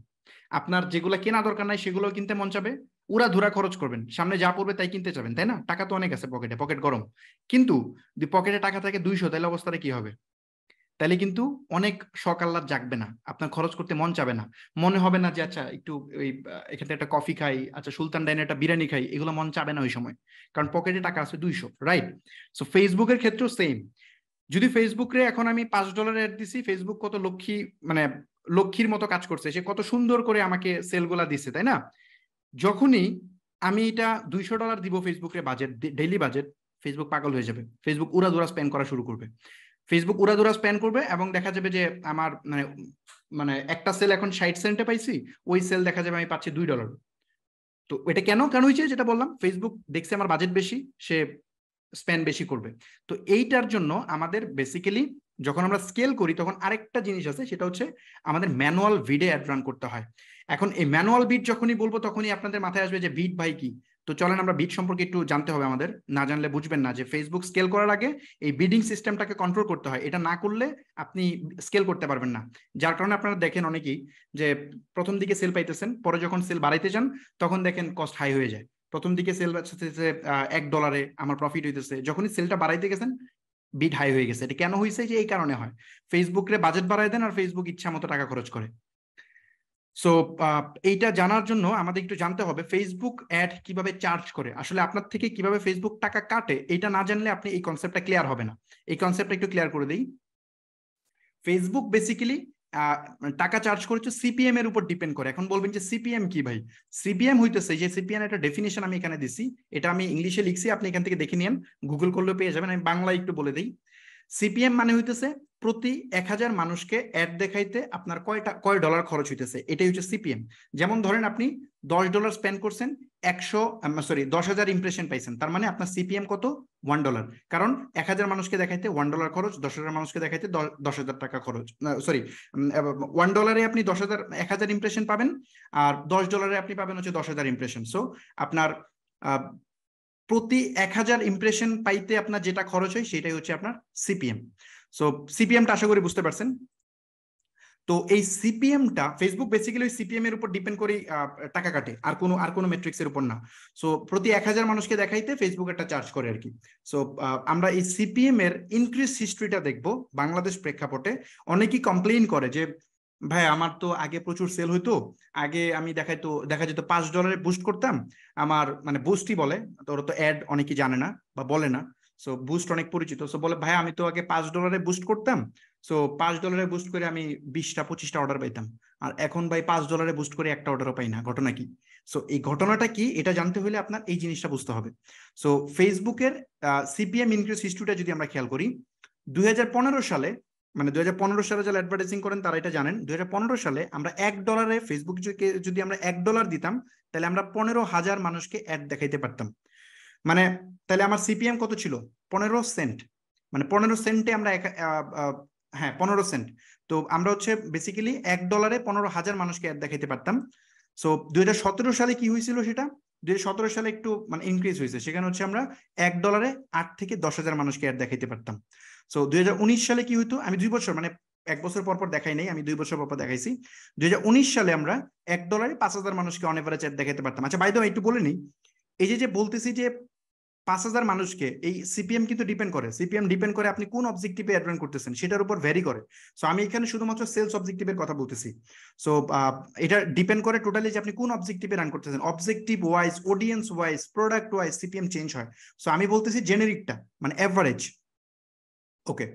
আপনার যেগুলো কেনা দরকার নাই সেগুলো কিনতে মন চাবে, উড়াধুরা খরচ করবেন, সামনে যা পড়বে তাই কিনতে চাবেন, তাই না? টাকা তো অনেক আছে পকেটে, পকেট গরম। কিন্তু যদি পকেটে টাকা থাকে 200, তাহলে অবস্থাটা কি হবে? তাহলে কিন্তু অনেক শখ আহ্লাদ জাগবে না, আপনার খরচ করতে মন চাবে না, মনে হবে না যে আচ্ছা একটু ওই এখান থেকে একটা কফি খাই, আচ্ছা সুলতান ডাইনে একটা বিরিয়ানি খাই, এগুলো মন চাবে না ওই সময়, কারণ পকেটে টাকা আছে 200, রাইট? সো ফেসবুকের ক্ষেত্রেও সেম। যদি ফেসবুকে এখন আমি $5 অ্যাড দিছি, ফেসবুক কত লক্ষ্মী, মানে লক্ষ্মীর মতো কাজ করছে, সে কত সুন্দর করে আমাকে সেলগুলা দিচ্ছে, তাই না? যখনই আমি এটা $200 দিব ফেসবুকের বাজেট, ডেইলি বাজেট, ফেসবুক পাগল হয়ে যাবে, ফেসবুক উড়াধুরা স্পেন্ড করা শুরু করবে। ফেসবুক উড়াধুরা স্পেন্ড করবে এবং দেখা যাবে যে আমার মানে মানে একটা সেল এখন 60 সেন্টে পাইছি, ওই সেল দেখা যাবে আমি পাচ্ছি $2। তো এটা কেন হয়েছে? যেটা বললাম, ফেসবুক দেখছে আমার বাজেট বেশি, সে স্পেন্ড বেশি করবে। তো এইটার জন্য আমাদের বেসিক্যালি যখন আমরা স্কেল করি তখন আরেকটা জিনিস আছে, সেটা হচ্ছে আমাদের ম্যানুয়াল ভিডে অ্যাড রান করতে হয়। এখন এই ম্যানুয়াল বিট যখনই বলবো তখনই আপনাদের মাথায় আসবে যে বিট ভাই কি। তো চলেন আমরা বিট সম্পর্কে একটু জানতে হবে আমাদের, না জানলে বুঝবেন না যে ফেসবুক স্কেল করার আগে এই বিডিং সিস্টেমটাকে কন্ট্রোল করতে হয়, এটা না করলে আপনি স্কেল করতে পারবেন না। যার কারণে আপনারা দেখেন অনেকেই যে প্রথম দিকে সেল পাইতেছেন, পরে যখন সেল বাড়াইতে যান তখন দেখেন কস্ট হাই হয়ে যায়। প্রথম দিকে সেল বাড়তেছে $1, আমার প্রফিট হইতেছে, যখনই সেলটা বাড়াইতে গেছেন বিট হাই হয়ে গেছে। এটা কেন হয়েছে? যে এই কারণে হয়, ফেসবুকে বাজেট বাড়াই দেন আর ফেসবুক ইচ্ছা মতো টাকা খরচ করে। সো এইটা জানার জন্য আমাদের একটু জানতে হবে ফেসবুক অ্যাড কিভাবে চার্জ করে, আসলে আপনার থেকে কিভাবে ফেসবুক টাকা কাটে, এটা না জানলে আপনি এই কনসেপ্টটা ক্লিয়ার হবে না। এই কনসেপ্টটা একটু ক্লিয়ার করে দিই। ফেসবুক বেসিক্যালি টাকা চার্জ করেছে সিপিএম এর উপর ডিপেন্ড করে। এখন বলবেন যে সিপিএম কি ভাই? সিপিএম হইতেছে যে সিপিএম একটা ডেফিনেশন আমি এখানে দিছি, এটা আমি ইংলিশে লিখছি, আপনি এখান থেকে দেখে নিন, গুগল করলেও পেয়ে যাবেন, আমি বাংলায় একটু বলে দিই। সিপিএম মানে হইতেছে প্রতি 1000 মানুষকে অ্যাড দেখাইতে আপনার কয় ডলার খরচ হইতেছে, এটাই হচ্ছে সিপিএম। যেমন ধরেন আপনি $10 স্পেন্ড করছেন, 10,000 ইমপ্রেশন পাইছেন, তার মানে আপনার সিপিএম কত? $1, কারণ 1000 মানুষকে দেখাইতে $1 খরচ, 10,000 মানুষকে দেখাইতে 10,000 টাকা খরচ, সরি $1 আপনি 10,000 ইমপ্রেশন পাবেন, আর $10 আপনি পাবেন হচ্ছে 10,000 ইমপ্রেশন। সো আপনার প্রতি 1000 ইমপ্রেশন পাইতে আপনার যেটা খরচ হয় সেটাই হচ্ছে আপনার সিপিএম। সো সিপিএমটা আশা করি বুঝতে পারছেন। তো এই সিপিএমটা ফেসবুক বেসিক্যালি ওই সিপিএম এর উপর ডিপেন্ড করে টাকা কাটে, আর কোনো মেট্রিক্স এর উপর না। সো প্রতি 1000 মানুষকে দেখাইতে ফেসবুক একটা চার্জ করে আর কি। সো আমরা এই সিপিএম এর ইনক্রিজ হিস্ট্রিটা দেখবো বাংলাদেশ প্রেক্ষাপটে। অনেকেই কমপ্লেইন করে যে ভাই আমার তো আগে প্রচুর সেল হইতো, আগে আমি দেখা যেত $5 বুস্ট করতাম, আমার মানে বুস্টই বলে, ওরা তো অ্যাড অনেকেই জানে না বা বলে না। সো বুস্ট অনেক পরিচিত। সো বলে ভাই আমি তো আগে $5 বুস্ট করতাম, সো $5 বুস্ট করে আমি 20টা-25টা অর্ডার পাইতাম, আর এখন ভাই $5 বুস্ট করে একটা অর্ডারও পাই না, ঘটনা কি? সো এই ঘটনাটা কি এটা জানতে হলে আপনার এই জিনিসটা বুঝতে হবে। সো ফেসবুকের সিপিএম ইনক্রিজ হিস্ট্রিটা যদি আমরা খেয়াল করি, 2015 সালে, মানে 2015 সালে যারা অ্যাডভার্টাইজিং করেন তারা এটা জানেন, 2015 সালে আমরা $1 ফেসবুক যদি আমরা $1 দিতাম তাহলে আমরা 15,000 মানুষকে অ্যাড দেখাইতে পারতাম। মানে তাহলে আমার সিপিএম কত ছিল? 15 সেন্ট। মানে 15 সেন্টে আমরা হ্যাঁ 15 সেন্ট। তো আমরা হচ্ছে বেসিক্যালি $1 15,000 মানুষকে অ্যাড দেখাইতে পারতাম। সো 2017 সালে কি হয়েছিল সেটা? 2017 সালে একটু মানে ইনক্রিজ হয়েছে, সেখানে হচ্ছে আমরা $1 8 থেকে 10,000 মানুষকে অ্যাড দেখাইতে পারতাম। সো 2019 সালে কি হইতো, আমি 2 বছর মানে 1 বছর পর পর দেখাই নাই, আমি 2 বছর পর দেখাইছি। 2019 সালে আমরা $1 5,000 মানুষকে অন এভারেজ অ্যাড দেখাইতে পারতাম। আচ্ছা বাই দ্য ওয়ে একটু বলে নিই, এই যে বলতেছি যে 5,000 মানুষকে এই সিপিএম কিন্তু ডিপেন্ড করে, সিপিএম ডিপেন্ড করে আপনি কোন অবজেক্টিভে অ্যাড রান করতেছেন সেটার উপর ভ্যারি করে। সো আমি এখানে শুধুমাত্র সেলস অবজেক্টিভের কথা বলতেছি। সো এটা ডিপেন্ড করে টোটালি যে আপনি কোন অবজেক্টিভে রান করতেছেন, objective wise, audience wise, product wise CPM change হয়। সো আমি বলতেছি জেনেরিকটা মানে এভারেজ। ওকে,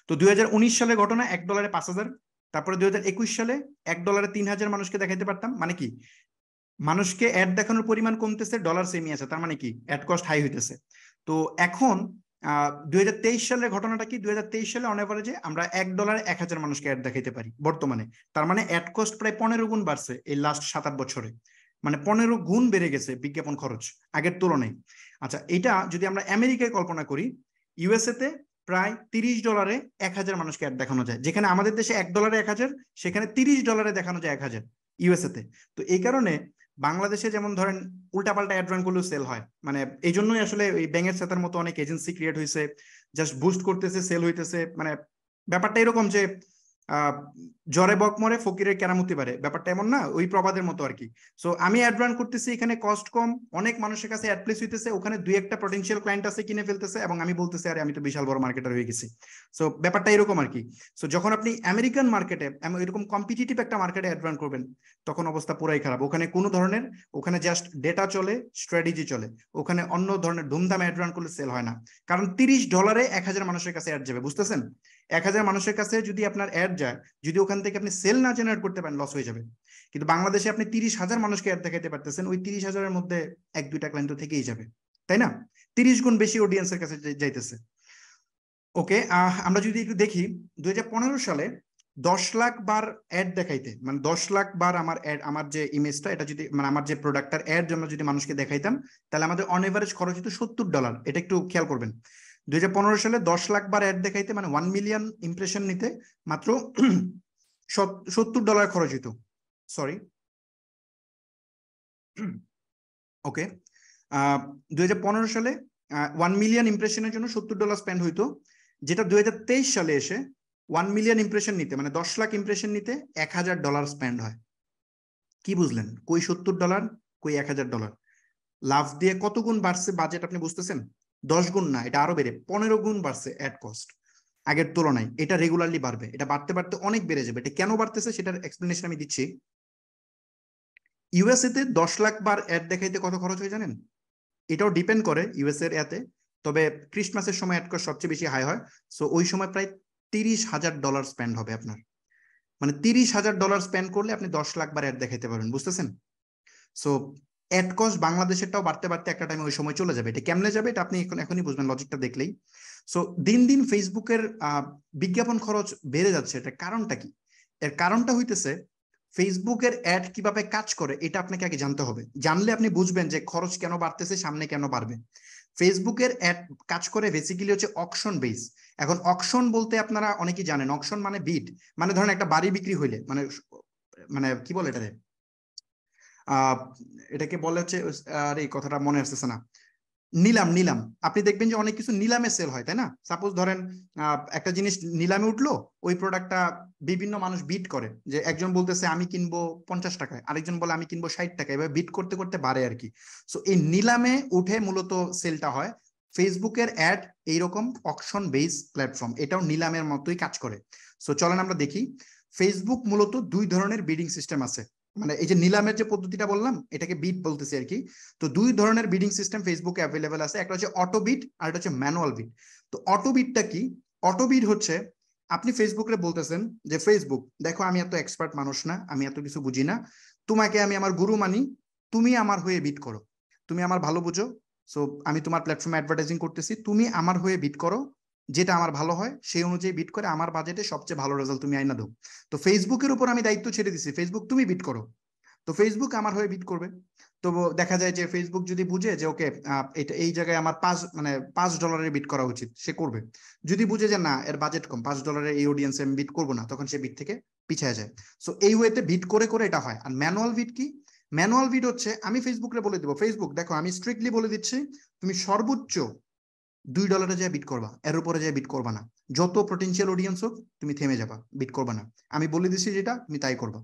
তো 2019 সালে ঘটনা $1 5,000, তারপরে 2021 সালে $1 3,000 মানুষকে দেখাইতে পারতাম। মানে কি, মানুষকে অ্যাড দেখানোর পরিমাণ কমতেছে, ডলার সেমই আছে, তার মানে কি অ্যাড কস্ট হাই হইতেছে। তো এখন 2023 সালের ঘটনাটা কি, 2023 সালে অন এভারেজে আমরা $1 1,000 মানুষকে অ্যাড দেখাইতে পারি বর্তমানে। তার মানে অ্যাড কস্ট প্রায় 15 গুণ বাড়ছে এই লাস্ট 7-8 বছরে, মানে 15 গুণ বেড়ে গেছে বিজ্ঞাপন খরচ আগের তুলনায়। আচ্ছা, এটা যদি আমরা আমেরিকায় কল্পনা করি, ইউএসএ তে প্রায় $30 1,000 মানুষকে অ্যাড দেখানো যায়, যেখানে আমাদের দেশে $1 1,000, সেখানে $30 দেখানো যায় 1,000 ইউএসএ তে। তো এই কারণে বাংলাদেশে যেমন ধরেন উল্টাপাল্টা অ্যাড রান করলেও সেল হয়, মানে এই জন্যই আসলে ওই ব্যাঙের ছাতার মতো অনেক এজেন্সি ক্রিয়েট হয়েছে, জাস্ট বুস্ট করতেছে, সেল হইতেছে। মানে ব্যাপারটা এরকম যে জ্বরে বক মরে ফকিরের কেরামতি পারে, ব্যাপারটা এমন না, ওই প্রবাদের মতো আর কি। সো আমি অ্যাড রান করতেছি, এখানে কস্ট কম, অনেক মানুষের কাছে অ্যাড প্লেস হইতেছে, ওখানে 2-1টা পটেনশিয়াল ক্লায়েন্ট আছে কিনে ফেলতেছে, এবং আমি বলতেছি আরে আমি তো বিশাল বড় মার্কেটার হয়ে গেছি। সো ব্যাপারটা এরকম আর কি। সো যখন আপনি আমেরিকান মার্কেটে এরকম কম্পিটিটিভ একটা মার্কেটে অ্যাড রান করবেন, তখন অবস্থা পুরাই খারাপ। ওখানে কোনো ধরনের, ওখানে জাস্ট ডেটা চলে, স্ট্র্যাটেজি চলে, ওখানে অন্য ধরনের ধুমধাম অ্যাড রান করলে সেল হয় না। কারণ $30 1,000 মানুষের কাছে অ্যাড যাবে, বুঝতেছেন? 1,000 মানুষের কাছে যদি আপনার অ্যাড যায়, যদি ওখান থেকে আপনি সেল না জেনারেট করতে পারেন, লস হয়ে যাবে। কিন্তু বাংলাদেশে আপনি 30,000 মানুষকে অ্যাড দেখাইতে পারতেছেন, ওই 30,000-এর মধ্যে 1-2টা ক্লায়েন্ট তো থেকেই যাবে, তাই না? 30 গুণ বেশি অডিয়েন্সের কাছে যাইতেছে। ওকে, আমরা যদি একটু দেখি 2015 সালে 10 লাখ বার অ্যাড দেখাইতে, মানে 10 লাখ বার আমার অ্যাড, আমার যে ইমেজটা, এটা যদি মানে আমার যে প্রোডাক্টটার অ্যাড জন্য যদি মানুষকে দেখাইতাম, তাহলে আমাদের অন এভারেজ খরচ হতো $70। এটা একটু খেয়াল করবেন। 2015 সালে 10 লাখ বার অ্যাড দেখাইতে, মানে 1 মিলিয়ন ইমপ্রেশন নিতে মাত্র $70 খরচ হতো। সরি, ওকে, 2015 সালে 1 মিলিয়ন ইমপ্রেশনের জন্য $70 স্পেন্ড হইতো, যেটা 2023 সালে এসে 1 মিলিয়ন ইমপ্রেশন নিতে, মানে 10 লাখ ইমপ্রেশন নিতে $1,000 স্পেন্ড হয়। কি বুঝলেন? কই $70, কই $1,000? লাভ দিয়ে কত গুণ বাড়ছে বাজেট, আপনি বুঝতেছেন? 10 গুণ না, এটা আরো বেড়ে 15 গুণ বাড়ছে অ্যাড কস্ট আগের তুলনায়। এটা রেগুলারলি বাড়বে, এটা বাড়তে বাড়তে অনেক বেড়ে যাবে। এটা কেন বাড়তেছে সেটার এক্সপ্লেনেশন আমি দিচ্ছি। ইউএসএ তে 10 লাখ বার অ্যাড দেখাইতে কত খরচ হয় জানেন? এটাও ডিপেন্ড করে ইউএসএ এর এতে, তবে ক্রিসমাসের সময় অ্যাড কস্ট সবচেয়ে বেশি হাই হয়। সো ওই সময় প্রায় $30,000 স্পেন্ড হবে আপনার, মানে $30,000 স্পেন্ড করলে আপনি 10 লাখ বার অ্যাড দেখাইতে পারবেন, বুঝতেছেন? সো অ্যাড কস্ট বাংলাদেশেরটাও বাড়তে বাড়তে একটা টাইমে ওই সময় চলে যাবে। এটা কেমনে যাবে এটা আপনি এখনই বুঝবেন লজিকটা দেখলেই। সো দিন দিন ফেসবুকের বিজ্ঞাপন খরচ বেড়ে যাচ্ছে, এটা কারণটা কি? এর কারণটা হইতেছে ফেসবুকের অ্যাড কিভাবে কাজ করে এটা আপনাকে আগে জানতে হবে। জানলে আপনি বুঝবেন যে খরচ কেন বাড়তেছে, সামনে কেন বাড়বে। ফেসবুকের অ্যাড কাজ করে বেসিক্যালি হচ্ছে অকশন বেস। এখন অকশন বলতে আপনারা অনেকেই জানেন, অকশন মানে বিড, মানে ধরেন একটা বাড়ি বিক্রি হইলে, মানে মানে কি বলে এটারে, এটাকে বলে হচ্ছে, আর এই কথাটা মনে আসতেছে না, নিলাম। নিলাম, আপনি দেখবেন যে অনেক কিছু নিলামে সেল হয়, তাই না? সাপোজ ধরেন একটা জিনিস নিলামে উঠলো, ওই প্রোডাক্টটা বিভিন্ন মানুষ বিট করে, যে একজন বলতেছে আমি কিনবো 50 টাকায়, আরেকজন বলে আমি কিনবো 60 টাকায়, এবার বিট করতে করতে বাড়ে আর কি। সো এই নিলামে উঠে মূলত সেলটা হয়। ফেসবুকের অ্যাড এইরকম অকশন বেস প্ল্যাটফর্ম, এটাও নিলামের মতোই কাজ করে। সো চলেন আমরা দেখি। ফেসবুক মূলত 2 ধরনের বিডিং সিস্টেম আছে, মানে এই যে নিলামের যে পদ্ধতিটা বললাম এটাকে বিট বলতেছি আর কি। তো 2 ধরনের বিডিং সিস্টেম ফেসবুকে অ্যাভেলেবেল আছে, একটা হচ্ছে অটো বিট আর একটা হচ্ছে ম্যানুয়াল বিট। তো অটো বিটটা কি? অটো বিট হচ্ছে আপনি ফেসবুকে বলতেছেন যে ফেসবুক দেখো আমি এত এক্সপার্ট মানুষ না, আমি এত কিছু বুঝি না, তোমাকে আমি আমার গুরু মানি, তুমি আমার হয়ে বিট করো, তুমি আমার ভালো বুঝো, সো আমি তোমার প্ল্যাটফর্মে অ্যাডভার্টাইজিং করতেছি, তুমি আমার হয়ে বিট করো, যেটা আমার ভালো হয় সেই অনুযায়ী বিট করে আমার বাজেটে সবচেয়ে ভালো রেজাল্ট তুমি আইনা দাও। তো ফেসবুকের উপর আমি দায়িত্ব ছেড়ে দিছি, ফেসবুক তুমি বিট করো। তো ফেসবুক আমার হয়ে বিট করবে। তো দেখা যায় যে ফেসবুক যদি বুঝে যে ওকে এটা এই জায়গায় আমার $5 বিট করা উচিত, সে করবে। যদি বুঝে যে না এর বাজেট কম, $5 এই অডিয়েন্সে আমি বিট করবো না, তখন সে বিট থেকে পিছিয়ে যায়। সো এই ওয়েতে বিট করে করে এটা হয়। আর ম্যানুয়াল বিট কি? ম্যানুয়াল বিট হচ্ছে আমি ফেসবুকে বলে দেবো, ফেসবুক দেখো আমি স্ট্রিক্টলি বলে দিচ্ছি, তুমি সর্বোচ্চ $2 যায় বিট করবা, এর উপরে যায় বিট করবা না। যত পটেনশিয়াল অডিয়েন্স হোক তুমি থেমে যাবা, বিট করবা না। আমি বলে দিচ্ছি যেটা তুমি তাই করবা।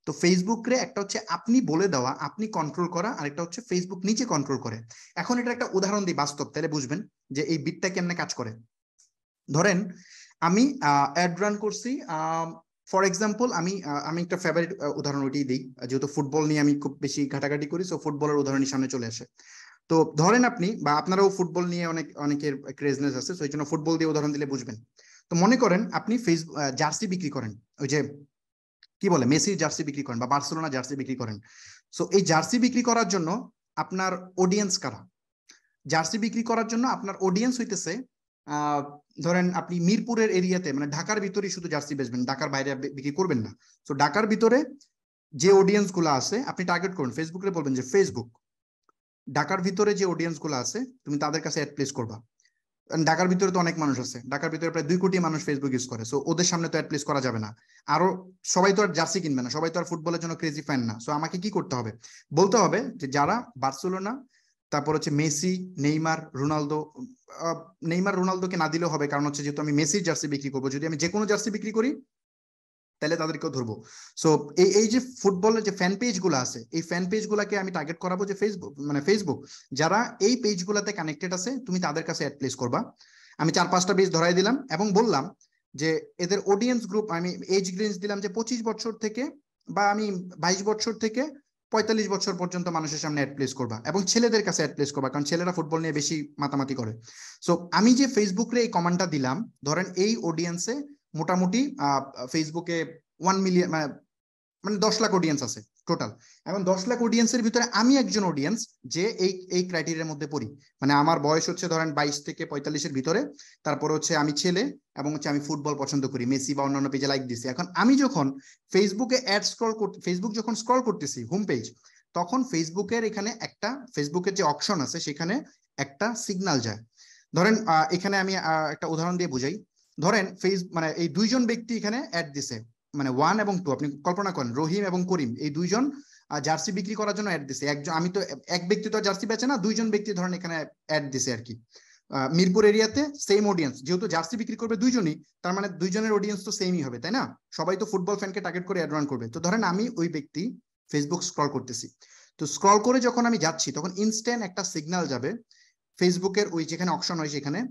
তো ফেসবুকে একটা হচ্ছে আপনি বলে দেওয়া, আপনি কন্ট্রোল করা, আর একটা হচ্ছে ফেসবুক নিচে কন্ট্রোল করে। এখন এটা একটা উদাহরণ দিই বাস্তব, তাহলে বুঝবেন যে এই বিটটা কেমনে কাজ করে। ধরেন আমি অ্যাড রান করছি, ফর এক্সাম্পল আমি একটা ফেভারিট উদাহরণ ওইটাই দিই, যেহেতু ফুটবল নিয়ে আমি খুব বেশি ঘাটাঘাটি করি, সো ফুটবলের উদাহরণই সামনে চলে আসে। তো ধরেন আপনি বা আপনারাও ফুটবল নিয়ে অনেকের ক্রেজনেস আছে, তো এই জন্য ফুটবল দিয়ে উদাহরণ দিলে বুঝবেন। তো মনে করেন আপনি ফেসবুক জার্সি বিক্রি করেন, ওই যে কি বলে মেসির জার্সি বিক্রি করেন বা বার্সেলোনা জার্সি বিক্রি করেন। সো এই জার্সি বিক্রি করার জন্য আপনার অডিয়েন্স কারা? জার্সি বিক্রি করার জন্য আপনার অডিয়েন্স হইতেছে ধরেন আপনি মিরপুরের এরিয়াতে, মানে ঢাকার ভিতরে শুধু জার্সি বেচবেন, ঢাকার বাইরে বিক্রি করবেন না। তো ঢাকার ভিতরে যে অডিয়েন্স গুলো আছে আপনি টার্গেট করুন, ফেসবুকে বলবেন যে ফেসবুক ঢাকার ভিতরে যে অডিয়েন্স গুলো আছে তুমি তাদের কাছে অ্যাড প্লেস করবা। ঢাকার ভিতরে তো অনেক মানুষ আছে, ঢাকার ভিতরে প্রায় 2 কোটি মানুষ ফেসবুক ইউজ করে, সো ওদের সামনে তো অ্যাড প্লেস করা যাবে না। আরো সবাই তো আর জার্সি কিনবে না, সবাই তো আর ফুটবলের জন্য ক্রেজি ফ্যান না। সো আমাকে কি করতে হবে, বলতে হবে যে যারা বার্সেলোনা, তারপর হচ্ছে মেসি, নেইমার, রোনালদো, নেইমার রোনালদোকে না দিলেও হবে, কারণ হচ্ছে যেহেতু আমি মেসির জার্সি বিক্রি করবো, যদি আমি যে কোনো জার্সি বিক্রি করি তাহলে তাদেরকেও ধরবো। সো এই যে ফুটবলের যে ফ্যান পেজ গুলো আছে, এই ফ্যান পেজ গুলাকে আমি টার্গেট করাবো যে ফেসবুক যারা এই পেজ গুলাতে কানেক্টেড আছে তুমি তাদের কাছে অ্যাড প্লেস করবা। আমি 4-5টা পেজ ধরাই দিলাম এবং বললাম যে এদের অডিয়েন্স গ্রুপ আমি এজ রেঞ্জ দিলাম যে 25 বছর থেকে বা আমি 22 বছর থেকে 45 বছর পর্যন্ত মানুষের সামনে অ্যাড প্লেস করবা, এবং ছেলেদের কাছে অ্যাড প্লেস করবা, কারণ ছেলেরা ফুটবল নিয়ে বেশি মাতামাতি করে। সো আমি যে ফেসবুকে এই কমান্ডটা দিলাম, ধরেন এই অডিয়েন্সে মোটামুটি ফেসবুকে 1 মিলিয়ন মানে 10 লাখ অডিয়েন্স আছে টোটাল। এখন 10 লাখ অডিয়েন্সের ভিতরে আমি একজন অডিয়েন্স যে এই ক্রাইটেরিয়ার মধ্যে পড়ি, মানে আমার বয়স হচ্ছে ধরেন 22 থেকে 45-এর ভিতরে, তারপর হচ্ছে আমি ছেলে, এবং হচ্ছে আমি ফুটবল পছন্দ করি, মেসি বা অন্যান্য পেজে লাইক দিছি। এখন আমি যখন ফেসবুকে অ্যাড ফেসবুক যখন স্ক্রল করতেছি হোম পেজ, তখন ফেসবুকের এখানে একটা ফেসবুকের যে অপশন আছে সেখানে একটা সিগন্যাল যায়। ধরেন এখানে আমি একটা উদাহরণ দিয়ে বুঝাই। ধরেন মানে এই দুইজন ব্যক্তি এখানে অ্যাড দিছে, মানে 1 এবং 2, আপনি কল্পনা করেন রহিম এবং করিম এই দুইজন জার্সি বিক্রি করার জন্য অ্যাড দিছে। একজন, আমি তো এক ব্যক্তি তো জার্সি বেচে না, দুইজন ব্যক্তি ধরেন এখানে অ্যাড দিছে আর কি। মিরপুর এরিয়াতে সেম অডিয়েন্স, যেহেতু জার্সি বিক্রি করবে দুইজনই, তার মানে দুইজনের অডিয়েন্স তো সেমই হবে, তাই না? সবাই তো ফুটবল ফ্যানকে টার্গেট করে অ্যাড রান করবে। তো ধরেন আমি ওই ব্যক্তি ফেসবুক স্ক্রল করতেছি, তো স্ক্রল করে যখন আমি যাচ্ছি তখন ইনস্ট্যান্ট একটা সিগন্যাল যাবে ফেসবুকের ওই যেখানে অপশন হয় সেখানে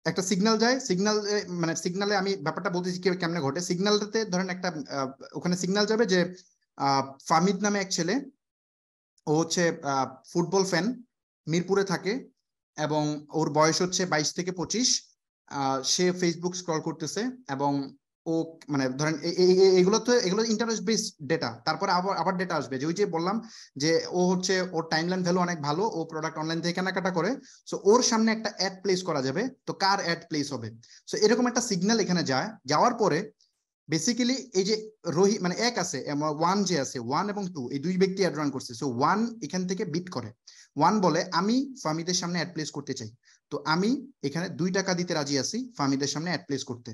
একটা সিগন্যাল যায়। মানে সিগন্যালে আমি ব্যাপারটা বলতেছি কেমনে ঘটে। সিগন্যালটাতে ধরেন একটা ওখানে সিগন্যাল যাবে যে ফামিদ নামে এক ছেলে, ও হচ্ছে ফুটবল ফ্যান, মিরপুরে থাকে, এবং ওর বয়স হচ্ছে 22 থেকে 25। সে ফেসবুক স্ক্রল করতেছে এবং ও মানে ধরেন এগুলো ইন্টারেস্ট বেসড ডেটা। তারপরে আবার ডেটা আসবে যে ওই যে বললাম যে ও হচ্ছে ওর টাইমলাইন ভ্যালু অনেক ভালো, ও প্রোডাক্ট অনলাইন থেকে কেনাকাটা করে, সো ওর সামনে একটা অ্যাড প্লেস করা যাবে। তো কার অ্যাড প্লেস হবে, সো এরকম একটা সিগন্যাল এখানে যায়। যাওয়ার পরে বেসিক্যালি এই যে মানে এক আছে 1 যে আছে 1 এবং 2 এই দুই ব্যক্তি অ্যাড রান করছে। সো 1 এখান থেকে বিট করে, 1 বলে আমি ফামিদের সামনে অ্যাড প্লেস করতে চাই, তো আমি এখানে 2 টাকা দিতে রাজি আছি ফামিদের সামনে অ্যাড প্লেস করতে।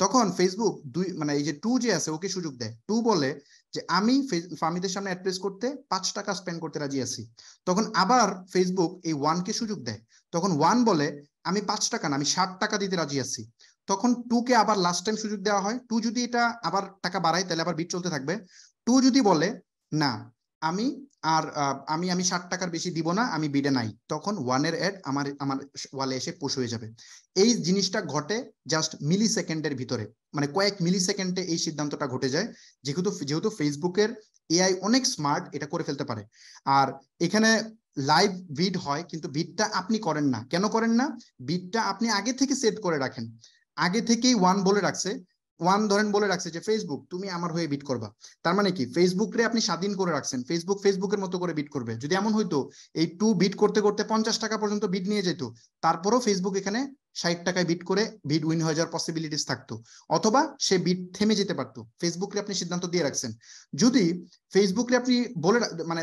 তখন ফেসবুক মানে এই যে 2 যে আছে ওকে সুযোগ দেয়, 2 বলে যে আমি ফামিদের সামনে অ্যাড প্লেস করতে 5 টাকা স্পেন্ড করতে রাজি আছি। তখন আবার ফেসবুক এই 1 কে সুযোগ দেয়, তখন 1 বলে আমি 5 টাকা না আমি 60 টাকা দিতে রাজি আছি। তখন 2 কে আবার লাস্ট টাইম সুযোগ দেওয়া হয়, 2 যদি এটা আবার টাকা বাড়ায় তাহলে আবার বিট চলতে থাকবে। 2 যদি বলে না আমি আর আমি 60 টাকার বেশি দিব না, আমি বিডে নাই, তখন 1 এর অ্যাড আমার ওয়ালে এসে পুশ হয়ে যাবে। এই জিনিসটা ঘটে জাস্ট মিলি সেকেন্ডের ভিতরে, মানে কয়েক মিলি সেকেন্ডে এই সিদ্ধান্তটা ঘটে যায়, যেহেতু ফেসবুকের এআই অনেক স্মার্ট, এটা করে ফেলতে পারে। আর এখানে লাইভ বিড হয়, কিন্তু বিডটা আপনি করেন না। কেন করেন না? বিডটা আপনি আগে থেকে সেট করে রাখেন, আগে থেকেই 1 বলে রাখছে। 1 ধরেন বলে রাখছে যে ফেসবুক তুমি আমার হয়ে বিট করবা, তার মানে কি ফেসবুকরে আপনি স্বাধীন করে রাখছেন, ফেসবুকের মতো করে বিট করবে। যদি এমন হইতো এই 2 বিট করতে করতে 50 টাকা পর্যন্ত বিট নিয়ে যেত, তারপরও ফেসবুক এখানে 60 টাকায় বিট করে বিট উইন হয়ে যাওয়ার পসিবিলিটিস থাকতো, অথবা সে বিট থেমে যেতে পারতো। ফেসবুকরে আপনি সিদ্ধান্ত দিয়ে রাখছেন। যদি ফেসবুকরে আপনি বলে মানে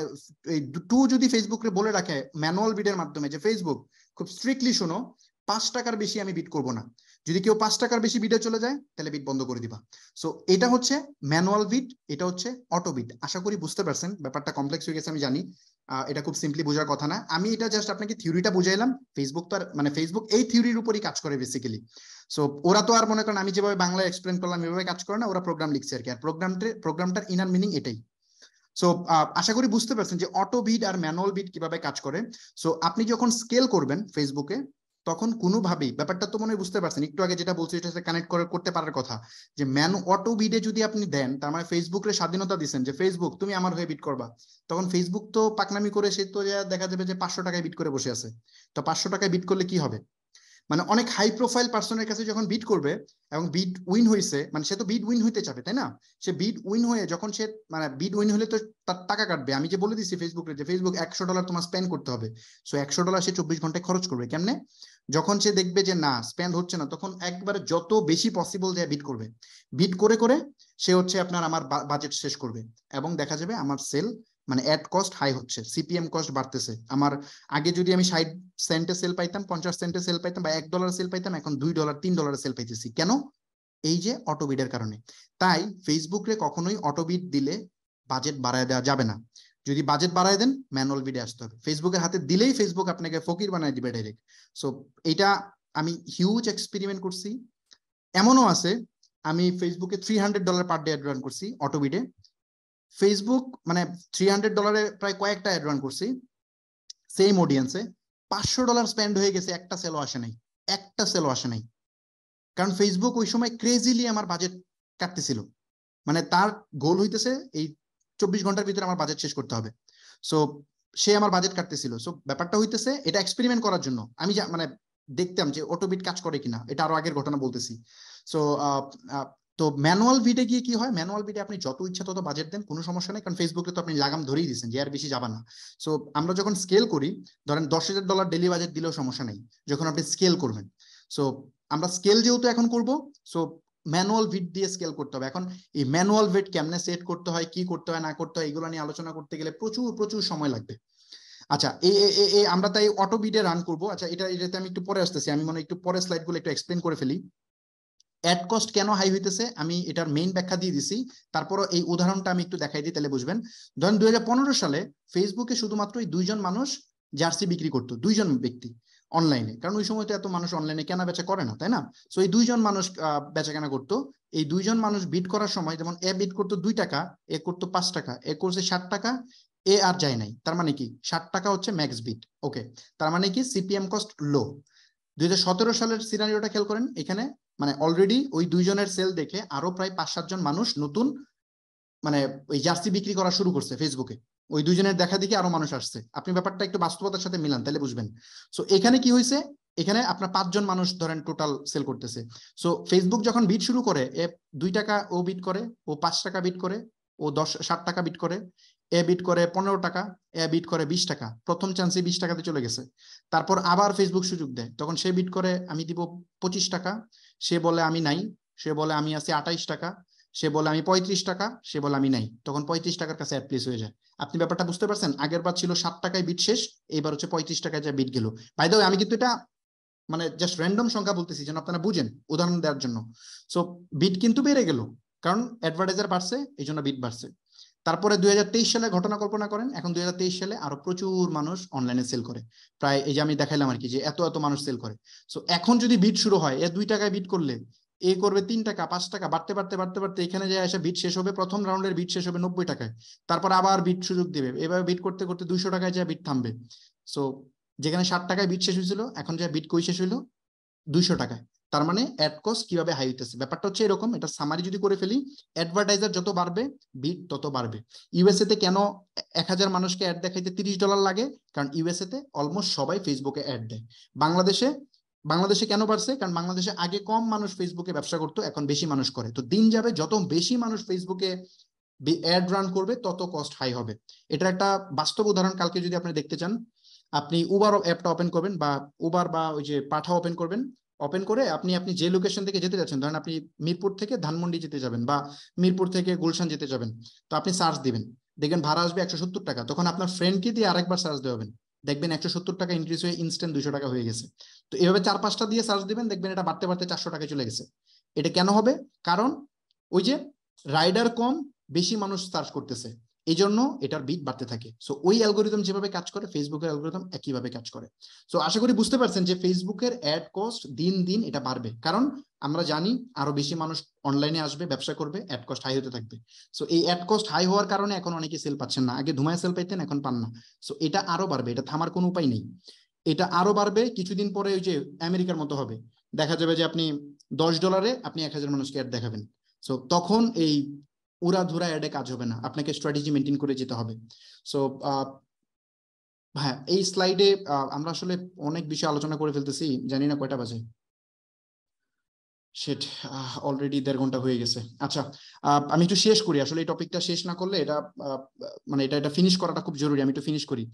এই 2 যদি ফেসবুকরে বলে রাখে ম্যানুয়াল বিডের মাধ্যমে যে ফেসবুক খুব স্ট্রিক্টলি শোনো, 5 টাকার বেশি আমি বিট করব না। যদি কেউ 5 টাকার বেশি বিটে চলে যায় তাহলে বিট বন্ধ করে দিবা। সো এটা হচ্ছে ম্যানুয়াল বিট, এটা হচ্ছে অটো বিট। আশা করি বুঝতে পারছেন, ব্যাপারটা কমপ্লেক্স হয়ে গেছে আমি জানি, এটা খুব সিম্পলি বোঝার কথা না। আমি এটা জাস্ট আপনাকে থিওরিটা বুঝাইলাম। ফেসবুক তো আর মানে ফেসবুক এই থিওরির উপরই কাজ করে বেসিক্যালি। সো ওরা তো আর মনে করেন আমি যেভাবে বাংলায় এক্সপ্লেন করলাম এভাবে কাজ করে না, ওরা প্রোগ্রাম লিখছে আর কি। আর প্রোগ্রামটার ইনার মিনিং এটাই। সো আশা করি বুঝতে পারছেন যে অটো বিট আর ম্যানুয়াল বিট কিভাবে কাজ করে। সো আপনি যখন স্কেল করবেন ফেসবুকে তখন কোনোভাবেই ব্যাপারটা তো মনে হয় বুঝতে পারছেন, একটু আগে যেটা বলছি এটা কানেক্ট করতে পারার কথা, যে অটো বিটে যদি আপনি দেন তার মানে ফেসবুকের স্বাধীনতা দিচ্ছেন যে ফেসবুক তুমি আমার হয়ে বিট করবা। তখন ফেসবুক তো পাকনামি করে সে তো দেখা যাবে যে 500 টাকায় বিট করে বসে আছে। তো 500 টাকায় বিট করলে কি হবে, মানে অনেক হাই প্রোফাইল পার্সনের কাছে যখন বিট করবে এবং বিট উইন হয়েছে, মানে সে তো বিট উইন হইতে চাবে তাই না, সে বিট উইন হয়ে যখন সে মানে বিট উইন হলে তো তার টাকা কাটবে। আমি যে বলে দিচ্ছি ফেসবুকে যে ফেসবুক $100 তোমার স্পেন্ড করতে হবে, সো $100 সে 24 ঘন্টায় খরচ করবে কেমনে, যখন সে দেখবে যে না স্পেন্ড হচ্ছে না তখন একবারে যত বেশি পসিবল যে বিট করবে, বিট করে করে সে হচ্ছে আপনার আমার বাজেট শেষ করবে এবং দেখা যাবে আমার সেল মানে অ্যাড কস্ট হাই হচ্ছে, সিপিএম কস্ট বাড়তেছে। আমার আগে যদি আমি 60 সেন্টে সেল পাইতাম, 50 সেন্টে সেল পাইতাম বা $1 সেল পাইতাম, এখন $2 $3 সেল পাইতেছি। কেন? এই যে অটোবিটের কারণে। তাই ফেসবুকে কখনোই অটোবিট দিলে বাজেট বাড়ায় দেওয়া যাবে না। যদি বাজেট বাড়ায় দেন ম্যানুয়াল বিটে আসতে হবে। ফেসবুকের হাতে দিলেই ফেসবুক আপনাকে ফকির বানায় দিবে ডাইরেক্ট। সো এটা আমি হিউজ এক্সপেরিমেন্ট করছি। এমনও আছে আমি ফেসবুকে $300 পার ডে অ্যাড রান করছি অটোবিটে। ফেসবুক মানে $300 প্রায় কয়েকটা অ্যাড রান করছি সেম অডিয়েন্সে, $500 স্পেন্ড হয়ে গেছে, একটা সেলও আসে নাই, একটা সেলও আসে নাই। কারণ ফেসবুক ওই সময় ক্রেজিলি আমার বাজেট কাটতেছিল, মানে তার গোল হইতেছে এই 24 ঘন্টার ভিতরে আমার বাজেট শেষ করতে হবে। সো সে আমার বাজেট কাটতেছিল। সো ব্যাপারটা হইতেছে এটা এক্সপেরিমেন্ট করার জন্য আমি মানে দেখতাম যে অটোবিট কাজ করে কিনা, এটা আরো আগের ঘটনা বলতেছি। সো তো ম্যানুয়াল বিটে গিয়ে কি হয়, ম্যানুয়াল বিটে আপনি যত ইচ্ছা তত বাজেট দেন, কোনো সমস্যা নেই, কারণ ফেসবুকে তো আপনি লাগাম ধরেই দিচ্ছেন যে আর বেশি যাবা না। সো আমরা যখন স্কেল করি ধরেন $10,000 ডেলি বাজেট দিলেও সমস্যা নেই যখন আপনি স্কেল করবেন। সো আমরা স্কেল যেহেতু এখন করব, সো ম্যানুয়াল বিট দিয়ে স্কেল করতে হবে। এখন এই ম্যানুয়াল বিট কেমনে সেট করতে হয়, কি করতে হয় না করতে হয়, এগুলো নিয়ে আলোচনা করতে গেলে প্রচুর প্রচুর সময় লাগবে। আচ্ছা আমরা তাই অটো বিটে রান করবো। আচ্ছা এটাতে আমি একটু পরে আসতেছি, আমি মনে একটু পরে স্লাইড গুলো একটু এক্সপ্লেন করে ফেলি। অ্যাড কস্ট কেন হাই হইতেছে আমি এটার মেইন ব্যাখ্যা দিয়ে দিছি, তারপরও এই উদাহরণটা আমি একটু দেখাই দিই তাহলে বুঝবেন। ধরেন 2015 সালে ফেসবুকে শুধুমাত্র 2জন মানুষ জার্সি বিক্রি করতো, 2জন ব্যক্তি অনলাইনে, কারণ ওই সময় তো এত মানুষ অনলাইনে কেনা বেচা করে না তাই না। সো এই 2জন মানুষ বেচা কেনা করতো। এই 2জন মানুষ বিট করার সময় যেমন এ বিট করতো 2 টাকা, এ করতো 5 টাকা, এ করছে 60 টাকা, এ আর যায় নাই। তার মানে কি 60 টাকা হচ্ছে ম্যাক্স বিট। ওকে, তার মানে কি সিপিএম কস্ট লো। 2017 সালের সিনারিওটা খেয়াল করেন, এখানে মানে অলরেডি ওই 2জনের সেল দেখে আরো প্রায় 5-7 জন মানুষ নতুন মানে ওই জার্সি বিক্রি করা শুরু করছে ফেসবুকে। ওই 2জনের দেখা দেখি আরো মানুষ আসছে। আপনি ব্যাপারটা একটু বাস্তবতার সাথে মিলান তাহলে বুঝবেন। সো এখানে কি হয়েছে, এখানে আপনার 5 জন মানুষ ধরেন টোটাল সেল করতেছে। সো ফেসবুক যখন বিট শুরু করে, এ 2 টাকা ও বিট করে, ও 5 টাকা বিট করে, ও 60 টাকা বিট করে, এ বিট করে 15 টাকা, এ বিট করে 20 টাকা। প্রথম চান্সে 20 টাকাতে চলে গেছে। তারপর আবার ফেসবুক সুযোগ দেয়, তখন সে বিট করে আমি দিব 25 টাকা, সে বলে আমি নাই, সে বলে আমি আছি 28 টাকা, সে বলে আমি 35 টাকা, সে বলে আমি নাই, তখন 35 টাকার কাছে অ্যাড প্লেস হয়ে যায়। আপনি ব্যাপারটা বুঝতে পারছেন, আগের বার ছিল 7 টাকায় বিট শেষ, এইবার হচ্ছে 35 টাকায় যা বিট গেল। বাই দ্য ওয়ে আমি কিন্তু এটা মানে জাস্ট র্যান্ডম সংখ্যা বলতেছি যেন আপনারা বুঝেন, উদাহরণ দেওয়ার জন্য। সো বিট কিন্তু বেড়ে গেল কারণ অ্যাডভার্টাইজার বাড়ছে, এই জন্য বিট বাড়ছে। তারপরে 2023 সালে ঘটনা কল্পনা করেন, এখন 2023 সালে আরো প্রচুর মানুষ অনলাইনে সেল করে, প্রায় এই যে আমি দেখাইলাম আর কি যে এত এত মানুষ সেল করে। সো এখন যদি বিট শুরু হয়, 2 টাকায় বিট করলে এ করবে 3 টাকা 5 টাকা, বাড়তে বাড়তে বাড়তে বাড়তে এখানে যে এসে বিট শেষ হবে, প্রথম রাউন্ডের বিট শেষ হবে 90 টাকায়, তারপর আবার বিট সুযোগ দিবে, এভাবে বিট করতে করতে 200 টাকায় যা বিট থামবে। সো যেখানে 60 টাকায় বিট শেষ হয়েছিল, এখন যা বিট কই শেষ হইলো 200 টাকায়। তার মানে অ্যাড কস্ট কিভাবে হাই হইতেছে, ব্যাপারটা হচ্ছে এরকম। এটা সামারি যদি করে ফেলি, অ্যাডভার্টাইজার যত বাড়বে বিট তত বাড়বে। ইউএসএ তে কেন 1000 মানুষকে অ্যাড দেখাইতে $30 লাগে, কারণ ইউএসএ তে অলমোস্ট সবাই ফেসবুকে অ্যাড দেয়। বাংলাদেশে কেন বাড়ছে, কারণ বাংলাদেশে আগে কম মানুষ ফেসবুকে ব্যবসা করতো, এখন বেশি মানুষ করে। তো দিন যাবে যত বেশি মানুষ ফেসবুকে অ্যাড রান করবে তত কস্ট হাই হবে। এটার একটা বাস্তব উদাহরণ কালকে যদি আপনি দেখতে চান, আপনি উবার অ্যাপটা ওপেন করবেন বা উবার বা ওই যে পাঠা ওপেন করবেন, ওপেন করে আপনি যে লোকেশন থেকে যেতে যাচ্ছেন, ধরেন আপনি মিরপুর থেকে ধানমন্ডি যেতে যাবেন বা মিরপুর থেকে গুলশান যেতে যাবেন, তো আপনি সার্চ দিবেন, দেখবেন ভাড়া আসবে 170 টাকা। তখন আপনার ফ্রেন্ডকে দিয়ে আরেকবার সার্চ দেবেন, দেখবেন 170 টাকা ইনক্রিজ হয়ে ইনস্ট্যান্ট 200 টাকা হয়ে গেছে। তো এভাবে 4-5টা দিয়ে সার্চ দিবেন, দেখবেন এটা বাড়তে বাড়তে 400 টাকায় চলে গেছে। এটা কেন হবে? কারণ ওই যে রাইডার কম, বেশি মানুষ সার্চ করতেছে, এই জন্য এটার বিট বাড়তে থাকে। সো ওই অ্যালগোরিদম যেভাবে কাজ করে, ফেসবুকের অ্যালগোরিদম একইভাবে কাজ করে। সো আশা করি বুঝতে পারছেন যে ফেসবুকের অ্যাড কস্ট দিন দিন এটা বাড়বে, কারণ আমরা জানি আরো বেশি মানুষ অনলাইনে আসবে, ব্যবসা করবে, অ্যাড কস্ট হাই হতে থাকবে। সো এই অ্যাড কস্ট হাই হওয়ার কারণে এখন অনেকে সেল পাচ্ছেন না, আগে ধুমায় সেল পাইতেন, এখন পান না। সো এটা আরো বাড়বে, এটা থামার কোনো উপায় নেই। এটা আরো বাড়বে, কিছুদিন পরে ওই যে আমেরিকার মতো হবে, দেখা যাবে যে আপনি $10 আপনি 1000 মানুষকে অ্যাড দেখাবেন। সো তখন এই উড়াধুরা অ্যাডে কাজ হবে না, আপনাকে স্ট্র্যাটেজি মেনটেন করে যেতে হবে। সো হ্যাঁ, এই স্লাইডে আমরা আসলে অনেক বিষয় আলোচনা করে ফেলতেছি, জানি না কয়টা বাজে। সেট অলরেডি 1.5 ঘন্টা হয়ে গেছে। আচ্ছা, আমি একটু শেষ করি, আসলে এই টপিকটা শেষ না করলে এটা মানে এটা ফিনিশ করাটা খুব জরুরি, আমি একটু ফিনিশ করি।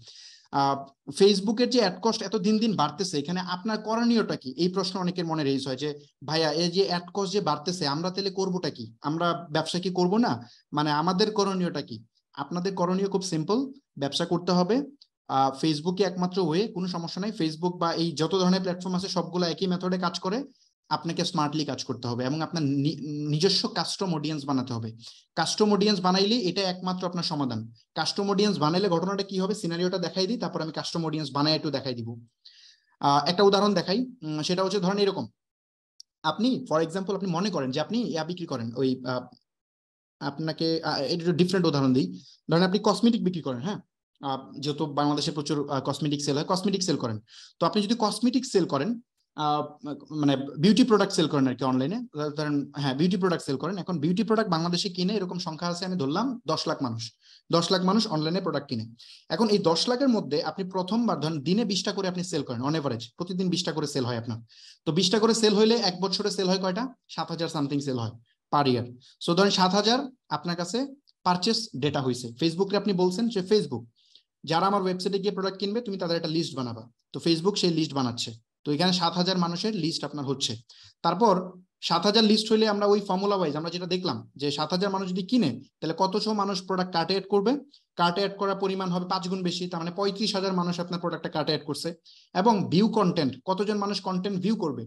ফেসবুকের যে অ্যাড কস্ট এত দিন দিন বাড়তেছে, এখানে আপনার করণীয়টা কি? এই প্রশ্ন অনেকের মনে রেজ হয় যে ভাইয়া এই যে অ্যাড কস্ট যে বাড়তেছে, আমরা তাহলে করবোটা কি? আমরা ব্যবসা কি করবো না? মানে আমাদের করণীয়টা কি? আপনাদের করণীয় খুব সিম্পল, ব্যবসা করতে হবে। ফেসবুকে একমাত্র ওয়ে, কোনো সমস্যা নাই, ফেসবুক বা এই যত ধরনের প্ল্যাটফর্ম আছে সবগুলো একই মেথডে কাজ করে। আপনাকে স্মার্টলি কাজ করতে হবে এবং আপনার নিজস্ব কাস্টম অডিয়েন্স বানাতে হবে। কাস্টম অডিয়েন্স বানাইলে এটা একমাত্র আপনার সমাধান। কাস্টম অডিয়েন্স বানাইলে ঘটনাটা কি হবে, সিনারিওটা দেখাই দিই, তারপর আমি কাস্টম অডিয়েন্স বানাই একটু দেখাই দিব। একটা উদাহরণ দেখাই, সেটা হচ্ছে ধরেন এরকম, আপনি ফর এক্সাম্পল আপনি মনে করেন যে আপনি ইয়া বিক্রি করেন, ওই আপনাকে এটা ডিফারেন্ট উদাহরণ দিই, ধরেন আপনি কসমেটিক বিক্রি করেন, হ্যাঁ, যেহেতু বাংলাদেশে প্রচুর কসমেটিক সেল হয়, কসমেটিক সেল করেন। তো আপনি যদি কসমেটিক সেল করেন, মানে বিউটি প্রোডাক্ট সেল করেন আর কি অনলাইনে, ধরেন হ্যাঁ বিউটি প্রোডাক্ট সেল করেন। এখন বিউটি প্রোডাক্ট বাংলাদেশে কিনে এরকম সংখ্যা আছে, আমি ধরলাম 10 লাখ মানুষ, 10 লাখ মানুষ অনলাইনে প্রোডাক্ট কিনে। এখন এই 10 লাখের মধ্যে আপনি প্রথমবার ধরেন দিনে 20টা করে আপনি সেল করেন, অন এভারেজ প্রতিদিন 20টা করে সেল হয় আপনার। তো 20টা করে সেল হইলে এক বছরে সেল হয় কয়টা? 7,000 সামথিং সেল হয় পার ইয়ার। সো ধরেন 7,000 আপনার কাছে পারচেস ডেটা হয়েছে। ফেসবুকে আপনি বলছেন যে ফেসবুক, যারা আমার ওয়েবসাইটে গিয়ে প্রোডাক্ট কিনবে তুমি তাদের একটা লিস্ট বানাবা। তো ফেসবুক সেই লিস্ট বানাচ্ছে, তো এখানে 7,000 মানুষের লিস্ট আপনার হচ্ছে। তারপর 7,000 লিস্ট হইলে আমরা ওই ফর্মুলা ওয়াইজ আমরা যেটা দেখলাম যে 7,000 মানুষ যদি কিনে, তাহলে কতশো মানুষ প্রোডাক্ট কার্টে অ্যাড করবে, কার্টে অ্যাড করার পরিমাণ হবে 5 গুণ বেশি, তার মানে 35,000 মানুষ আপনার প্রোডাক্টটা কার্টে অ্যাড করছে। এবং ভিউ কন্টেন্ট, কতজন মানুষ কন্টেন্ট ভিউ করবে,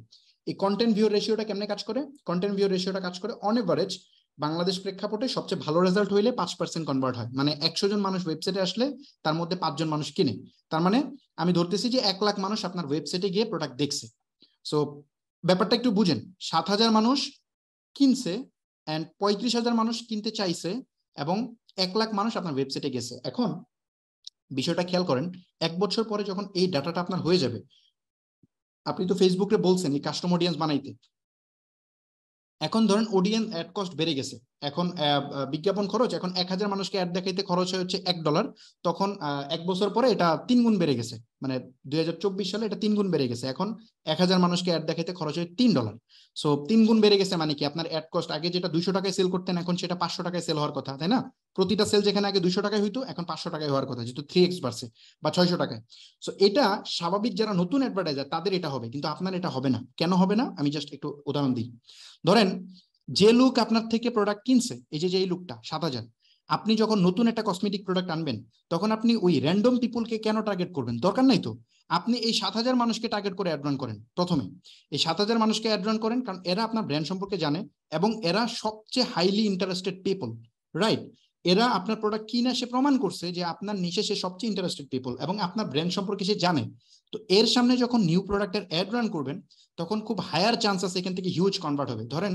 এই কন্টেন্ট ভিউ রেশিওটা কেমনে কাজ করে? কন্টেন্ট ভিউ রেশিওটা কাজ করে অন এভারেজ বাংলাদেশ প্রেক্ষাপটে সবচেয়ে ভালো রেজাল্ট হইলে 5% কনভার্ট হয়, মানে 100 জন মানুষ ওয়েবসাইটে আসলে তার মধ্যে 5 জন মানুষ কিনে। তার মানে আমি ধরতেছি যে 1 লাখ মানুষ আপনার ওয়েবসাইটে গিয়ে প্রোডাক্ট দেখছে। সো ব্যাপারটা একটু বুঝেন, 7,000 মানুষ কিনছে এন্ড 35,000 মানুষ কিনতে চাইছে এবং 1 লাখ মানুষ আপনার ওয়েবসাইটে গেছে। এখন বিষয়টা খেয়াল করেন, 1 বছর পরে যখন এই ডাটাটা আপনার হয়ে যাবে, আপনি তো ফেসবুকে বলছেন এই কাস্টম অডিয়েন্স বানাইতে, এখন ধরেন অডিয়েন্স অ্যাড কস্ট বেড়ে গেছে, এখন বিজ্ঞাপন খরচ এখন 1,000 মানুষকে অ্যাড দেখাইতে খরচ হচ্ছে $1, তখন 1 বছর পরে এটা 3 গুণ বেড়ে গেছে, মানে 2024 সালে এটা 3 গুণ বেড়ে গেছে। এখন 1,000 মানুষকে অ্যাড দেখাইতে খরচ হয় $3। সো 3 গুণ বেড়ে গেছে, মানে কি আপনার অ্যাড কস্ট আগে যেটা 200 টাকায় সেল করতেন এখন সেটা 500 টাকায় সেল হওয়ার কথা, তাই না? প্রতিটা সেল যেখানে আগে 200 টাকায় হইতো এখন 500 টাকায় হওয়ার কথা, যেহেতু 3x বাড়ছে, বা 600 টাকায়। সো এটা স্বাভাবিক, যারা নতুন অ্যাডভার্টাইজার তাদের এটা হবে, কিন্তু আপনার এটা হবে না। কেন হবে না আমি জাস্ট একটু উদাহরণ দিই। ধরেন যে লোক আপনার থেকে প্রোডাক্ট কিনছে, এই যে এই লোকটা 7,000, আপনি যখন নতুন একটা কসমেটিক প্রোডাক্ট আনবেন তখন আপনি ওই র্যান্ডম পিপলকে কেন টার্গেট করবেন? দরকার নাই তো। আপনি এই 7,000 মানুষকে টার্গেট করে অ্যাড রান করেন, প্রথমে এই 7,000 মানুষকে অ্যাড রান করেন, কারণ এরা আপনার ব্র্যান্ড সম্পর্কে জানে এবং এরা সবচেয়ে হাইলি ইন্টারেস্টেড পিপল, রাইট? এরা আপনার প্রোডাক্ট কিনা সে প্রমাণ করছে যে আপনার নিচে সে সবচেয়ে ইন্টারেস্টেড পিপল এবং আপনার ব্র্যান্ড সম্পর্কে সে জানে। তো এর সামনে যখন নিউ প্রোডাক্টের অ্যাড রান করবেন তখন খুব হায়ার চান্স আছে এখান থেকে হিউজ কনভার্ট হবে। ধরেন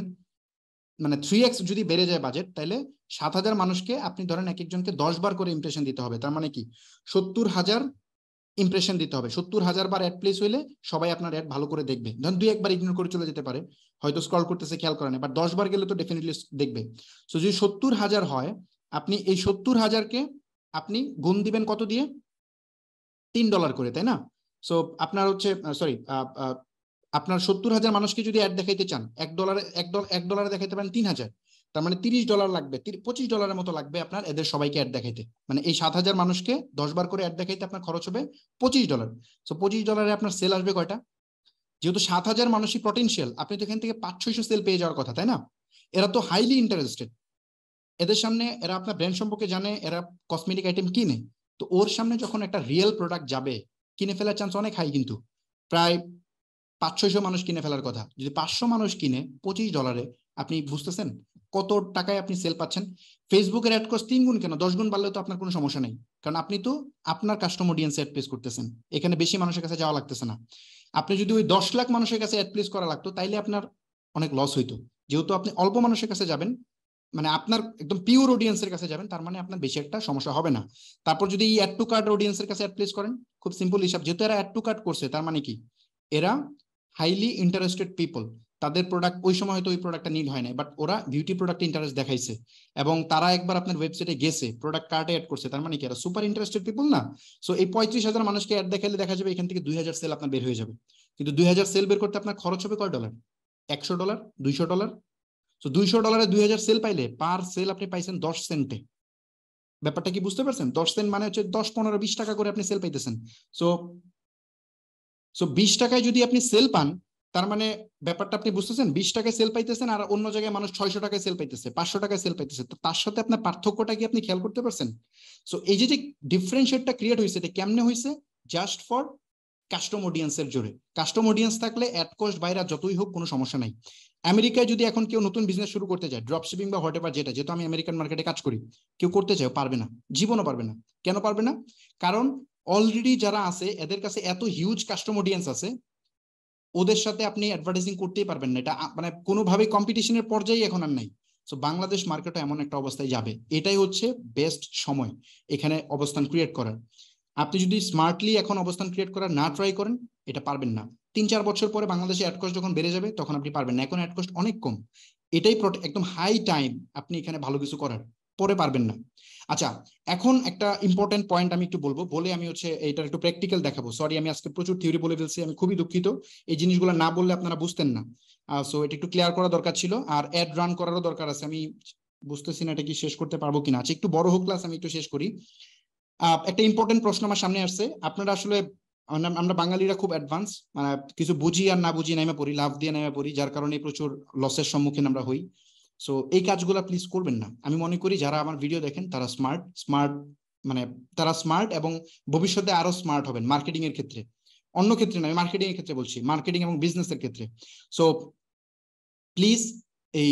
মানে 3x যদি বেড়ে যায় বাজেট, তাহলে 7,000 মানুষকে আপনি ধরেন এক একজনকে 10 বার করে ইমপ্রেশন দিতে হবে, তার মানে কি 70,000 ইমপ্রেশন দিতে হবে। 70,000 বার অ্যাড প্লেস হইলে সবাই আপনার অ্যাড ভালো করে দেখবে। ধরেন 2-1 বার ইগনোর করে চলে যেতে পারে, হয়তো স্ক্রল করতেছে খেয়াল করে না, বাট 10 বার গেলে তো ডেফিনেটলি দেখবে। সো যদি 70,000 হয়, আপনি এই 70,000-কে আপনি গুণ দিবেন কত দিয়ে? $3 করে, তাই না? সো আপনার হচ্ছে সরি আপনার 70,000 মানুষকে যদি অ্যাড দেখাইতে চান, $1 দেখাইতে পারেন 3,000, তার মানে $30 লাগবে, $25 মতো লাগবে আপনার এদের সবাইকে অ্যাড দেখাইতে। মানে এই 7,000 মানুষকে 10 বার করে অ্যাড দেখাইতে আপনার খরচ হবে $25। সো $25 আপনার সেল আসবে কয়টা? যেহেতু 7,000 মানুষই পটেনশিয়াল, আপনি তো এখান থেকে 500-600 সেল পেয়ে যাওয়ার কথা, তাই না? এরা তো হাইলি ইন্টারেস্টেড, এদের সামনে এরা আপনার ব্র্যান্ড সম্পর্কে জানে, এরা কসমেটিক আইটেম কিনে, তো ওর সামনে যখন একটা রিয়েল প্রোডাক্ট যাবে কিনে ফেলার চান্স অনেক হাই, কিন্তু প্রায় 500-600 মানুষ কিনে ফেলার কথা। যদি 500 মানুষ কিনে $25, আপনি বুঝতেছেন কত টাকায় আপনি সেল পাচ্ছেন। ফেসবুকের অ্যাড কস্ট 3 গুণ কেন, 10 গুণ বাড়লেও তো আপনার কোনো সমস্যা নেই, কারণ আপনি তো আপনার কাস্টমার অডিয়েন্স অ্যাড প্লেস করতেছেন, এখানে বেশি মানুষের কাছে যাওয়া লাগতেছে না। আপনি যদি ওই 10 লাখ মানুষের কাছে অ্যাড প্লেস করা লাগতো, তাইলে আপনার অনেক লস হইতো। যেহেতু আপনি অল্প মানুষের কাছে যাবেন, মানে আপনার একদম পিওর অডিয়েন্সের কাছে যাবেন, তার মানে আপনার বেশি একটা সমস্যা হবে না। তারপর যদি এই অ্যাড টু কার্ট অডিয়েন্সের কাছে অ্যাড প্লেস করেন, খুব সিম্পল হিসাব, যেহেতু এরা অ্যাড টু কার্ট করছে, তার মানে কি এরা হাইলি ইন্টারেস্টেড পিপল, তাদের প্রোডাক্ট ওই সময় হয়তো ওই প্রোডাক্টটা নিড হয় না, বাট ওরা বিউটি প্রোডাক্টে ইন্টারেস্ট দেখাইছে এবং তারা একবার আপনার ওয়েবসাইটে গেছে, প্রোডাক্ট কার্টে অ্যাড করছে, তার মানে কি এরা সুপার ইন্টারেস্টেড পিপল না? সো এই 35,000 মানুষকে অ্যাড দেখাইলে দেখা যাবে এখান থেকে 2000 সেল আপনার বের হয়ে যাবে। কিন্তু 2000 সেল বের করতে আপনার খরচ হবে কয় ডলার? $100, $200। তো $200 2000 সেল পাইলে পার সেল আপনি পাইছেন 10 সেন্টে। ব্যাপারটা কি বুঝতে পারছেন? 10 সেন্ট মানে হচ্ছে 10, 15, 20 টাকা করে আপনি সেল পাইতেছেন। সো 20 টাকায় যদি আপনি সেল পান, তার মানে ব্যাপারটা আপনি বুঝতেছেন, 20 টাকায় সেল পাইতেছেন আর অন্য জায়গায় মানুষ 600 টাকায় সেল পাইতেছে, 500 টাকায় সেল পাইতেছে, তো তার সাথে আপনার পার্থক্যটা কি আপনি খেয়াল করতে পারছেন? সো এই যে ডিফারেন্সিয়েটটা ক্রিয়েট হয়েছে, এটা কেমনে হয়েছে? জাস্ট ফর কাস্টম অডিয়েন্সের জোরে। কাস্টম অডিয়েন্স থাকলে অ্যাড কস্ট বাইরে যতই হোক কোনো সমস্যা নাই। আমেরিকায় যদি এখন কেউ নতুন বিজনেস শুরু করতে যায়, ড্রপ শিপিং বা হোয়াটএভার, যেটা, যেহেতু আমি আমেরিকান মার্কেটে কাজ করি, কেউ করতে চায় পারবে না, জীবনও পারবে না। কেন পারবে না? কারণ অলরেডি যারা আছে এদের কাছে এত হিউজ কাস্টম অডিয়েন্স আছে, ওদের সাথে আপনি অ্যাডভার্টাইজিং করতেই পারবেন না, এটা মানে কোনোভাবেই কম্পিটিশনের পর্যায়ে এখন আর নাই। সো বাংলাদেশ মার্কেটও এমন একটা অবস্থায় যাবে, এটাই হচ্ছে বেস্ট সময় এখানে অবস্থান ক্রিয়েট করার। আপনি যদি স্মার্টলি এখন অবস্থান ক্রিয়েট করার না ট্রাই করেন, এটা পারবেন না। 3-4 বছর পরে বাংলাদেশে অ্যাড কস্ট যখন বেড়ে যাবে, তখন আপনি পারবেন না। এখন অ্যাড কস্ট অনেক কম, এটাই একদম হাই টাইম আপনি এখানে ভালো কিছু করার, পরে পারবেন না। আচ্ছা, এখন একটা ইম্পর্টেন্ট পয়েন্ট আমি একটু বলবো, বলে আমি হচ্ছে এটার একটু প্র্যাকটিক্যাল দেখাবো। সরি, আমি আজকে প্রচুর থিওরি বলে ফেলছি, আমি খুবই দুঃখিত। এই জিনিসগুলো না বললে আপনারা বুঝতেন না। সো এটা একটু ক্লিয়ার করা দরকার ছিল, আর অ্যাড রান করারও দরকার আছে। আমি বুঝতেছি না এটা কি শেষ করতে পারবো কিনা। আচ্ছা, একটু বড় হোক ক্লাস, আমি একটু শেষ করি। একটা ইম্পর্টেন্ট প্রশ্ন আমার সামনে আসছে। আপনারা আসলে, আমরা বাঙালিরা খুব অ্যাডভান্স, মানে কিছু বুঝি আর না বুঝি নেমে পড়ি, লাভ দিয়ে নেমে পড়ি, যার কারণে প্রচুর লসের সম্মুখীন আমরা হই। সো এই কাজগুলো প্লিজ করবেন না। আমি মনে করি যারা আমার ভিডিও দেখেন তারা স্মার্ট মানে তারা স্মার্ট এবং ভবিষ্যতে আরো স্মার্ট হবেন মার্কেটিং এর ক্ষেত্রে। অন্য ক্ষেত্রে না, আমি মার্কেটিং এর ক্ষেত্রে বলছি, মার্কেটিং এবং বিজনেস এর ক্ষেত্রে। সো প্লিজ, এই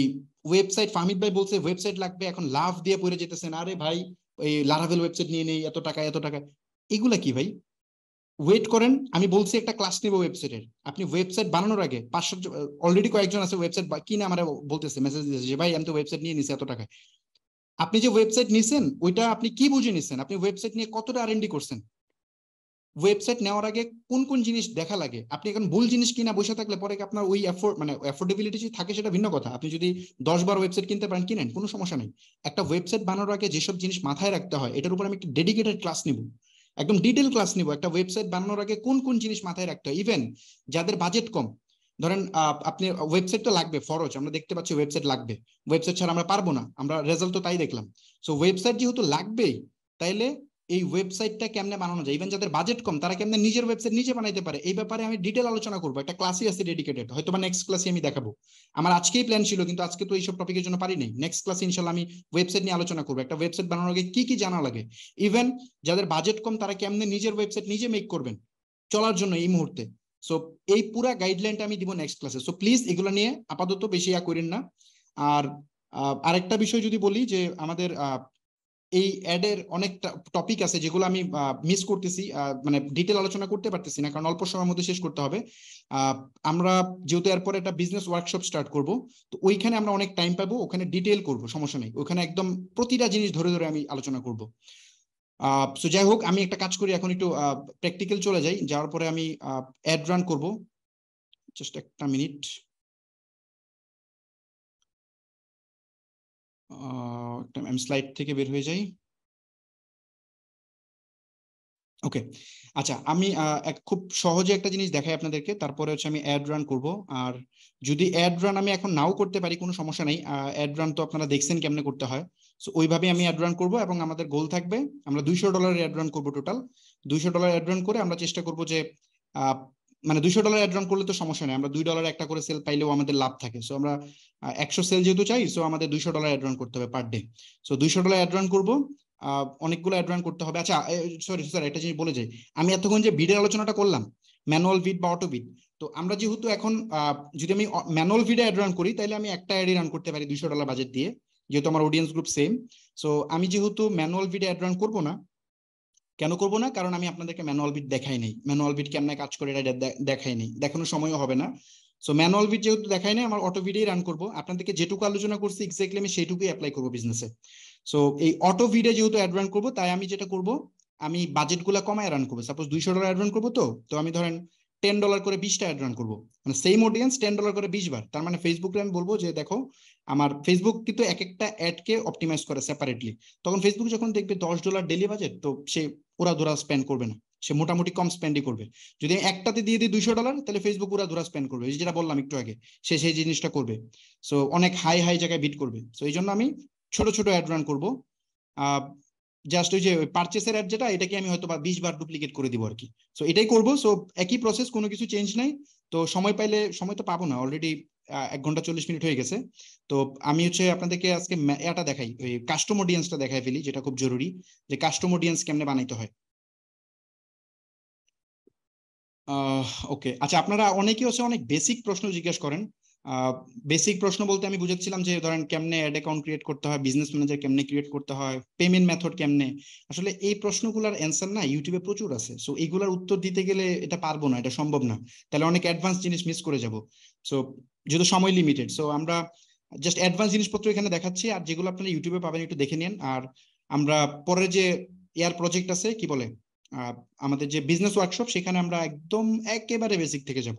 ওয়েবসাইট, ফাহমিদ ভাই বলছে ওয়েবসাইট লাগবে, এখন লাভ দিয়ে পড়ে যেতেছেন। আরে ভাই, এই লারাভেল ওয়েবসাইট নিয়ে নেই, এত টাকা এত টাকা, এগুলা কি ভাই? ওয়েট করেন, আমি বলছি একটা ক্লাস নেব ওয়েবসাইটের। আপনি ওয়েবসাইট বানানোর আগে 500, অলরেডি কয়েকজন আছে ওয়েবসাইট কিনে আমার বলতেছে, মেসেজ দিয়েছে যে ভাই আমি তো ওয়েবসাইট নিয়ে নিছি এত টাকায়। আপনি যে ওয়েবসাইট নিছেন ওইটা আপনি কি বুঝে নিছেন? আপনি ওয়েবসাইট নিয়ে কতটা R&D করছেন? ওয়েবসাইট নেওয়ার আগে কোন কোন জিনিস দেখা লাগে? আপনি এখন ভুল জিনিস কিনা বসে থাকলে পরে আপনার ওই অ্যাফোর্ডেবিলিটি থাকে, সেটা ভিন্ন কথা। আপনি যদি 10 বার ওয়েবসাইট কিনতে পারেন, কিনেন, কোনো সমস্যা নেই। একটা ওয়েবসাইট বানানোর আগে যেসব জিনিস মাথায় রাখতে হয়, এটার উপর আমি একটা ডেডিকেটেড ক্লাস নিব, একদম ডিটেল ক্লাস নিব। একটা ওয়েবসাইট বানানোর আগে কোন কোন জিনিস মাথায় রাখতে হয়। ইভেন যাদের বাজেট কম, ধরেন আপনি ওয়েবসাইট তো লাগবে, ফরজ, আমরা দেখতে পাচ্ছি ওয়েবসাইট লাগবে, ওয়েবসাইট ছাড়া আমরা পারবো না, আমরা রেজাল্ট তো তাই দেখলাম। সো ওয়েবসাইট যেহেতু লাগবেই, তাইলে এই ওয়েবসাইটটা কেমনে বানানো যায়, ইভেন যাদের বাজেট কম তারা কেমনে নিজের ওয়েবসাইট নিজে বানাইতে পারে, এই ব্যাপারে আমি ডিটেল আলোচনা করবো। একটা ক্লাসই আছে ডেডিকেটেড, হয়তো বা নেক্সট ক্লাসে আমি দেখাবো। আমার আজকেই প্ল্যান ছিল, কিন্তু আজকে তো এইসব টপিকের জন্য পারি নাই। নেক্সট ক্লাসে ইনশাল্লাহ আমি ওয়েবসাইট নিয়ে আলোচনা করবো, একটা ওয়েবসাইট বানানোর আগে কি কি জানা লাগে। ইভেন যাদের বাজেট কম তারা কেমনে নিজের ওয়েবসাইট নিজে মেক করবেন চলার জন্য এই মুহূর্তে। সো এই পুরা গাইডলাইনটা আমি দিব নেক্সট ক্লাসে। সো প্লিজ এগুলো নিয়ে আপাতত বেশি করেন না। আর আরেকটা বিষয় যদি বলি, যে আমাদের এই অ্যাডের অনেক টপিক আছে যেগুলো আমি মিস করতেছি, মানে ডিটেল আলোচনা করতে পারতেছি না, কারণ অল্প সময়ের মধ্যে শেষ করতে হবে। আমরা যেহেতু এরপরে একটা বিজনেস ওয়ার্কশপ স্টার্ট করব, তো ওইখানে আমরা অনেক টাইম পাবো, ওখানে ডিটেল করব, সমস্যা নেই, ওখানে একদম প্রতিটা জিনিস ধরে ধরে আমি আলোচনা করব। সো যাই হোক, আমি একটা কাজ করি, এখন একটু প্র্যাকটিক্যাল চলে যাই, যাওয়ার পরে আমি অ্যাড রান করব। জাস্ট একটা মিনিট, আমি স্লাইড থেকে বের হয়ে যাই। ওকে, আচ্ছা, আমি খুব সহজে একটা জিনিস দেখাই আপনাদেরকে, তারপরে হচ্ছে আমি অ্যাড রান করব। আর যদি অ্যাড রান আমি এখন নাও করতে পারি, কোনো সমস্যা নেই, অ্যাড রান তো আপনারা দেখছেন কেমনে করতে হয়। সো ওইভাবে আমি অ্যাড রান করব, এবং আমাদের গোল থাকবে আমরা $200 অ্যাড রান করবো। টোটাল $200 অ্যাড রান করে আমরা চেষ্টা করব যে মানে $200 অ্যাড রান করলে তো সমস্যা নেই, আমরা $2 একটা করে সেল পাইলেও আমাদের লাভ থাকে। সো আমরা 100 সেল যেহেতু চাই, সো আমাদের $200 অ্যাড রান করতে হবে per day. So $200 add run করবো, অনেকগুলো অ্যাড রান করতে হবে। আচ্ছা সরি স্যার, একটা জিনিস বলে যাই, আমি এতক্ষণ যে বিডের আলোচনাটা করলাম, ম্যানুয়াল বিড বা অটো বিড, তো আমরা যেহেতু এখন যদি আমি ম্যানুয়াল বিডে অ্যাড রান করি, তাহলে আমি একটা অ্যাডই রান করতে পারি $200 বাজেট দিয়ে, যেহেতু আমার অডিয়েন্স গ্রুপ সেম। সো আমি যেহেতু ম্যানুয়াল বিডে অ্যাড রান করবো না, কেন করবো না, কারণ আমি আপনাদেরকে ম্যানুয়াল বিট দেখাই নেই, ম্যানুয়াল বিট কেমন কাজ করে এটা দেখাই নেই, দেখানোর সময়ও হবে না। সো ম্যানুয়াল বিট যেহেতু দেখাই নেই, আমার অটো ভিডেই রান করবো। আপনাদেরকে যেটুকু আলোচনা করছি এক্স্যাক্টলি আমি সেইটুকুই অ্যাপ্লাই করবো বিজনেসে। সো এই অটো ভিডে যেহেতু অ্যাড রান করবো, তাই আমি যেটা করবো, আমি বাজেট গুলা কমায় রান করবো। সাপোজ $200 অ্যাড রান করবো, তো আমি ধরেন $10 করে 20টা অ্যাড রান করবো, মানে সেম অডিয়েন্স $10 করে 20 বার। তার মানে ফেসবুকে আমি বলবো যে দেখো, আমার ফেসবুক কিন্তু এক একটা অ্যাডকে অপটিমাইজ করে সেপারেটলি। তখন ফেসবুক যখন দেখবে $10 ডেলি বাজেট, তো সে উড়াধুরা স্পেন্ড করবে না, সে মোটামুটি কম স্পেন্ডই করবে। যদি আমি একটাতে দিয়ে দিই $200, তাহলে ফেসবুক উড়াধুরা স্পেন্ড করবে, যেটা বললাম একটু আগে, সে সেই জিনিসটা করবে। সো অনেক হাই হাই জায়গায় বিট করবে। সো এই জন্য আমি ছোট ছোট অ্যাড রান করবো। জাস্ট ওই যে পারচেসের অ্যাড যেটা, এটাকে আমি হয়তো বা 20 বার ডুপ্লিকেট করে দিব আর কি। সো এটাই করবো। সো একই প্রসেস, কোনো কিছু চেঞ্জ নাই। তো সময় পাইলে, সময় তো পাবো না, অলরেডি 1 ঘন্টা 40 মিনিট হয়ে গেছে। তো আমি হচ্ছে আপনাদেরকে আজকে এটা দেখাই, ওই কাস্টম অডিয়েন্সটা দেখাই ফেলি, যেটা খুব জরুরি, যে কাস্টম অডিয়েন্স কেমনে বানাইতে হয়। ওকে, আচ্ছা, আপনারা অনেকেই হচ্ছে অনেক বেসিক প্রশ্ন জিজ্ঞেস করেন। বেসিক প্রশ্ন বলতে আমি বুঝাচ্ছিলাম যে ধরেন কেমনে অ্যাড অ্যাকাউন্ট ক্রিয়েট করতে হয়, বিজনেস ম্যানেজার কেমনে ক্রিয়েট করতে হয়, পেমেন্ট মেথড কেমনে। আসলে এই প্রশ্নগুলোর অ্যান্সার না ইউটিউবে প্রচুর আছে। সো এইগুলোর উত্তর দিতে গেলে এটা পারবো না, এটা সম্ভব না, তাহলে অনেক অ্যাডভান্স জিনিস মিস করে যাব। সো যেহেতু সময় লিমিটেড, সো আমরা জাস্ট অ্যাডভান্স জিনিসপত্র এখানে দেখাচ্ছি, আর যেগুলো আপনারা ইউটিউবে পাবেন একটু দেখে নিন। আর আমরা পরের যে এয়ার প্রজেক্ট আছে, কি বলে, আমাদের যে বিজনেস ওয়ার্কশপ, সেখানে আমরা একদম একেবারে বেসিক থেকে যাব,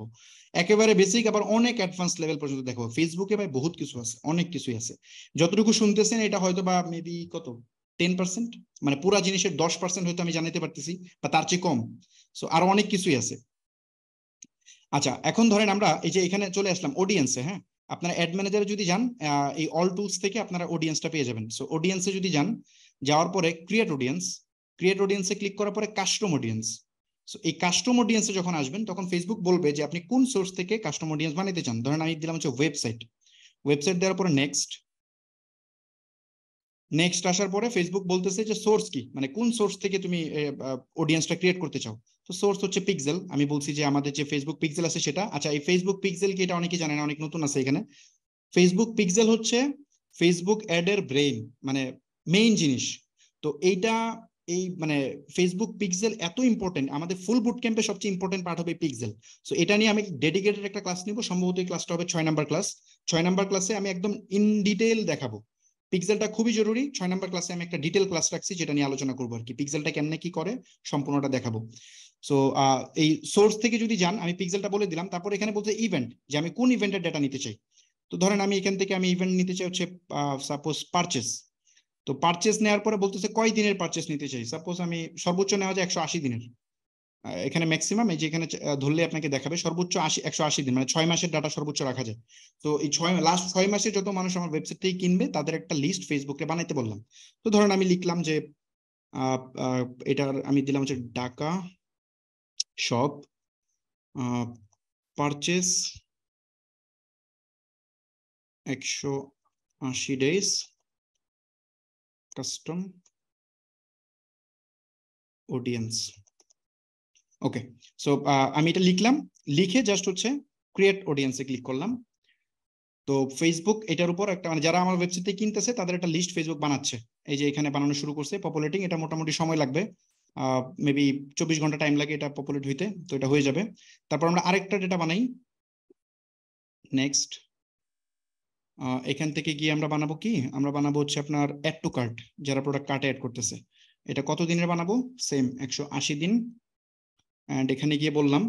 একেবারে বেসিক, আবার অনেক অ্যাডভান্স লেভেল পর্যন্ত দেখো। ফেসবুকে ভাই বহুত কিছু আছে, অনেক কিছুই আছে। যতটুকু শুনতেছেন এটা হয়তো বা মেবি কত 10%, মানে পুরা জিনিসের 10% হয়তো আমি জানাতে পারতেছি, বা তার চেয়ে কম। সো আরো অনেক কিছুই আছে। আচ্ছা, এখন ধরেন আমরা এই যে এখানে চলে আসলাম অডিয়েন্সে। হ্যাঁ, আপনারা অ্যাড ম্যানেজারে যদি যান, এই অল টুলস থেকে আপনারা অডিয়েন্সটা পেয়ে যাবেন। সো অডিয়েন্সে যদি যান, যাওয়ার পরে ক্রিয়েট অডিয়েন্স, ক্রিয়েট অডিয়েন্সে ক্লিক করার পরে কাস্টম অডিয়েন্স। সো এই কাস্টম অডিয়েন্সে যখন আসবেন, তখন ফেসবুক বলবে যে আপনি কোন সোর্স থেকে কাস্টম অডিয়েন্স বানাতে চান। ধরেন আমি দিলাম হচ্ছে ওয়েবসাইট, ওয়েবসাইট দেওয়ার পরে নেক্সট, নেক্সট আসার পরে ফেসবুক বলতেছে যে সোর্স কি, মানে কোন সোর্স থেকে তুমি অডিয়েন্সটা ক্রিয়েট করতে চাও। তো সোর্স হচ্ছে পিক্সেল, আমি বলছি যে আমাদের যে ফেসবুক পিক্সেল আছে সেটা। আচ্ছা, এই ফেসবুক পিক্সেল কি, এটা অনেকে জানে না, অনেক নতুন আছে এখানে। ফেসবুক পিক্সেল হচ্ছে ফেসবুক অ্যাড এর ব্রেইন, মানে মেইন জিনিস। তো এইটা, এই মানে ফেসবুক পিক্সেল এত ইম্পর্টেন্ট, আমাদের ফুল বুট ক্যাম্পে সবচেয়ে ইম্পর্টেন্ট পার্ট হবে পিক্সেল। সো এটা নিয়ে আমি ডেডিকেটেড একটা ক্লাস নিব, সম্ভবত এই ক্লাসটা হবে 6 নাম্বার ক্লাস। 6 নাম্বার ক্লাসে আমি একদম ইন ডিটেইল দেখাবো। পিক্সেলটা খুবই জরুরি। 6 নাম্বার ক্লাসে আমি একটা ডিটেল ক্লাস রাখছি, যেটা নিয়ে আলোচনা করবো আর কি, পিক্সেলটা কেমনে কি করে সম্পূর্ণটা দেখাবো। সো এই সোর্স থেকে যদি যান, আমি পিক্সেলটা বলে দিলাম। তারপর এখানে বলতে ইভেন্ট, যে আমি কোন ইভেন্টের ডেটা নিতে চাই। তো ধরেন আমি এখান থেকে আমি ইভেন্ট নিতে চাই হচ্ছে সাপোজ পারচেস। তো পারচেস নেওয়ার পরে বলতেছে কয় দিনের পারচেস নিতে চাই। সাপোজ আমি সর্বোচ্চ নেওয়া যায় 180 দিনের। এখানে ম্যাক্সিমাম, এই যে এখানে ধরলে আপনাকে দেখাবে সর্বোচ্চ 180 দিন, মানে 6 মাসের ডাটা সর্বোচ্চ রাখা যায়। তো এই লাস্ট 6 মাসে যত মানুষ আমার ওয়েবসাইট থেকে কিনবে, তাদের একটা লিস্ট ফেসবুকে বানাইতে বললাম। তো ধরেন আমি লিখলাম যে এটার আমি দিলাম হচ্ছে Dhaka shop purchase 180 days custom audience. Okay, so আমি এটা লিখলাম, লিখে জাস্ট হচ্ছে ক্রিয়েট অডিয়েন্সে ক্লিক করলাম। তো ফেসবুক এটার উপর একটা, মানে যারা আমার ওয়েবসাইটে কিনতেছে তাদের একটা লিস্ট ফেসবুক বানাচ্ছে। এই যে এখানে বানানো শুরু করছে, পপুলেটিং। এটা মোটামুটি সময় লাগবে, মেবি 24 ঘন্টা টাইম লাগে এটা পপুলেট হইতে। তো এটা হয়ে যাবে। তারপর আমরা আরেকটা ডেটা বানাই, নেক্সট। এখান থেকে গিয়ে আমরা বানাবো কি, আমরা বানাবো হচ্ছে আপনার অ্যাড টু কার্ট, যারা প্রোডাক্ট কার্টে অ্যাড করতেছে। এটা কত দিনের বানাবো, সেম 180 দিন। এন্ড এখানে গিয়ে বললাম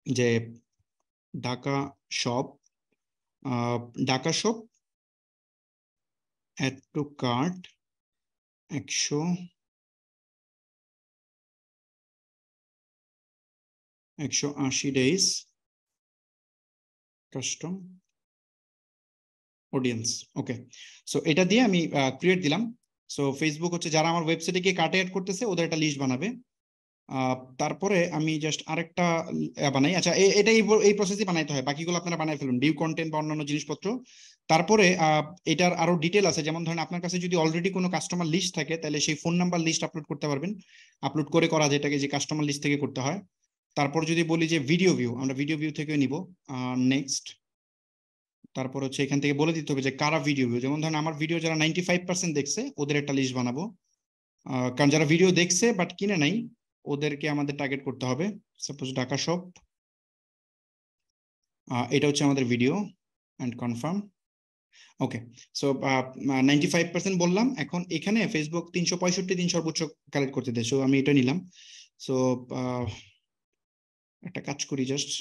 যে Dhaka shop, Dhaka shop add to cart 180 days custom audience. Okay, so এটা দিয়ে আমি ক্রিয়েট দিলাম। সো ফেসবুক হচ্ছে যারা আমার ওয়েবসাইটে গিয়ে কার্টে অ্যাড করতেছে, ওদের একটা লিস্ট বানাবে। তারপরে আমি জাস্ট আরেকটা বানাই। আচ্ছা, এটা এই প্রসেসই বানাইতে হয়, বাকিগুলো আপনারা বানাই ফেলুন, ভিউ কন্টেন্ট বা অন্যান্য জিনিসপত্র। তারপরে এটার আরো ডিটেল আছে, যেমন ধরেন আপনার কাছে যদি অলরেডি কোনো কাস্টমার লিস্ট থাকে তাহলে সেই ফোন নাম্বার লিস্ট আপলোড করতে পারবেন, আপলোড করে করা যেটাকে যে কাস্টমার লিস্ট থেকে করতে হয়। তারপর যদি বলি যে ভিডিও ভিউ, আমরা ভিডিও ভিউ থেকে নিব। নেক্সট, তারপর হচ্ছে এখান থেকে বলে দিতে হবে যে কারা ভিডিও ভিউ, যেমন ধরেন আমার ভিডিও যারা 95% দেখছে ওদের একটা লিস্ট বানাবো, কারণ যারা ভিডিও দেখছে বাট কিনে নাই ওদেরকে আমাদের টার্গেট করতে হবে। সাপোজ ঢাকা শপ, এটা হচ্ছে আমাদের video and confirm. Okay, so 95% বললাম। এখন এখানে ফেসবুক 365 দিন সর্বোচ্চ কালেক্ট করতে দেয়, সো আমি এটা নিলাম। সো একটা কাজ করি, জাস্ট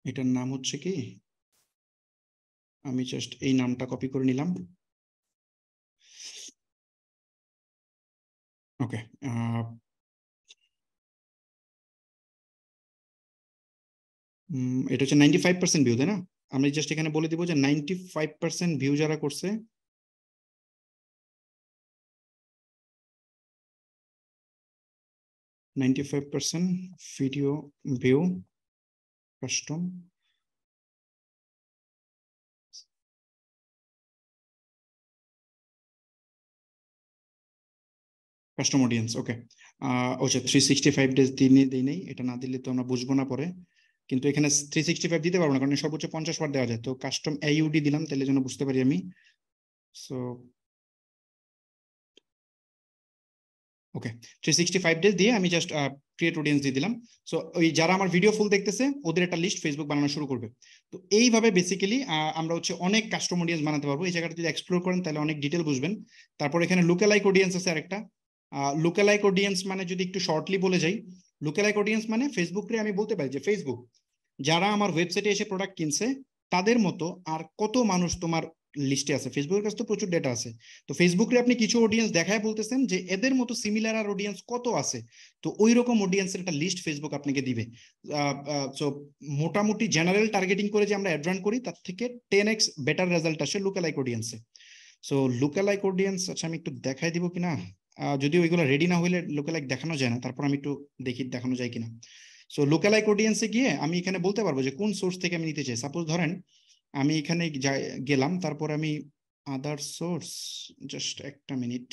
এটার নাম হচ্ছে কি, আমি জাস্ট এই নামটা কপি করে নিলাম। ওকে, এটা হচ্ছে 95% ভিউ, তাই না? আমি জাস্ট এখানে বলে দিব যে 95% ভিউ যারা করছে, video view custom custom audience. Okay, আচ্ছা 365 ডেজ দিই নেই, এটা না দিলে তো আমরা বুঝবো না পরে, কিন্তু এখানে 365 দিতে পারবো না কারণ সর্বোচ্চ 50 বার দেওয়া যায়, তো কাস্টম AUD দিলাম তাহলে যেন বুঝতে পারি আমি। সো ওকে, 365 ডেজ দিয়ে আমি জাস্ট ক্রিয়েট অডিয়েন্স দিয়ে দিলাম। সো ওই যারা আমার ভিডিও ফুল দেখতেছে ওদের একটা লিস্ট ফেসবুক বানানো শুরু করবে। তো এইভাবে বেসিক্যালি আমরা হচ্ছে অনেক কাস্টম অডিয়েন্স বানাতে পারবো। এই জায়গাটা যদি এক্সপ্লোর করেন তাহলে অনেক ডিটেল বুঝবেন। তারপর এখানে লুকালাইক অডিয়েন্স আছে আরেকটা। লুকালাইক অডিয়েন্স মানে যদি একটু শর্টলি বলে যাই, লুকালাইক অডিয়েন্স মানে ফেসবুকে আমি বলতে পারি যে ফেসবুক যারা আমার ওয়েবসাইটে এসে প্রোডাক্ট কিনছে তাদের মতো আর কত মানুষ তোমার লিস্টে আছে। ফেসবুকের কাছে তো প্রচুর ডেটা আছে, তো ফেসবুকে আপনি কিছু অডিয়েন্স দেখায় বলতেছেন যে এদের মতো সিমিলার আর অডিয়েন্স কত আছে, তো ওই রকম অডিয়েন্সের একটা লিস্ট ফেসবুক আপনাকে দিবে। সো মোটামুটি জেনারেল টার্গেটিং করে যে আমরা অ্যাড রান করি তার থেকে 10x বেটার রেজাল্ট আসে লুকালাইক অডিয়েন্সে। সো লুকালাইক অডিয়েন্স, আচ্ছা আমি একটু দেখাই দিব কিনা, যদিও ওইগুলো রেডি না হইলে লুকালাইক দেখানো যায় না, তারপর আমি একটু দেখি দেখানো যায় কিনা। সো লুকালাইক অডিয়েন্সে গিয়ে আমি এখানে বলতে পারবো যে কোন সোর্স থেকে আমি নিতে চাই। সাপোজ ধরেন আমি এখানে গেলাম, তারপর আমি আদার সোর্স, জাস্ট একটা মিনিট,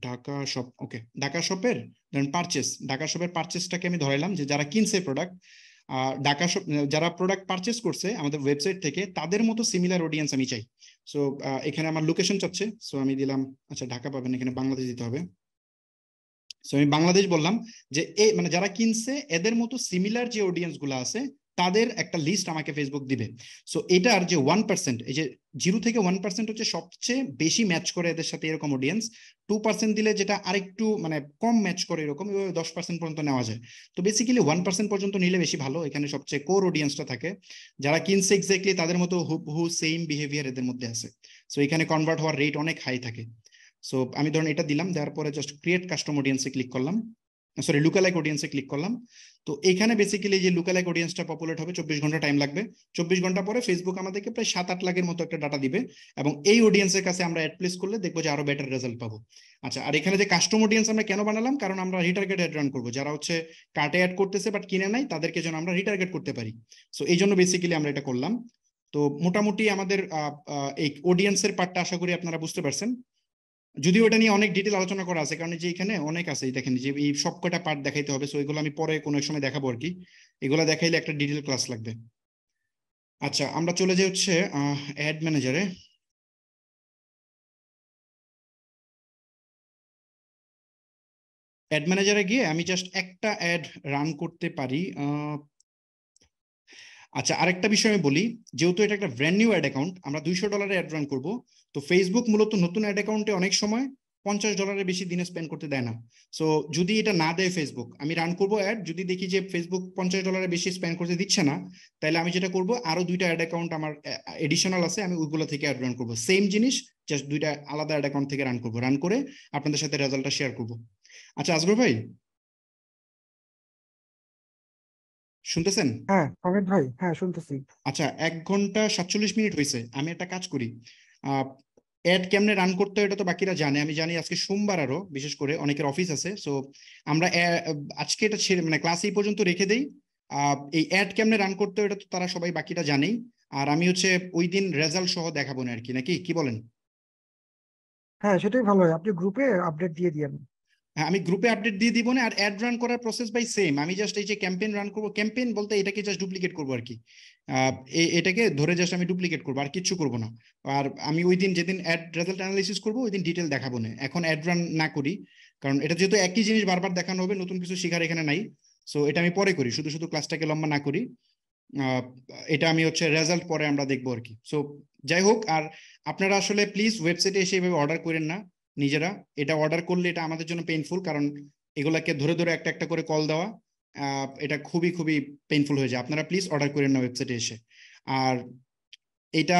ঢাকা শপ। ওকে, ঢাকা শপের ধরেন পারচেস, ঢাকা শপের পারচেসটাকে আমি ধরাইলাম যে যারা কিনছে প্রোডাক্ট, ঢাকা শপ যারা প্রোডাক্ট পারচেস করছে আমাদের ওয়েবসাইট থেকে তাদের মতো সিমিলার অডিয়েন্স আমি চাই। সো এখানে আমার লোকেশন চাচ্ছে, সো আমি দিলাম, আচ্ছা ঢাকা পাবেন, এখানে বাংলাদেশ দিতে হবে। সো আমি বাংলাদেশ বললাম যে মানে যারা কিনছে এদের মতো সিমিলার যে অডিয়েন্স গুলো আছে তাদের একটা লিস্ট আমাকে ফেসবুক দিবে। সো এটার যে 1%, এই যে 0 থেকে 1% হচ্ছে সবচেয়ে বেশি ম্যাচ করে এদের সাথে এরকম অডিয়েন্স। 2% দিলে যেটা আরেকটু মানে কম ম্যাচ করে এরকম 10% পর্যন্ত নেওয়া যায়। তো বেসিক্যালি 1% পর্যন্ত নিলে বেশি ভালো, এখানে সবচেয়ে কোর অডিয়েন্সটা থাকে যারা কিনছে এক্স্যাক্টলি তাদের মতো হু সেম বিহেভিয়ার এদের মধ্যে আছে। সো এখানে কনভার্ট হওয়ার রেট অনেক হাই থাকে। সো আমি ধরুন এটা দিলাম, দেওয়ার পরে জাস্ট ক্রিয়েট কাস্টম অডিয়েন্সে ক্লিক করলাম, সরি লুকালাইক অডিয়েন্সে ক্লিক করলাম। তো এখানে বেসিক্যালি যে লুকালাইক অডিয়েন্সটা পপুলেট হবে 24 ঘন্টা টাইম লাগবে। 24 ঘন্টা পরে ফেসবুক আমাদেরকে প্রায় 7-8 লাখের মতো একটা ডাটা দিবে, এবং এই অডিয়েন্সের কাছে আমরা অ্যাড প্লেস করলে দেখবো যে আরো বেটার রেজাল্ট পাবো। আচ্ছা, আর এখানে যে কাস্টম অডিয়েন্স আমরা কেন বানালাম, কারণ আমরা রিটার্গেট অ্যাড রান করবো, যারা হচ্ছে কার্টে অ্যাড করতেছে বাট কিনে নাই তাদেরকে যেন আমরা রিটার্গেট করতে পারি। সো এই জন্য বেসিক্যালি আমরা এটা করলাম। তো মোটামুটি আমাদের এই অডিয়েন্সের পার্টটা আশা করি আপনারা বুঝতে পারছেন, যদিও এটা নিয়ে অনেক ডিটেল আলোচনা করা আছে, কারণ যে এখানে অনেক আছে, দেখেন যে এই সব কটা পার্ট দেখাইতে হবে, সো এগুলো আমি পরে কোনো এক সময় দেখাবো আর কি, এগুলো দেখাইলে একটা ডিটেল ক্লাস লাগবে। আচ্ছা, আমরা চলে যাই হচ্ছে অ্যাড ম্যানেজারে। অ্যাড ম্যানেজারে গিয়ে আমি জাস্ট একটা অ্যাড রান করতে পারি। আচ্ছা, আরেকটা বিষয় আমি বলি, যেহেতু এটা একটা ব্র্যান্ড নিউ অ্যাড অ্যাকাউন্ট, আমরা $200 অ্যাড রান করবো, তো ফেসবুক মূলত নতুন অ্যাড অ্যাকাউন্টে অনেক সময় $50 বেশি দিনে স্পেন্ড করতে দেয় না। সো যদি এটা না দেয় ফেসবুক, আমি রান করবো অ্যাড, যদি দেখি যে ফেসবুক $50 বেশি স্পেন্ড করতে দিচ্ছে না, তাহলে আমি যেটা করবো আরো 2টা অ্যাড অ্যাকাউন্ট আমার এডিশনাল আছে, আমি ওইগুলো থেকে অ্যাড রান করবো, সেম জিনিস জাস্ট 2টা আলাদা অ্যাড অ্যাকাউন্ট থেকে রান করবো, রান করে আপনাদের সাথে রেজাল্টটা শেয়ার করবো। আচ্ছা আসগর ভাই, শুনতেছেন? হ্যাঁ অমিত ভাই, হ্যাঁ শুনতেছি। আচ্ছা, 1 ঘন্টা 47 মিনিট হয়েছে। আমি একটা কাজ করি, অ্যাড কেমনে রান করতে হয় এটা তো বাকিরা জানে, আমি জানি। আজকে সোমবার, আরো বিশেষ করে অনেকের অফিস আছে, সো আমরা আজকে এটা ছেড়ে মানে ক্লাস এই পর্যন্ত রেখে দেই। এই অ্যাড কেমনে রান করতে হয় এটা তো তারা সবাই বাকিরা জানেই। আর আমি হচ্ছে ওই দিন রেজাল্ট সহ দেখাবো না আর কি, নাকি কি বলেন? হ্যাঁ সেটাই ভালো হয়, আপনি গ্রুপে আপডেট দিয়ে দিয়েন। হ্যাঁ, আমি গ্রুপে আপডেট দিয়ে দিব না। আর অ্যাড রান করার প্রসেস বাই সেম, আমি জাস্ট এই যে ক্যাম্পেইন রান করবো, ক্যাম্পেইন বলতে এটাকে জাস্ট ডুপ্লিকেট করবো আর কি। এটাকে ধরে জাস্ট আমি ডুপ্লিকেট করবো, আর কিচ্ছু করবো না। আর আমি ওই দিন যেদিন অ্যাড রেজাল্ট অ্যানালাইসিস করবো ওই দিন ডিটেল দেখাবো না, এখন অ্যাড রান না করি। কারণ এটা যেহেতু একই জিনিস বারবার দেখানো হবে, নতুন কিছু শেখার এখানে নাই। সো এটা আমি পরে করি, শুধু শুধু ক্লাসটাকে লম্বা না করি। আহ, এটা আমি হচ্ছে রেজাল্ট পরে আমরা দেখবো আর কি। সো যাই হোক, আর আপনারা আসলে প্লিজ ওয়েবসাইটে এসে এভাবে অর্ডার করেন না নিজেরা। এটা অর্ডার করলে এটা আমাদের জন্য পেইনফুল, কারণ এগুলাকে ধরে ধরে একটা একটা করে কল দেওয়া, এটা খুবই খুবই পেইনফুল হয়ে যায়। আপনারা প্লিজ অর্ডার করেন না ওয়েবসাইটে এসে। আর এটা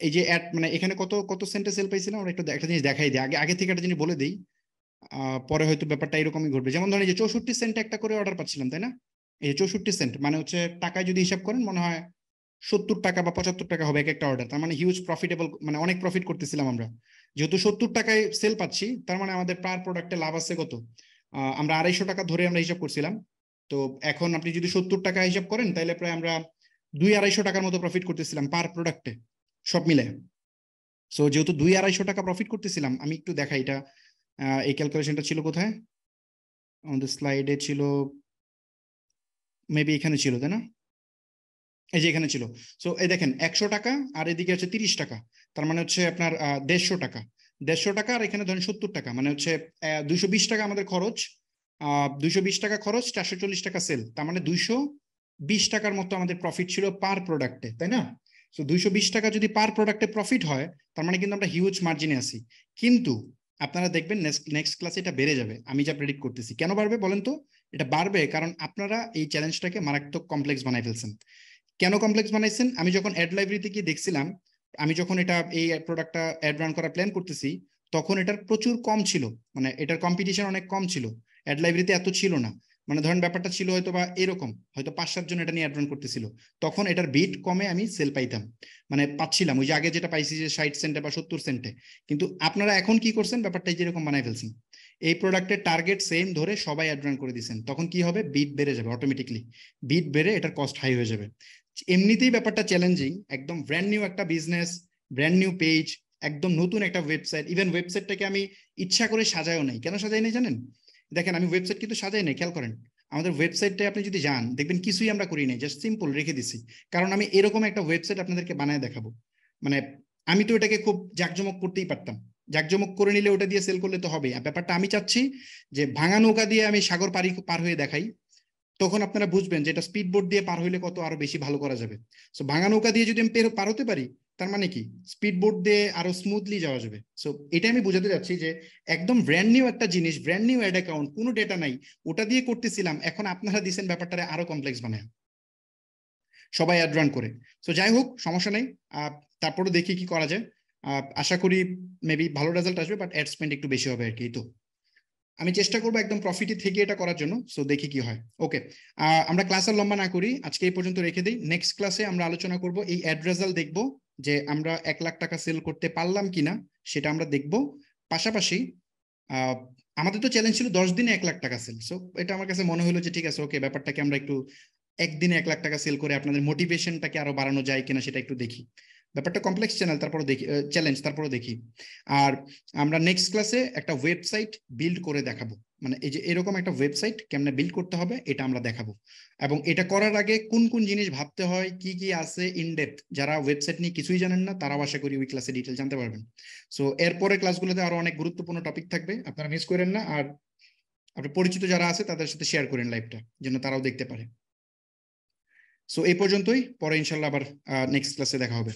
এই যে অ্যাড মানে এখানে কত কত সেন্টে সেল পাইছিলাম আমরা একটু একটা জিনিস দেখাই দিই, আগে আগে থেকে একটা জিনিস বলে দিই। পরে হয়তো ব্যাপারটা এরকমই ঘটবে। যেমন ধরেন এই যে 64 সেন্টে একটা করে অর্ডার পাচ্ছিলাম, তাই না? এই 64 সেন্ট মানে হচ্ছে টাকায় যদি হিসাব করেন মনে হয় 70 টাকা বা 75 টাকা হবে এক একটা অর্ডার। তার মানে হিউজ প্রফিটেবল, মানে অনেক প্রফিট করতেছিলাম আমরা। যেহেতু 70 টাকায় সেল পাচ্ছি, তার মানে আমাদের পার প্রোডাক্টে লাভ আছে কত? আমরা 250 টাকা ধরে আমরা হিসাব করছিলাম। তো এখন আপনি যদি 70 টাকা হিসাব করেন তাহলে প্রায় আমরা 200-250 টাকার মতো প্রফিট করতেছিলাম পার প্রোডাক্টে, সব মিলে। সো যেহেতু 200-250 টাকা প্রফিট করতেছিলাম, আমি একটু দেখাই এটা। এই ক্যালকুলেশনটা ছিল কোথায়? আমাদের স্লাইডে ছিল, মেবি এখানে ছিল, তাই না? এই যে এখানে ছিল। সো এই দেখেন 100 টাকা আর এদিকে হচ্ছে 30 টাকা, তার মানে হচ্ছে আপনার 150 টাকা। 150 টাকা আর এখানে ধরেন 70 টাকা, মানে হচ্ছে 220 টাকা আমাদের খরচ। 220 টাকা খরচ, 440 টাকা সেল, তার মানে 220 টাকার মতো আমাদের প্রফিট ছিল পার প্রোডাক্টে, তাই না? সো 220 টাকা যদি পার প্রোডাক্টে প্রফিট হয়, তার মানে কিন্তু আমরা হিউজ মার্জিনে আছি। কিন্তু আপনারা দেখবেন নেক্সট ক্লাসে এটা বেড়ে যাবে, আমি যা প্রেডিক্ট করতেছি। কেন বাড়বে বলেন তো? এটা বাড়বে কারণ আপনারা এই চ্যালেঞ্জটাকে মারাত্মক কমপ্লেক্স বানাই ফেলছেন। কেন কমপ্লেক্স বানাইছেন? আমি যখন অ্যাড লাইব্রেরিতে গিয়ে দেখছিলাম, আমি যখন এটা এই প্রোডাক্টটা অ্যাড রান করার প্ল্যান করতেছি, তখন এটার প্রচুর কম ছিল, মানে এটার কম্পিটিশন অনেক কম ছিল। অ্যাড লাইব্রেরিতে এত ছিল না, মানে ধরেন ব্যাপারটা ছিল হয়তো বা এরকম, হয়তো 5-7 জন এটা নিয়ে অ্যাড রান করতেছিল। তখন এটার বিট কমে আমি সেল পাইতাম, মানে পাচ্ছিলাম ওই যে আগে যেটা পাইছি যে 60 সেন্টে বা 70 সেন্টে। কিন্তু আপনারা এখন কি করছেন, ব্যাপারটা যেরকম বানাই ফেলছেন, এই প্রোডাক্টের টার্গেট সেম ধরে সবাই অ্যাড রান করে দিচ্ছেন। তখন কি হবে? বিট বেড়ে যাবে অটোমেটিকলি, বিট বেড়ে এটার কস্ট হাই হয়ে যাবে। এমনিতেই ব্যাপারটা চ্যালেঞ্জিং, একদম ব্র্যান্ড নিউ একটা বিজনেস, ব্র্যান্ড নিউ পেজ, একদম নতুন একটা ওয়েবসাইট। ইভেন ওয়েবসাইটটাকে আমি ইচ্ছা করে সাজায়ও নাই। কেন সাজাই নাই জানেন? দেখেন আমি ওয়েবসাইট কিন্তু সাজাই নাই, খেয়াল করেন আমাদের ওয়েবসাইটে আপনি যদি যান দেখবেন কিছুই আমরা করি নাই, জাস্ট সিম্পল রেখে দিছি। কারণ আমি এরকম একটা ওয়েবসাইট আপনাদেরকে বানায় দেখাবো। মানে আমি তো এটাকে খুব জাঁকজমক করতেই পারতাম, জাঁকজমক করে নিলে ওটা দিয়ে সেল করলে তো হবে। ব্যাপারটা আমি চাচ্ছি যে ভাঙা নৌকা দিয়ে আমি সাগর পার হয়ে দেখাই, তখন আপনারা বুঝবেন যে এটা স্পিড বোট দিয়ে পার হইলে কত আরো বেশি ভালো করা যাবে। সো ভাঙা নৌকা দিয়ে যদি আমি পার হতে পারি, তার মানে কি স্পিড বোট দিয়ে আরো স্মুথলি যাওয়া যাবে। সো এটা আমি বোঝাতে যাচ্ছি যে একদম ব্র্যান্ড নিউ একটা জিনিস, ব্র্যান্ড নিউ অ্যাড অ্যাকাউন্ট, কোনো ডেটা নাই, ওটা দিয়ে করতেছিলাম। এখন আপনারা দিচ্ছেন ব্যাপারটা আরো কমপ্লেক্স বানায়, সবাই অ্যাড রান করে। সো যাই হোক, সমস্যা নেই, তারপরে দেখি কি করা যায়। আশা করি মেবি ভালো রেজাল্ট আসবে, বাট অ্যাড স্পেন্ড একটু বেশি হবে আর কি। তো আমি চেষ্টা করবো একদম প্রফিটে থেকে এটা করার জন্য। সো দেখি কি হয়। ওকে, আমরা ক্লাস আর লম্বা না করি, আজকে এই পর্যন্ত রেখে দিই। নেক্সট ক্লাসে আমরা আলোচনা করব এই অ্যাড রেজাল্ট দেখবো, যে আমরা 1 লাখ টাকা সেল করতে পারলাম কিনা সেটা আমরা দেখব। পাশাপাশি আমাদের তো চ্যালেঞ্জ ছিল 10 দিনে 1 লাখ টাকা সেল। সো এটা আমার কাছে মনে হলো যে ঠিক আছে, ওকে, ব্যাপারটাকে আমরা একটু একদিনে 1 লাখ টাকা সেল করে আপনাদের মোটিভেশনটাকে আরো বাড়ানো যায় কিনা সেটা একটু দেখি। ব্যাপারটা কমপ্লেক্স চ্যানেল, তারপরে দেখি চ্যালেঞ্জ, তারপরে দেখি। আর আমরা নেক্সট ক্লাসে একটা ওয়েবসাইট বিল্ড করে দেখাবো, মানে এই যে এরকম একটা ওয়েবসাইট কেমনে বিল্ড করতে হবে এটা আমরা দেখাবো। এবং এটা করার আগে কোন কোন জিনিস ভাবতে হয়, কি কি আছে ইনডেপথ, যারা ওয়েবসাইট নিয়ে কিছুই জানেন না তারাও আশা করি ওই ক্লাসে ডিটেল জানতে পারবেন। সো এরপরে ক্লাসগুলোতে আরো অনেক গুরুত্বপূর্ণ টপিক থাকবে, আপনারা মিস করেন না। আর আপনার পরিচিত যারা আছে তাদের সাথে শেয়ার করেন লাইভটা, যেন তারাও দেখতে পারে। সো এই পর্যন্তই, পরে ইনশাল্লাহ আবার নেক্সট ক্লাসে দেখা হবে।